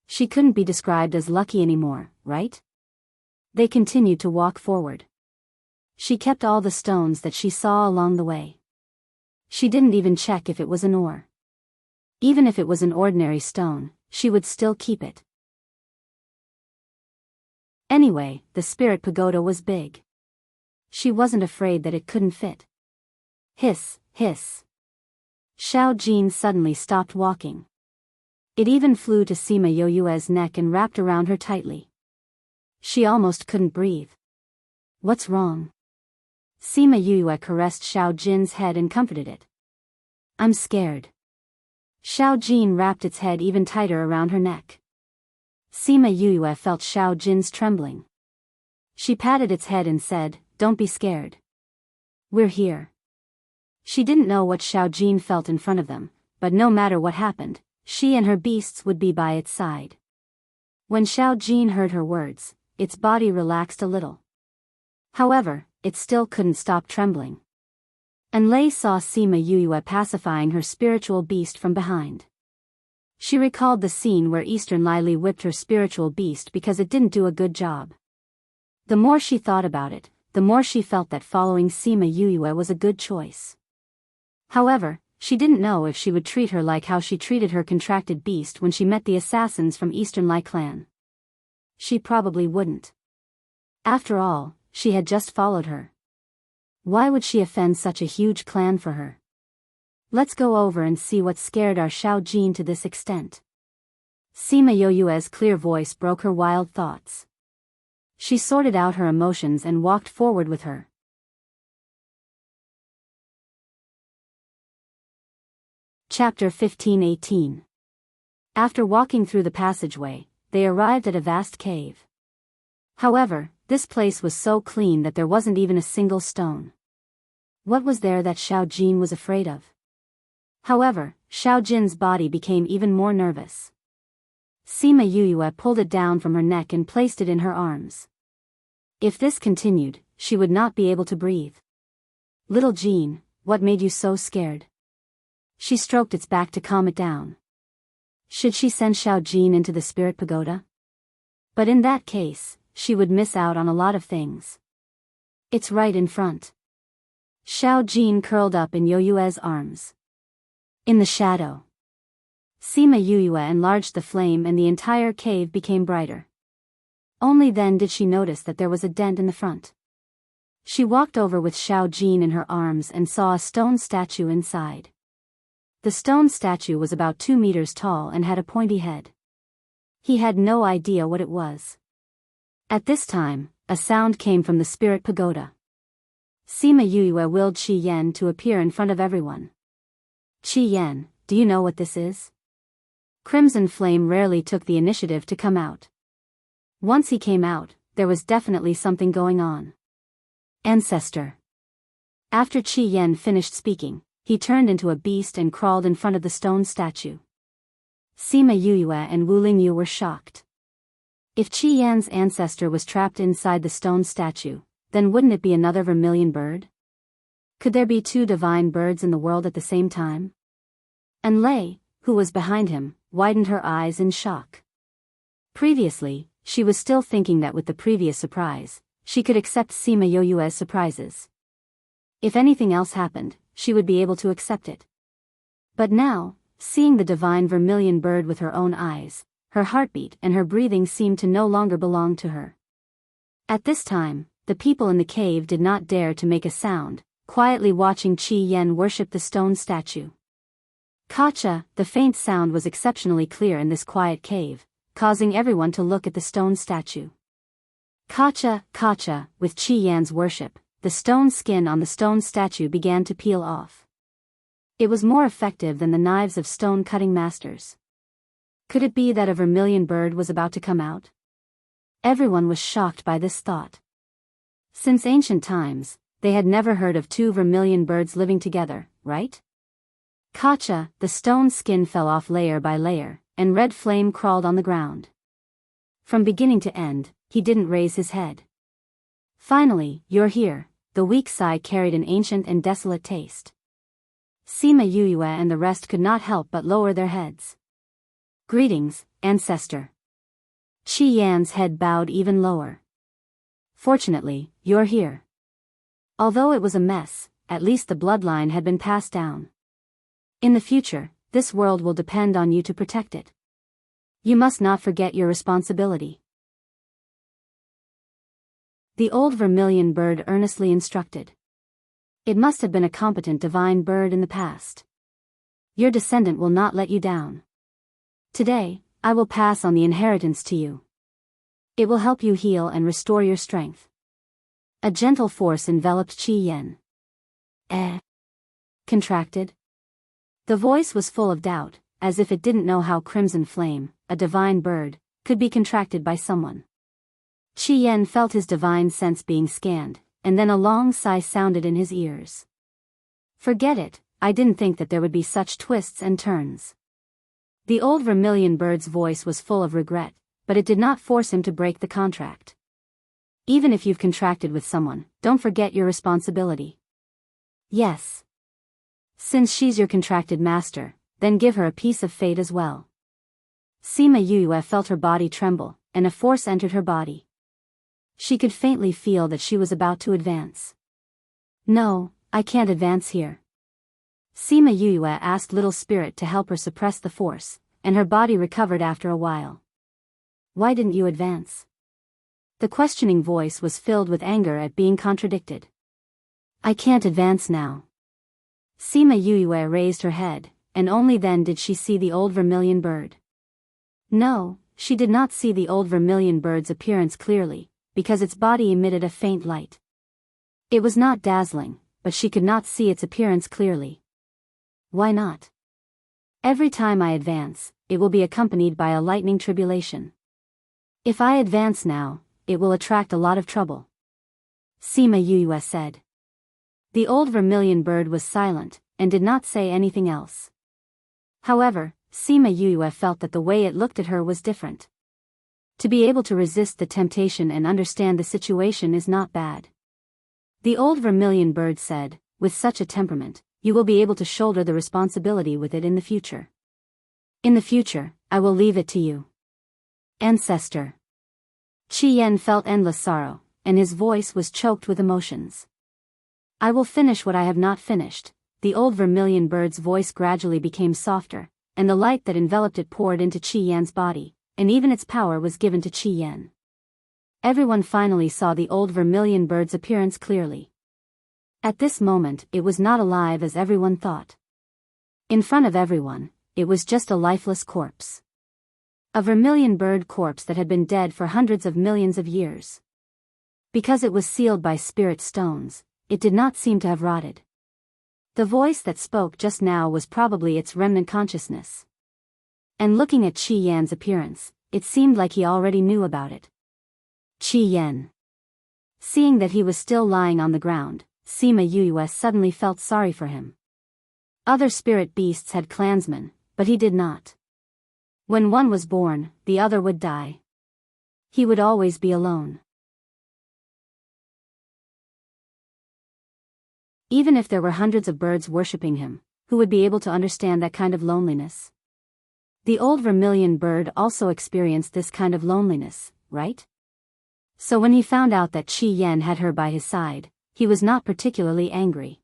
Speaker 1: She couldn't be described as lucky anymore, right? They continued to walk forward. She kept all the stones that she saw along the way. She didn't even check if it was an ore. Even if it was an ordinary stone, she would still keep it. Anyway, the spirit pagoda was big. She wasn't afraid that it couldn't fit. Hiss, hiss. Xiao Jin suddenly stopped walking. It even flew to Sima Yue's neck and wrapped around her tightly. She almost couldn't breathe. What's wrong? Sima Yue caressed Xiao Jin's head and comforted it. I'm scared. Xiao Jin wrapped its head even tighter around her neck. Sima Yue felt Xiao Jin's trembling. She patted its head and said, Don't be scared. We're here. She didn't know what Xiao Jin felt in front of them, but no matter what happened, she and her beasts would be by its side. When Xiao Jin heard her words, its body relaxed a little. However, it still couldn't stop trembling. And Lei saw Sima Yue pacifying her spiritual beast from behind. She recalled the scene where Eastern Lili whipped her spiritual beast because it didn't do a good job. The more she thought about it, the more she felt that following Sima Yue was a good choice. However, she didn't know if she would treat her like how she treated her contracted beast when she met the assassins from Eastern Li clan. She probably wouldn't. After all, she had just followed her. Why would she offend such a huge clan for her? Let's go over and see what scared our Xiao Jin to this extent. Sima Yue's clear voice broke her wild thoughts. She sorted out her emotions and walked forward with her. Chapter 15-18. After walking through the passageway, they arrived at a vast cave. However, this place was so clean that there wasn't even a single stone. What was there that Xiao Jin was afraid of? However, Xiao Jin's body became even more nervous. Sima Yuyue pulled it down from her neck and placed it in her arms. If this continued, she would not be able to breathe. Little Jean, what made you so scared? She stroked its back to calm it down. Should she send Xiao Jin into the spirit pagoda? But in that case, she would miss out on a lot of things. It's right in front. Xiao Jin curled up in Yoyue's arms. In the shadow. Sima Yuyue enlarged the flame and the entire cave became brighter. Only then did she notice that there was a dent in the front. She walked over with Xiao Jin in her arms and saw a stone statue inside. The stone statue was about 2 meters tall and had a pointy head. He had no idea what it was. At this time, a sound came from the spirit pagoda. Sima Yuyue willed Qi Yan to appear in front of everyone. Qi Yan, do you know what this is? Crimson Flame rarely took the initiative to come out. Once he came out, there was definitely something going on. Ancestor. After Qi Yan finished speaking, he turned into a beast and crawled in front of the stone statue. Sima Yuyue and Wu Lingyu were shocked. If Qi Yan's ancestor was trapped inside the stone statue, then wouldn't it be another vermilion bird? Could there be 2 divine birds in the world at the same time? And Lei, who was behind him, widened her eyes in shock. Previously, she was still thinking that with the previous surprise, she could accept Sima Yuyue's surprises. If anything else happened, she would be able to accept it. But now, seeing the divine vermilion bird with her own eyes, her heartbeat and her breathing seemed to no longer belong to her. At this time, the people in the cave did not dare to make a sound, quietly watching Qi Yan worship the stone statue. Kacha, the faint sound was exceptionally clear in this quiet cave, causing everyone to look at the stone statue. Kacha, Kacha, with Qi Yan's worship, the stone skin on the stone statue began to peel off. It was more effective than the knives of stone cutting masters. Could it be that a vermilion bird was about to come out? Everyone was shocked by this thought. Since ancient times, they had never heard of 2 vermilion birds living together, right? Kacha, the stone skin fell off layer by layer, and red flame crawled on the ground. From beginning to end, he didn't raise his head. Finally, you're here, the weak sigh carried an ancient and desolate taste. Sima Yuyue and the rest could not help but lower their heads. Greetings, ancestor. Qi Yan's head bowed even lower. Fortunately, you're here. Although it was a mess, at least the bloodline had been passed down. In the future, this world will depend on you to protect it. You must not forget your responsibility. The old vermilion bird earnestly instructed. It must have been a competent divine bird in the past. Your descendant will not let you down. Today, I will pass on the inheritance to you. It will help you heal and restore your strength. A gentle force enveloped Qi Yan. Contracted. The voice was full of doubt, as if it didn't know how Crimson Flame, a divine bird, could be contracted by someone. Qi Yan felt his divine sense being scanned, and then a long sigh sounded in his ears. Forget it, I didn't think that there would be such twists and turns. The old vermilion bird's voice was full of regret, but it did not force him to break the contract. Even if you've contracted with someone, don't forget your responsibility. Yes. Since she's your contracted master, then give her a piece of fate as well. Sima Yuyue felt her body tremble, and a force entered her body. She could faintly feel that she was about to advance. No, I can't advance here. Sima Yuyue asked Little Spirit to help her suppress the force, and her body recovered after a while. Why didn't you advance? The questioning voice was filled with anger at being contradicted. I can't advance now. Sima Yuyue raised her head, and only then did she see the old vermilion bird. No, she did not see the old vermilion bird's appearance clearly, because its body emitted a faint light. It was not dazzling, but she could not see its appearance clearly. Why not? Every time I advance, it will be accompanied by a lightning tribulation. If I advance now, it will attract a lot of trouble. Sima Yue said. The old vermilion bird was silent, and did not say anything else. However, Sima Yue felt that the way it looked at her was different. To be able to resist the temptation and understand the situation is not bad. The old vermilion bird said, with such a temperament, you will be able to shoulder the responsibility with it in the future. In the future, I will leave it to you. Ancestor. Qi Yan felt endless sorrow, and his voice was choked with emotions. I will finish what I have not finished. The old vermilion bird's voice gradually became softer, and the light that enveloped it poured into Qi Yan's body, and even its power was given to Qi Yan. Everyone finally saw the old vermilion bird's appearance clearly. At this moment, it was not alive as everyone thought. In front of everyone, it was just a lifeless corpse. A vermilion bird corpse that had been dead for hundreds of millions of years. Because it was sealed by spirit stones, it did not seem to have rotted. The voice that spoke just now was probably its remnant consciousness. And looking at Qi Yan's appearance, it seemed like he already knew about it. Qi Yan. Seeing that he was still lying on the ground, Sima Yue suddenly felt sorry for him. Other spirit beasts had clansmen, but he did not. When one was born, the other would die. He would always be alone. Even if there were hundreds of birds worshipping him, who would be able to understand that kind of loneliness? The old vermilion bird also experienced this kind of loneliness, right? So when he found out that Qi Yan had her by his side, he was not particularly angry.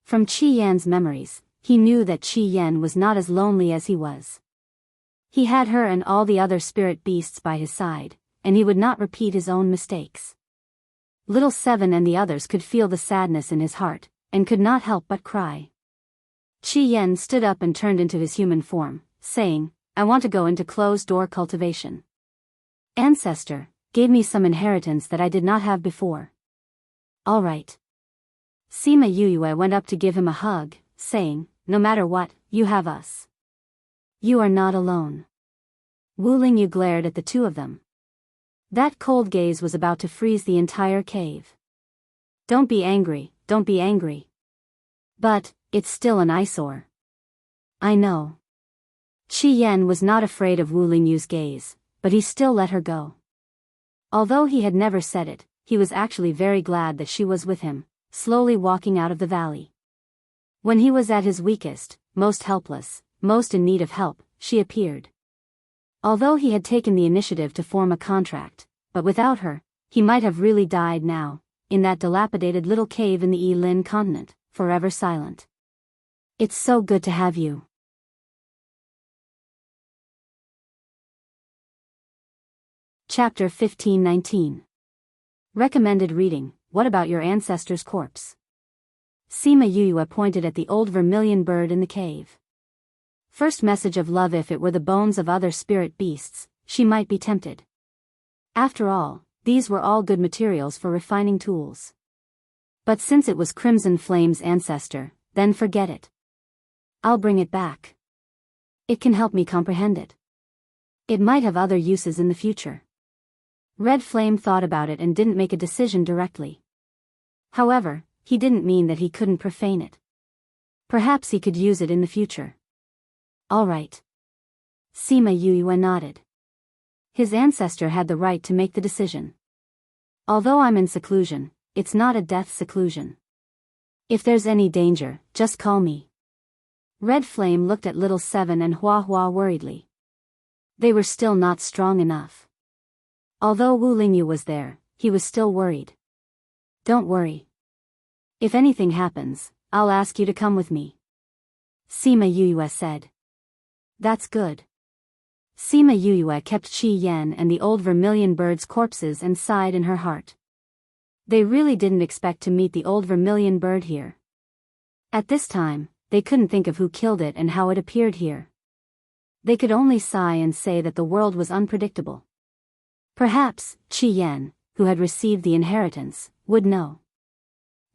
Speaker 1: From Qi Yan's memories, he knew that Qi Yan was not as lonely as he was. He had her and all the other spirit beasts by his side, and he would not repeat his own mistakes. Little Seven and the others could feel the sadness in his heart, and could not help but cry. Qi Yan stood up and turned into his human form, saying, I want to go into closed-door cultivation. Ancestor gave me some inheritance that I did not have before. All right. Sima Yue went up to give him a hug, saying, no matter what, you have us. You are not alone. Wu Lingyu glared at the two of them. That cold gaze was about to freeze the entire cave. Don't be angry, don't be angry. But, it's still an eyesore. I know. Qi Yan was not afraid of Wu Lingyu's gaze, but he still let her go. Although he had never said it, he was actually very glad that she was with him, slowly walking out of the valley. When he was at his weakest, most helpless, most in need of help, she appeared. Although he had taken the initiative to form a contract, but without her, he might have really died now, in that dilapidated little cave in the Yilin continent, forever silent. It's so good to have you. Chapter 15-19. Recommended reading, What About Your Ancestor's Corpse? Sima Yue pointed at the old vermilion bird in the cave. First message of love. If it were the bones of other spirit beasts, she might be tempted. After all, these were all good materials for refining tools. But since it was Crimson Flame's ancestor, then forget it. I'll bring it back. It can help me comprehend it. It might have other uses in the future. Red Flame thought about it and didn't make a decision directly. However, he didn't mean that he couldn't profane it. Perhaps he could use it in the future. All right. Sima Yue nodded. His ancestor had the right to make the decision. Although I'm in seclusion, it's not a death seclusion. If there's any danger, just call me. Red Flame looked at Little Seven and Hua Hua worriedly. They were still not strong enough. Although Wu Lingyu was there, he was still worried. Don't worry. If anything happens, I'll ask you to come with me. Sima Yue said. That's good. Sima Yue kept Qi Yan and the old vermilion bird's corpses and sighed in her heart. They really didn't expect to meet the old vermilion bird here. At this time, they couldn't think of who killed it and how it appeared here. They could only sigh and say that the world was unpredictable. Perhaps, Qi Yan, who had received the inheritance, would know.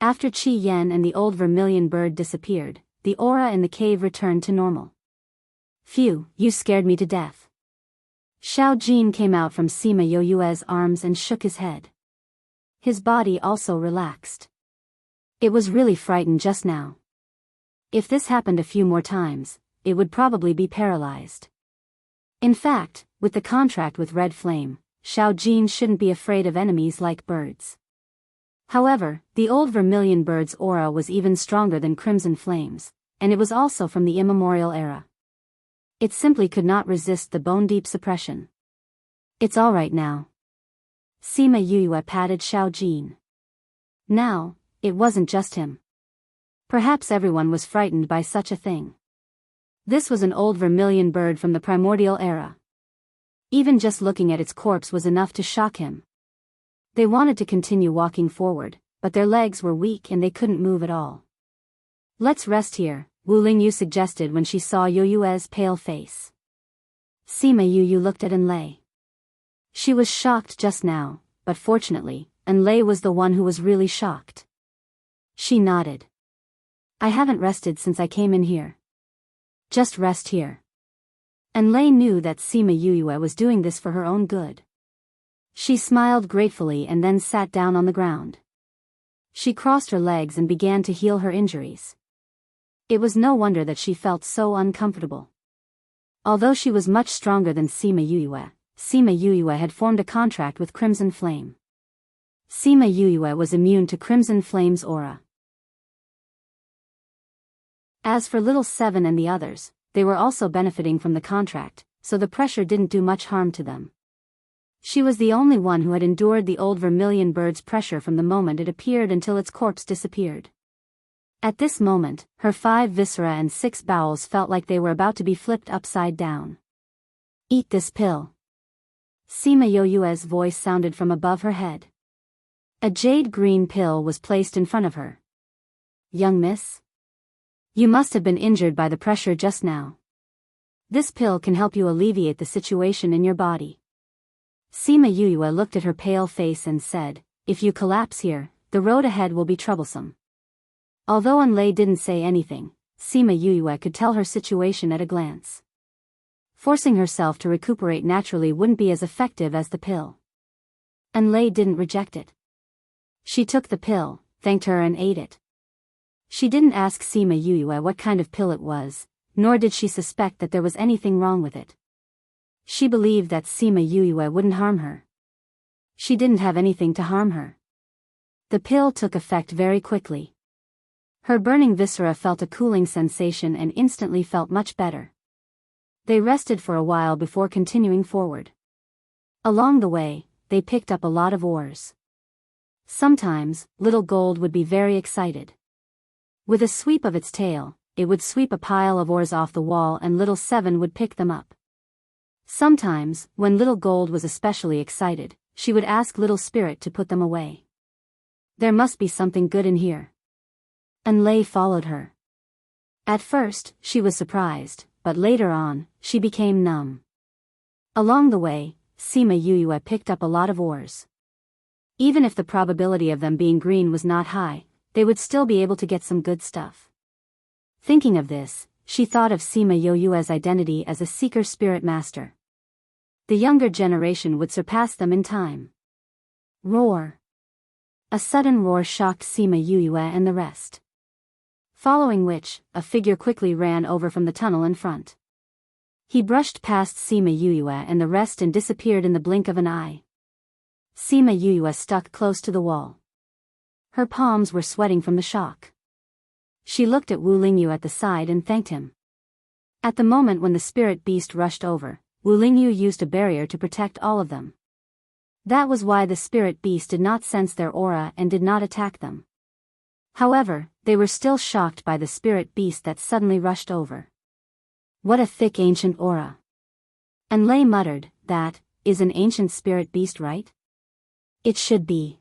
Speaker 1: After Qi Yan and the old vermilion bird disappeared, the aura in the cave returned to normal. Phew, you scared me to death. Xiao Jin came out from Sima Yoyue's arms and shook his head. His body also relaxed. It was really frightened just now. If this happened a few more times, it would probably be paralyzed. In fact, with the contract with Red Flame, Xiao Jin shouldn't be afraid of enemies like birds. However, the old vermilion bird's aura was even stronger than Crimson Flame's, and it was also from the immemorial era. It simply could not resist the bone-deep suppression. It's all right now. Sima Yuyue patted Xiao Jin. Now, it wasn't just him. Perhaps everyone was frightened by such a thing. This was an old vermilion bird from the primordial era. Even just looking at its corpse was enough to shock him. They wanted to continue walking forward, but their legs were weak and they couldn't move at all. Let's rest here, Wu Lingyu suggested when she saw Yoyue's pale face. Sima Yuyu looked at Enlei. She was shocked just now, but fortunately, Enlei was the one who was really shocked. She nodded. I haven't rested since I came in here. Just rest here. Enlei knew that Sima Yuyue was doing this for her own good. She smiled gratefully and then sat down on the ground. She crossed her legs and began to heal her injuries. It was no wonder that she felt so uncomfortable. Although she was much stronger than Sima Yuyue had formed a contract with Crimson Flame. Sima Yuyue was immune to Crimson Flame's aura. As for Little Seven and the others, they were also benefiting from the contract, so the pressure didn't do much harm to them. She was the only one who had endured the old vermilion bird's pressure from the moment it appeared until its corpse disappeared. At this moment, her 5 viscera and 6 bowels felt like they were about to be flipped upside down. Eat this pill. Sima Yoyue's voice sounded from above her head. A jade green pill was placed in front of her. Young miss? You must have been injured by the pressure just now. This pill can help you alleviate the situation in your body. Sima Yuyue looked at her pale face and said, if you collapse here, the road ahead will be troublesome. Although Enlei didn't say anything, Sima Yuyue could tell her situation at a glance. Forcing herself to recuperate naturally wouldn't be as effective as the pill. Enlei didn't reject it. She took the pill, thanked her and ate it. She didn't ask Sima Yuyue what kind of pill it was, nor did she suspect that there was anything wrong with it. She believed that Sima Yuyue wouldn't harm her. She didn't have anything to harm her. The pill took effect very quickly. Her burning viscera felt a cooling sensation and instantly felt much better. They rested for a while before continuing forward. Along the way, they picked up a lot of ores. Sometimes, Little Gold would be very excited. With a sweep of its tail, it would sweep a pile of ores off the wall and Little Seven would pick them up. Sometimes, when Little Gold was especially excited, she would ask Little Spirit to put them away. There must be something good in here. Enlei followed her. At first, she was surprised, but later on, she became numb. Along the way, Sima Yuyue picked up a lot of ores. Even if the probability of them being green was not high, they would still be able to get some good stuff. Thinking of this, she thought of Sima Yoyue's identity as a seeker spirit master. The younger generation would surpass them in time. Roar! A sudden roar shocked Sima Yuyue and the rest. Following which, a figure quickly ran over from the tunnel in front. He brushed past Sima Yuyue and the rest and disappeared in the blink of an eye. Sima Yuyue stuck close to the wall. Her palms were sweating from the shock. She looked at Wu Lingyu at the side and thanked him. At the moment when the spirit beast rushed over, Wu Lingyu used a barrier to protect all of them. That was why the spirit beast did not sense their aura and did not attack them. However, they were still shocked by the spirit beast that suddenly rushed over. What a thick ancient aura. Enlei muttered, that is an ancient spirit beast, right? It should be.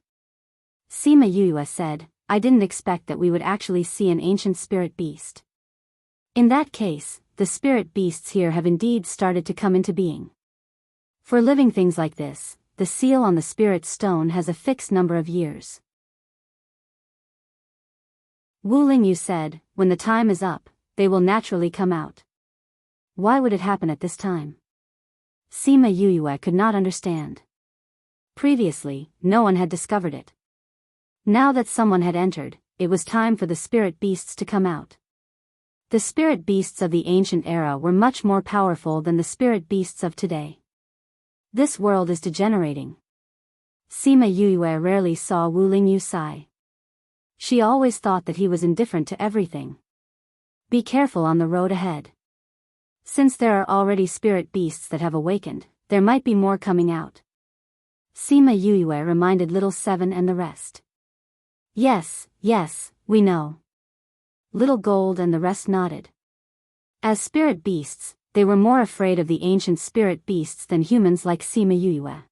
Speaker 1: Sima Yuyue said, I didn't expect that we would actually see an ancient spirit beast. In that case, the spirit beasts here have indeed started to come into being. For living things like this, the seal on the spirit stone has a fixed number of years. Wu Lingyu said, when the time is up, they will naturally come out. Why would it happen at this time? Sima Yue could not understand. Previously, no one had discovered it. Now that someone had entered, it was time for the spirit beasts to come out. The spirit beasts of the ancient era were much more powerful than the spirit beasts of today. This world is degenerating. Sima Yue rarely saw Wu Lingyu sigh. She always thought that he was indifferent to everything. Be careful on the road ahead. Since there are already spirit beasts that have awakened, there might be more coming out. Sima Yue reminded Little Seven and the rest. Yes, we know. Little Gold and the rest nodded. As spirit beasts, they were more afraid of the ancient spirit beasts than humans like Sima Yue.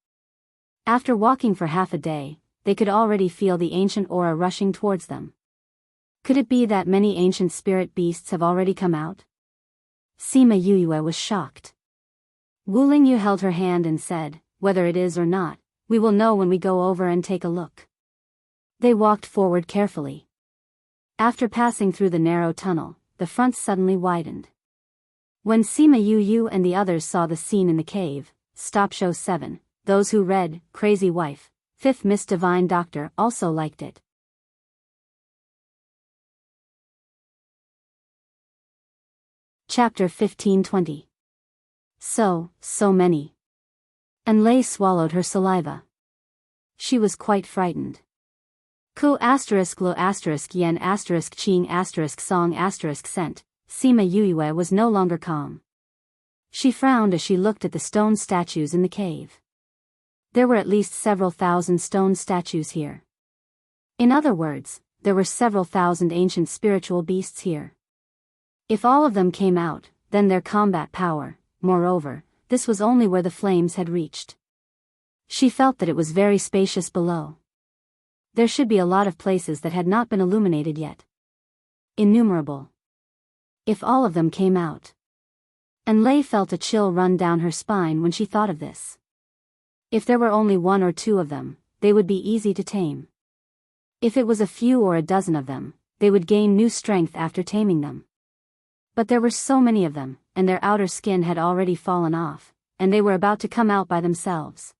Speaker 1: After walking for half a day, they could already feel the ancient aura rushing towards them. Could it be that many ancient spirit beasts have already come out? Sima Yue was shocked. Wu Lingyu held her hand and said, "Whether it is or not, we will know when we go over and take a look." They walked forward carefully. After passing through the narrow tunnel, the front suddenly widened. When Sima Yue and the others saw the scene in the cave, Stop Show 7, those who read Crazy Wife, 5th Miss Divine Doctor also liked it. Chapter 15-20. So many. Enlay swallowed her saliva. She was quite frightened. Ku *lo *yen *ching song *sent, Sima Yue was no longer calm. She frowned as she looked at the stone statues in the cave. There were at least several thousand stone statues here. In other words, there were several thousand ancient spiritual beasts here. If all of them came out, then their combat power, moreover, this was only where the flames had reached. She felt that it was very spacious below. There should be a lot of places that had not been illuminated yet. Innumerable. If all of them came out. Enlay felt a chill run down her spine when she thought of this. If there were only one or two of them, they would be easy to tame. If it was a few or a dozen of them, they would gain new strength after taming them. But there were so many of them, and their outer skin had already fallen off, and they were about to come out by themselves.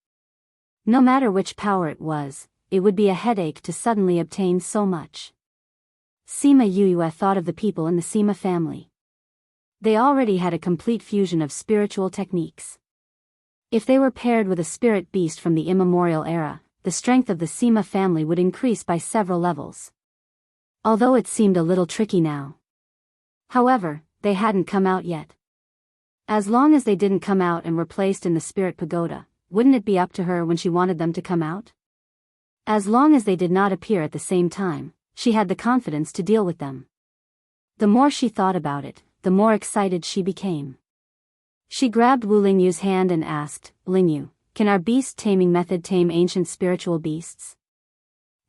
Speaker 1: No matter which power it would be a headache to suddenly obtain so much. Sima Yue thought of the people in the Sima family. They already had a complete fusion of spiritual techniques. If they were paired with a spirit beast from the immemorial era, the strength of the Sima family would increase by several levels. Although it seemed a little tricky now. However, they hadn't come out yet. As long as they didn't come out and were placed in the spirit pagoda, wouldn't it be up to her when she wanted them to come out? As long as they did not appear at the same time, she had the confidence to deal with them. The more she thought about it, the more excited she became. She grabbed Wu Lingyu's hand and asked, "Lingyu, can our beast taming method tame ancient spiritual beasts?"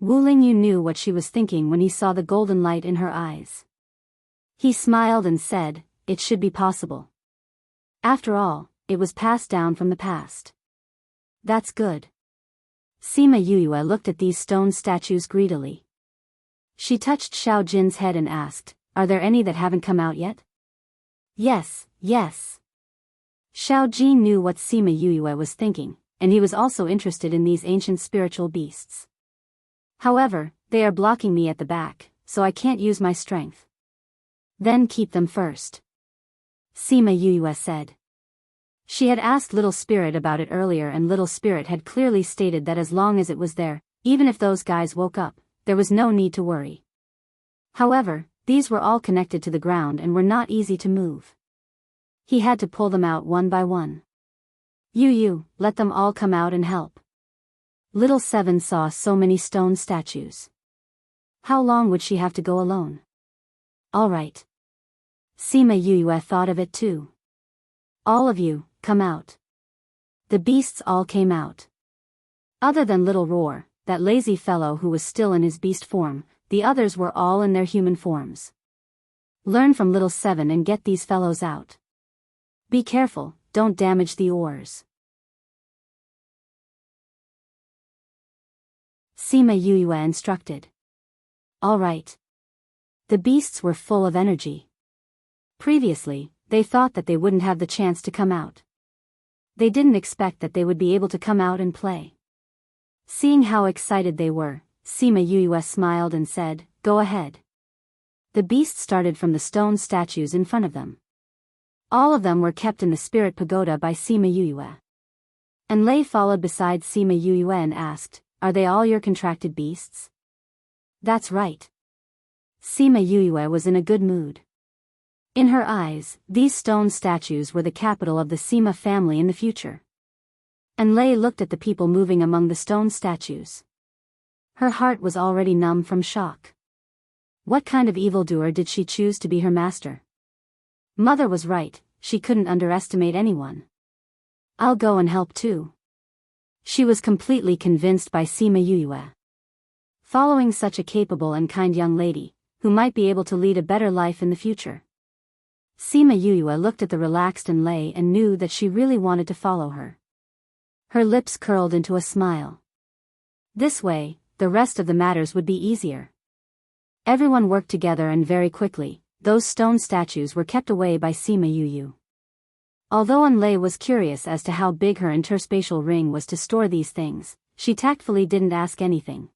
Speaker 1: Wu Lingyu knew what she was thinking when he saw the golden light in her eyes. He smiled and said, "It should be possible. After all, it was passed down from the past." "That's good." Sima Yue looked at these stone statues greedily. She touched Xiao Jin's head and asked, "Are there any that haven't come out yet?" Yes. Xiao Jin knew what Sima Yue was thinking, and he was also interested in these ancient spiritual beasts. "However, they are blocking me at the back, so I can't use my strength." "Then keep them first," Sima Yue said. She had asked Little Spirit about it earlier, and Little Spirit had clearly stated that as long as it was there, even if those guys woke up, there was no need to worry. However, these were all connected to the ground and were not easy to move. He had to pull them out one by one. "You, let them all come out and help." Little Seven saw so many stone statues. How long would she have to go alone? All right. Sima Yue thought of it too. "All of you, come out." The beasts all came out. Other than Little Roar, that lazy fellow who was still in his beast form, the others were all in their human forms. Learn from Little Seven and get these fellows out. Be careful, don't damage the oars. Sima Yue instructed. All right. The beasts were full of energy. Previously, they thought that they wouldn't have the chance to come out. They didn't expect that they would be able to come out and play. Seeing how excited they were, Sima Yuyue smiled and said, "Go ahead." The beasts started from the stone statues in front of them. All of them were kept in the spirit pagoda by Sima Yuyue. And Lei followed beside Sima Yuyue and asked, "Are they all your contracted beasts?" "That's right." Sima Yuyue was in a good mood. In her eyes, these stone statues were the capital of the Sima family in the future. And Lei looked at the people moving among the stone statues. Her heart was already numb from shock. What kind of evildoer did she choose to be her master? Mother was right, she couldn't underestimate anyone. "I'll go and help too." She was completely convinced by Sima Yuyue. Following such a capable and kind young lady, who might be able to lead a better life in the future. Sima Yuyue looked at the relaxed and Lei and knew that she really wanted to follow her. Her lips curled into a smile. This way, the rest of the matters would be easier. Everyone worked together and very quickly, those stone statues were kept away by Sima Yuyue. Although Lei was curious as to how big her interspatial ring was to store these things, she tactfully didn't ask anything.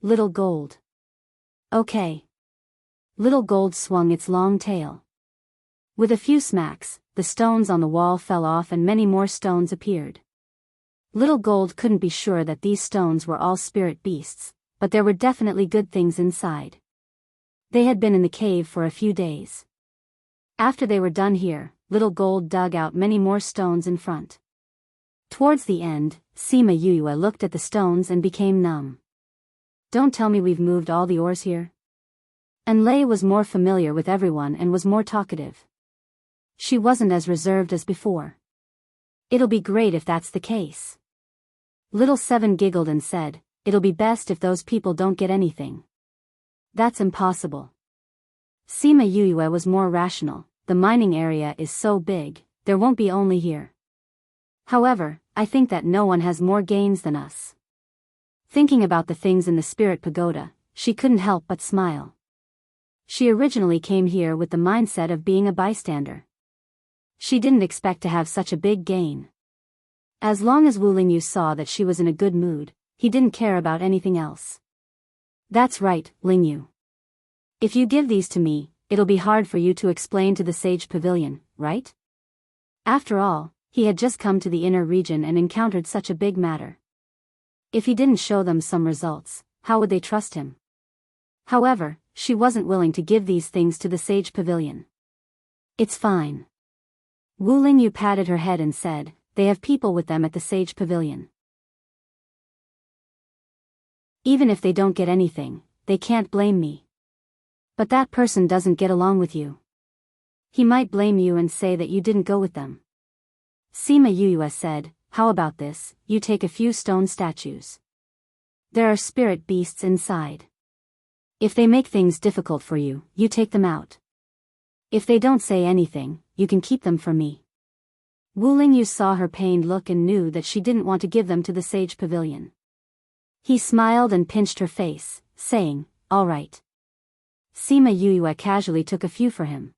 Speaker 1: "Little Gold." "Okay." Little Gold swung its long tail. With a few smacks, the stones on the wall fell off and many more stones appeared. Little Gold couldn't be sure that these stones were all spirit beasts, but there were definitely good things inside. They had been in the cave for a few days. After they were done here, Little Gold dug out many more stones in front. Towards the end, Sima Yuyue looked at the stones and became numb. "Don't tell me we've moved all the ores here?" And Lei was more familiar with everyone and was more talkative. She wasn't as reserved as before. "It'll be great if that's the case." Little Seven giggled and said, "It'll be best if those people don't get anything." "That's impossible." Sima Yuyue was more rational. "The mining area is so big, there won't be only here. However, I think that no one has more gains than us." Thinking about the things in the spirit pagoda, she couldn't help but smile. She originally came here with the mindset of being a bystander. She didn't expect to have such a big gain. As long as Wu Lingyu saw that she was in a good mood, he didn't care about anything else. "That's right, Lingyu. If you give these to me, it'll be hard for you to explain to the Sage Pavilion, right?" After all, he had just come to the inner region and encountered such a big matter. If he didn't show them some results, how would they trust him? However, she wasn't willing to give these things to the Sage Pavilion. "It's fine." Wu Lingyu patted her head and said, "They have people with them at the Sage Pavilion. Even if they don't get anything, they can't blame me. But that person doesn't get along with you. He might blame you and say that you didn't go with them." Sima Yuyue said, "How about this, you take a few stone statues. There are spirit beasts inside. If they make things difficult for you, you take them out. If they don't say anything, you can keep them for me." Wu Lingyu saw her pained look and knew that she didn't want to give them to the Sage Pavilion. He smiled and pinched her face, saying, "All right." Sima Yuyue casually took a few for him.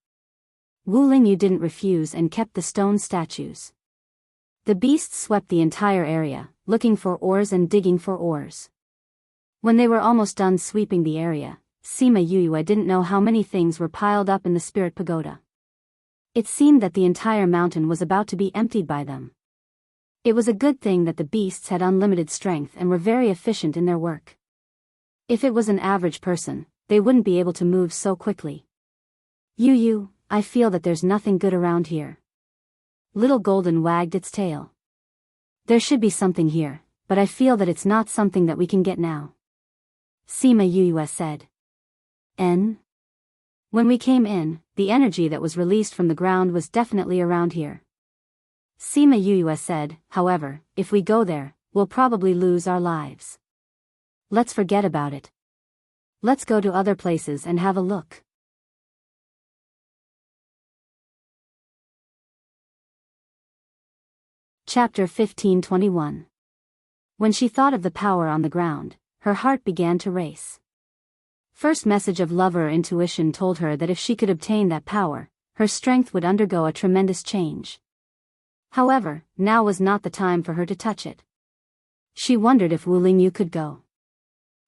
Speaker 1: Wu Lingyu didn't refuse and kept the stone statues. The beasts swept the entire area, looking for ores and digging for ores. When they were almost done sweeping the area, Sima Yuyue didn't know how many things were piled up in the spirit pagoda. It seemed that the entire mountain was about to be emptied by them. It was a good thing that the beasts had unlimited strength and were very efficient in their work. If it was an average person, they wouldn't be able to move so quickly. "Yu, I feel that there's nothing good around here." Little Golden wagged its tail. "There should be something here, but I feel that it's not something that we can get now." Sima Yuyue said. When we came in, the energy that was released from the ground was definitely around here." Sima Yuyue said, "However, if we go there, we'll probably lose our lives. Let's forget about it. Let's go to other places and have a look." Chapter 15:21. When she thought of the power on the ground, her heart began to race. First message of lover intuition told her that if she could obtain that power, her strength would undergo a tremendous change. However, now was not the time for her to touch it. She wondered if Wu Lingyu could go.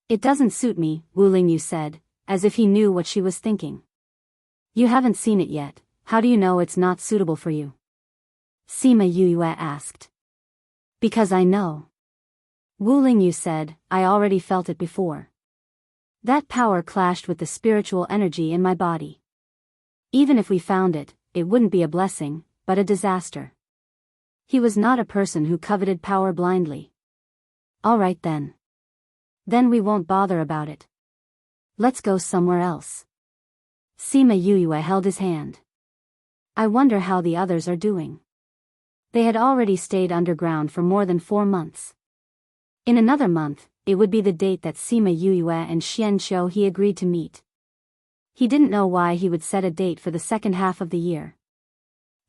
Speaker 1: It doesn't suit me, Wu Lingyu said, as if he knew what she was thinking. You haven't seen it yet, how do you know it's not suitable for you? Sima Yue asked. Because I know. Wu Lingyu said, I already felt it before. That power clashed with the spiritual energy in my body. Even if we found it, it wouldn't be a blessing, but a disaster. He was not a person who coveted power blindly. All right then. Then we won't bother about it. Let's go somewhere else. Sima Yue held his hand. I wonder how the others are doing. They had already stayed underground for more than 4 months. In another month, it would be the date that Sima Yue and Xian He agreed to meet. He didn't know why he would set a date for the second half of the year.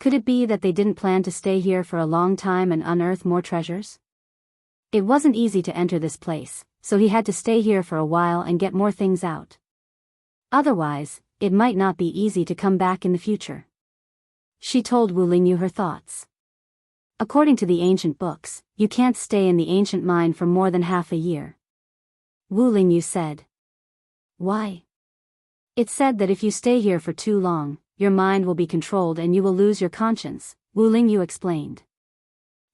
Speaker 1: Could it be that they didn't plan to stay here for a long time and unearth more treasures? It wasn't easy to enter this place, so he had to stay here for a while and get more things out. Otherwise, it might not be easy to come back in the future. She told Wu Lingyu her thoughts. According to the ancient books, you can't stay in the ancient mine for more than half a year. Wu Lingyu said. Why? It said that if you stay here for too long, your mind will be controlled and you will lose your conscience, Wu Lingyu explained.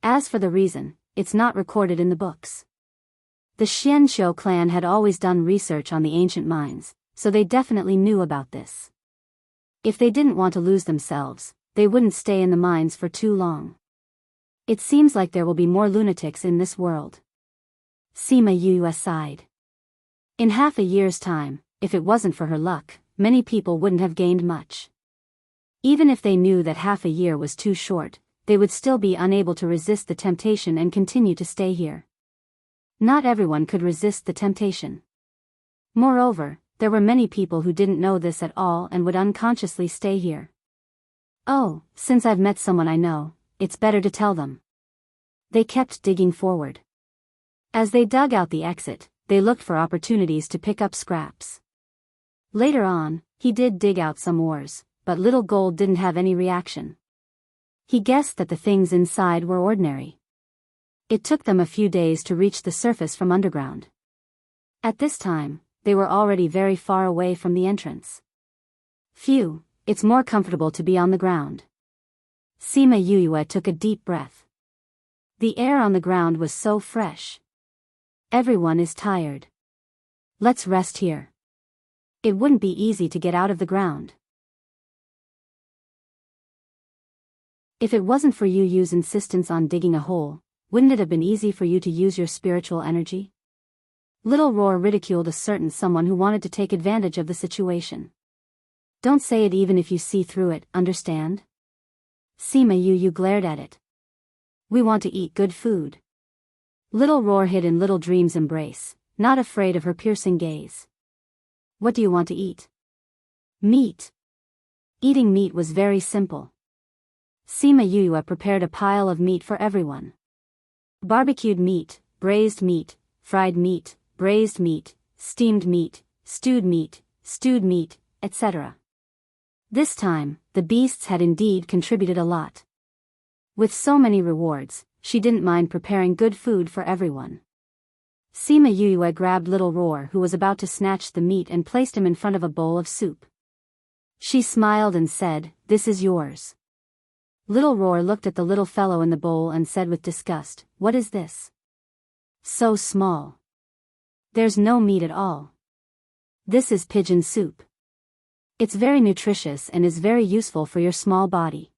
Speaker 1: As for the reason, it's not recorded in the books. The Xianxiu clan had always done research on the ancient mines, so they definitely knew about this. If they didn't want to lose themselves, they wouldn't stay in the mines for too long. It seems like there will be more lunatics in this world. Sima Yue sighed. In half a year's time, if it wasn't for her luck, many people wouldn't have gained much. Even if they knew that half a year was too short, they would still be unable to resist the temptation and continue to stay here. Not everyone could resist the temptation. Moreover, there were many people who didn't know this at all and would unconsciously stay here. Oh, since I've met someone I know, it's better to tell them. They kept digging forward. As they dug out the exit, they looked for opportunities to pick up scraps. Later on, he did dig out some ores, but Little Gold didn't have any reaction. He guessed that the things inside were ordinary. It took them a few days to reach the surface from underground. At this time, they were already very far away from the entrance. Phew, it's more comfortable to be on the ground. Sima Yue took a deep breath. The air on the ground was so fresh. Everyone is tired. Let's rest here. It wouldn't be easy to get out of the ground. If it wasn't for Yu Yu's insistence on digging a hole, wouldn't it have been easy for you to use your spiritual energy? Little Roar ridiculed a certain someone who wanted to take advantage of the situation. Don't say it even if you see through it, understand? Sima Yue glared at it. We want to eat good food. Little Roar hid in Little Dream's embrace, not afraid of her piercing gaze. What do you want to eat? Meat. Eating meat was very simple. Sima Yue prepared a pile of meat for everyone. Barbecued meat, braised meat, fried meat, braised meat, steamed meat, stewed meat, etc. This time, the beasts had indeed contributed a lot. With so many rewards, she didn't mind preparing good food for everyone. Sima Yue grabbed Little Roar, who was about to snatch the meat, and placed him in front of a bowl of soup. She smiled and said, "This is yours." Little Roar looked at the little fellow in the bowl and said with disgust, "What is this? So small. There's no meat at all. This is pigeon soup. It's very nutritious and is very useful for your small body."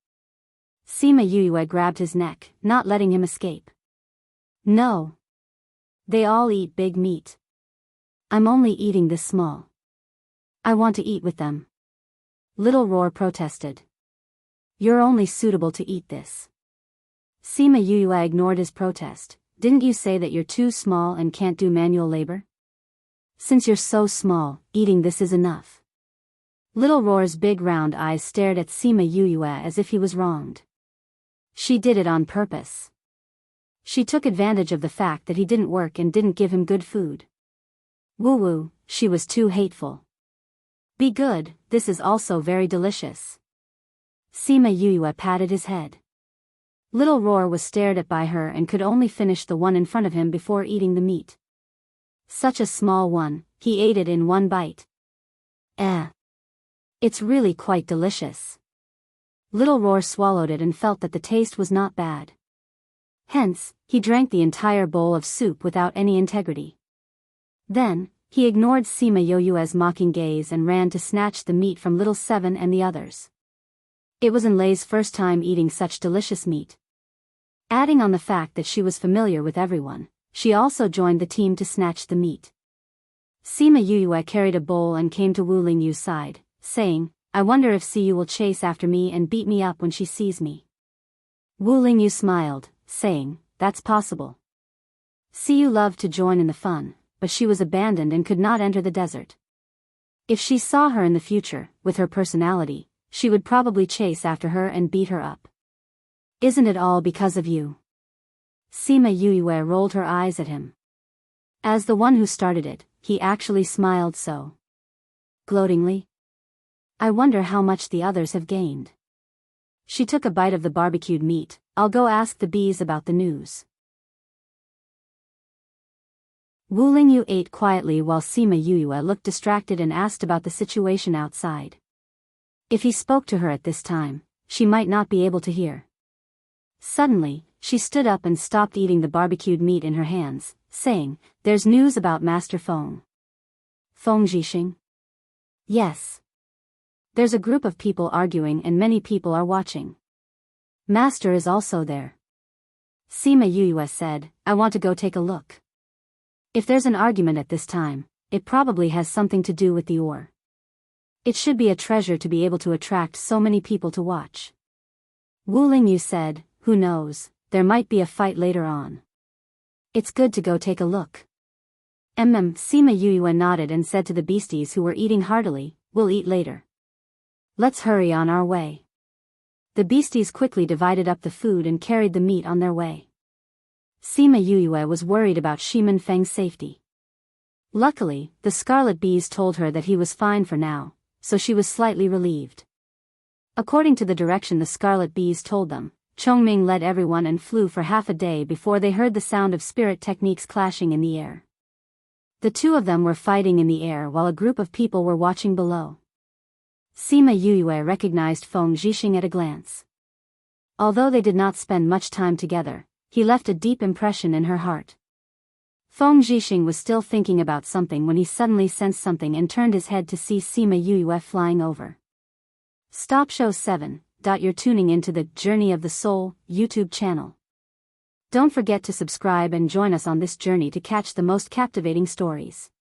Speaker 1: Sima Yue grabbed his neck, not letting him escape. "No. They all eat big meat. I'm only eating this small. I want to eat with them." Little Roar protested. "You're only suitable to eat this." Sima Yue ignored his protest. "Didn't you say that you're too small and can't do manual labor? Since you're so small, eating this is enough." Little Roar's big round eyes stared at Sima Yue as if he was wronged. She did it on purpose. She took advantage of the fact that he didn't work and didn't give him good food. Woo-woo, she was too hateful. "Be good, this is also very delicious." Sima Yue patted his head. Little Roar was stared at by her and could only finish the one in front of him before eating the meat. Such a small one, he ate it in one bite. It's really quite delicious. Little Roar swallowed it and felt that the taste was not bad. Hence, he drank the entire bowl of soup without any integrity. Then, he ignored Sima Yoyue's mocking gaze and ran to snatch the meat from Little Seven and the others. It was Enlei's first time eating such delicious meat. Adding on the fact that she was familiar with everyone, she also joined the team to snatch the meat. Sima Yoyue carried a bowl and came to Wu Lingyu's side, saying, "I wonder if Siyu will chase after me and beat me up when she sees me." Wu Lingyu smiled, saying, "That's possible." Siyu loved to join in the fun, but she was abandoned and could not enter the desert. If she saw her in the future, with her personality, she would probably chase after her and beat her up. "Isn't it all because of you?" Sima Yoyue rolled her eyes at him. As the one who started it, he actually smiled so gloatingly. "I wonder how much the others have gained." She took a bite of the barbecued meat. "I'll go ask the bees about the news." Wu Lingyu ate quietly while Sima Yoyue looked distracted and asked about the situation outside. If he spoke to her at this time, she might not be able to hear. Suddenly, she stood up and stopped eating the barbecued meat in her hands, saying, "There's news about Master Feng." "Feng Zhixing?" "Yes. There's a group of people arguing and many people are watching. Master is also there." Sima Yoyue said, "I want to go take a look." If there's an argument at this time, it probably has something to do with the ore. It should be a treasure to be able to attract so many people to watch. Wu Lingyu said, "Who knows, there might be a fight later on. It's good to go take a look." Sima Yoyue nodded and said to the beasties who were eating heartily, "We'll eat later. Let's hurry on our way." The beasties quickly divided up the food and carried the meat on their way. Sima Yoyue was worried about Shiman Feng's safety. Luckily, the scarlet bees told her that he was fine for now, so she was slightly relieved. According to the direction the scarlet bees told them, Chongming led everyone and flew for half a day before they heard the sound of spirit techniques clashing in the air. The two of them were fighting in the air while a group of people were watching below. Sima Yoyue recognized Feng Zhixing at a glance. Although they did not spend much time together, he left a deep impression in her heart. Feng Zhixing was still thinking about something when he suddenly sensed something and turned his head to see Sima Yoyue flying over. Stop Show 7. You're tuning into the Journey of the Soul YouTube channel. Don't forget to subscribe and join us on this journey to catch the most captivating stories.